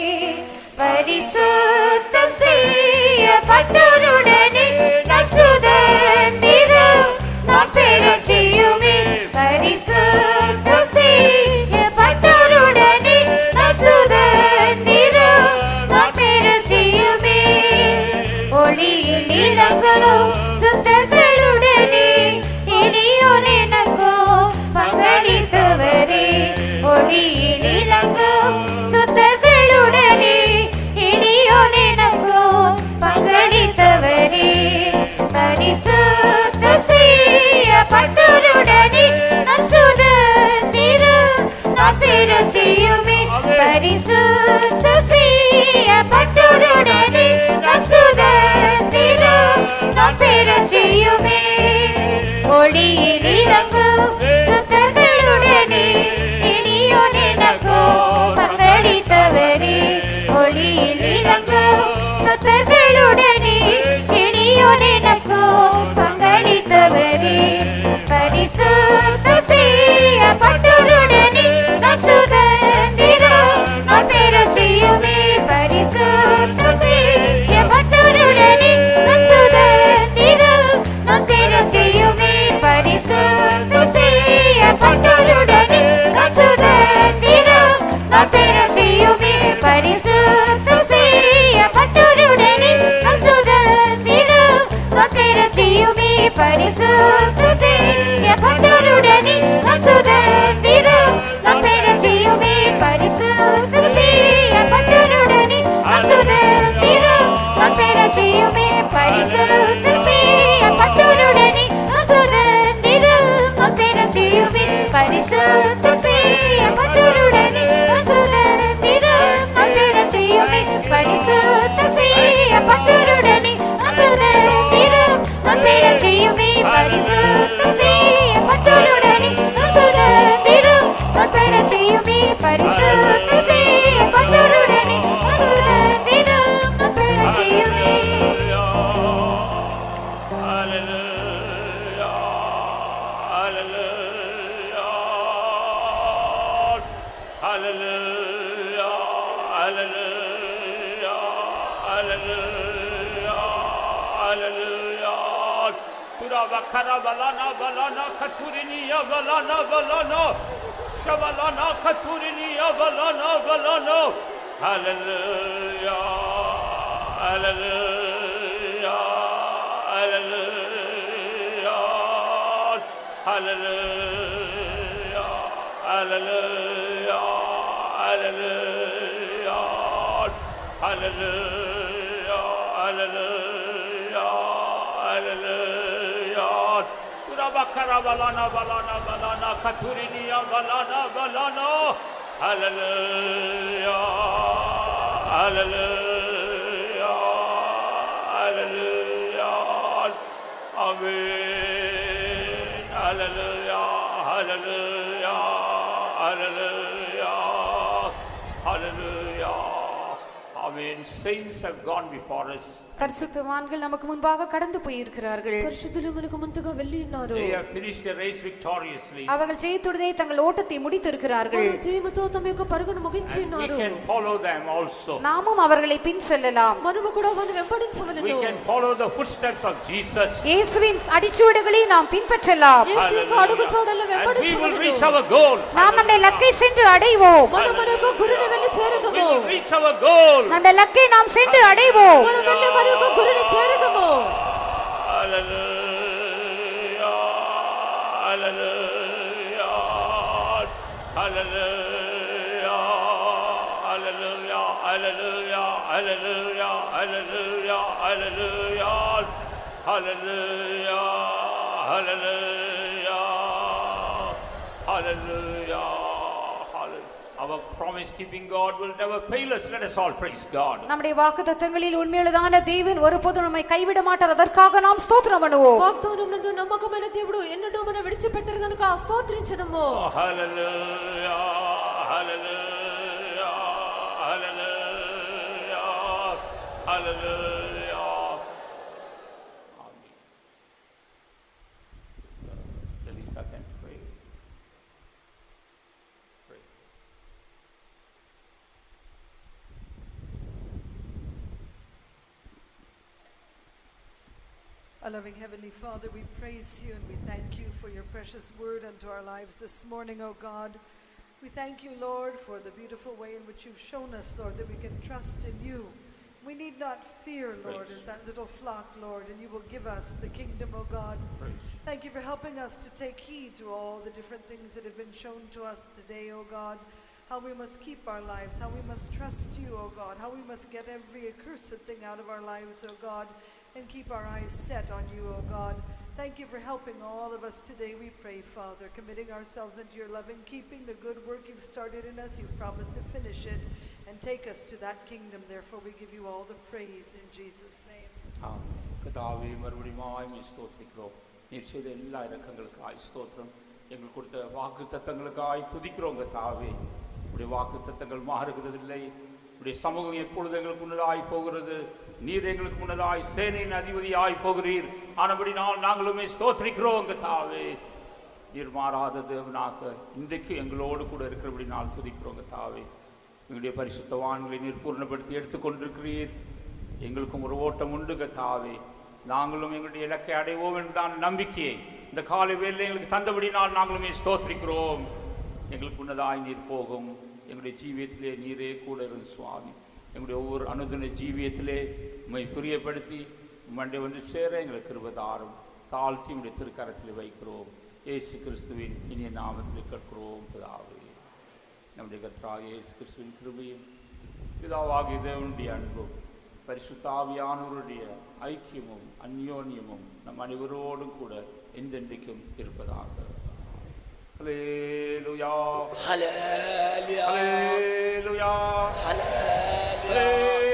பரிசுத்தம் செய்யப்பட்டோருடனே நான் சுதந்திரம் நான் பெறச் செய்யுமே. பரிசுத்தம் செய்யப்பட்டோருடனே நான் சுதந்திரம் நான் பெறச் செய்யுமே. ஒளியில் இறங்கும் சுத்தர்களுடனே எளியோன் எனக்கோ பங்களித்தவரே. ஒளியில் இறங்கும் சுத்தர்களுடனே எளியோன் எனக்கோ பங்களித்தவரே. பரிசுத்தம் செய்யப்பட்டோருடனே நான் சுதந்திரம் நான் பெறச் செய்யுமே. பரிசுத்தம் செய்யப்பட்டோருடனே நான் சுதந்திரம் நான் பெறச் செய்யுமே. ஒளியில் இறங்கும் சுத்தர்களுடனே எளியோன் எனக்கோ பங்களித்தவரே. ஒளியில் இறங்கும் சுத்தர்களுடனே எளியோன் எனக்கோ பங்களித்தவரே. பரிசுத்தம் செய்யப்பட்டோருடனே நான் சுதந்திரம் நான் பெறச் செய்யுமே. பரிசுத்தம் Hallelujah, hallelujah. Turava karabalana balana katurinia balana balana. Shabalana katurinia balana balana. Hallelujah, hallelujah, hallelujah, hallelujah, hallelujah, hallelujah, hallelujah, hallelujah, hallelujah. Turabakara balana balana balana katurinia balana balana. Hallelujah, hallelujah, hallelujah, amen, hallelujah, hallelujah, hallelujah, hallelujah, amen. Saints have gone before us. பரிசுத்தவான்கள் நமக்கு முன்பாக கடந்து போயிருக்கிறார்கள். పరిశుద్ధులు మనకు ముందుగా వెళ్ళి ఉన్నారు. They have finished their race victoriously. அவர்கள் ஜெயத்துடனே தங்கள் ஓட்டத்தை முடித்திருக்கிறார்கள். జయముతో తమ యొక్క పరుగును ముగించి We ఉన్నారు. can follow them also. நாமும் அவர்களை பின் செல்லலாம். మనము కూడా వారిని వెంబడించవలెను. We can follow the footsteps of Jesus. இயேசுவின் அடிச்சுவடுகளை நாம் பின்பற்றலாம். యేసు యొక్క అడుగుజాడల్లో And we will వెంబడించవలెను. reach our goal. நாம் நம்முடைய லக்கை சென்று அடைவோம். మనం మన యొక్క గురిని వెళ్ళి We చేరుదము. will reach our goal. நம்முடைய லக்கை நாம் சென்று அடைவோம். మనం వెళ్ళి మన యొక్క గురిని చేరుదము. Hallelujah, hallelujah, hallelujah, hallelujah, hallelujah, hallelujah, hallelujah, hallelujah, hallelujah, hallelujah, hallelujah. Our promise-keeping God will never fail us. Let us all praise God. நம்முடைய வாக்குத்தத்தங்களில் உண்மையுள்ளதான தேவன் ஒருபோதும் நம்மை கைவிட மாட்டார். அதற்காக நாம் ஸ்தோத்திரம் பண்ணுவோம். వాగ్దానం నందు నమ్మకమైన దేవుడు ఎన్నడూ మన విడిచిపెట్టరు గనుక స్తోత్రించదము. Hallelujah, hallelujah, hallelujah, hallelujah. Amen. Lisa can pray. Pray. Our loving Heavenly Father, we praise you and we thank you for your precious word unto our lives this morning, O God. We thank you, Lord, for the beautiful way in which you've shown us, Lord, that we can trust in you. We need not fear, Lord, as that little flock, Lord, and you will give us the kingdom, O God. Thank you for helping us to take heed to all the different things that have been shown to us today, O God. How we must keep our lives, how we must trust you, O God, how we must get every accursed thing out of our lives, O God, and keep our eyes set on you, O God. Thank you for helping all of us today, we pray, Father, committing ourselves into your loving keeping, the good work you've started in us, you've promised to finish it and take us to that kingdom. Therefore, we give you all the praise in Jesus' name. ஆமென். கர்த்தாவே, மறுபடியும் ஸ்தோத்திரிக்கிறோம். நீர் செய்த எல்லா இரக்கங்களுக்காய் ஸ்தோத்திரம். எங்களுக்கு கொடுத்த வாக்குத்தத்தங்களுக்காய் துதிக்கிறோம் கர்த்தாவே. உடைய வாக்குத்தத்தங்கள் மாறுகிறதில்லை. உடைய சமூகம் எப்பொழுது எங்களுக்கு முன்னதாய் போகிறது. நீர் எங்களுக்கு முன்னதாய் சேனையின் அதிபதியாய் போகிறீர். ஆனபடி நாங்களுமே ஸ்தோத்திரிக்கிறோம் கர்த்தாவே. நீர் மாறாத தேவனாக இன்றைக்கு எங்களோடு கூட இருக்கிறபடி நான் துதிக்கிறோம் கர்த்தாவே. எங்களுடைய பரிசுத்தவான்களை நீர் பூர்ணப்படுத்தி எடுத்துக்கொண்டிருக்கிறீர். எங்களுக்கும் ஒரு ஓட்டம் உண்டு கர்த்தாவே. நாங்களும் எங்களுடைய இலக்கை அடைவோம் என்றுதான் நம்பிக்கையை இந்த காலை வேளையில் எங்களுக்கு தந்தபடினால் நாங்களுமே ஸ்தோத்திரிக்கிறோம். எங்களுக்கு முன்னதாய் நீர் போகும். எங்களுடைய ஜீவியத்திலே நீரே கூட இருந்து சுவாமி. எங்களுடைய ஒவ்வொரு அனுதின ஜீவியத்திலே உம்மை பிரியப்படுத்தி உம்மண்டை வந்து சேர எங்களுக்கு கிருபைதாரும். தாழ்த்தி உடைய திருக்கரத்திலே வைக்கிறோம். இயேசு கிறிஸ்துவின் இனிய நாமத்தில் கேட்கிறோம் பிதாவே. நம்முடைய கர்த்தராகிய இயேசு கிறிஸ்துவின் கிருபையும் பிதாவாகிய தேவனுடைய அன்பும் பரிசுத்த ஆவியானவருடைய ஐக்கியமும் அந்யோன்யமும் நம் அனைவரோடும் கூட என்றென்றைக்கும் இருப்பதாக. Hallelujah. Hallelujah. Hallelujah. Hallelujah.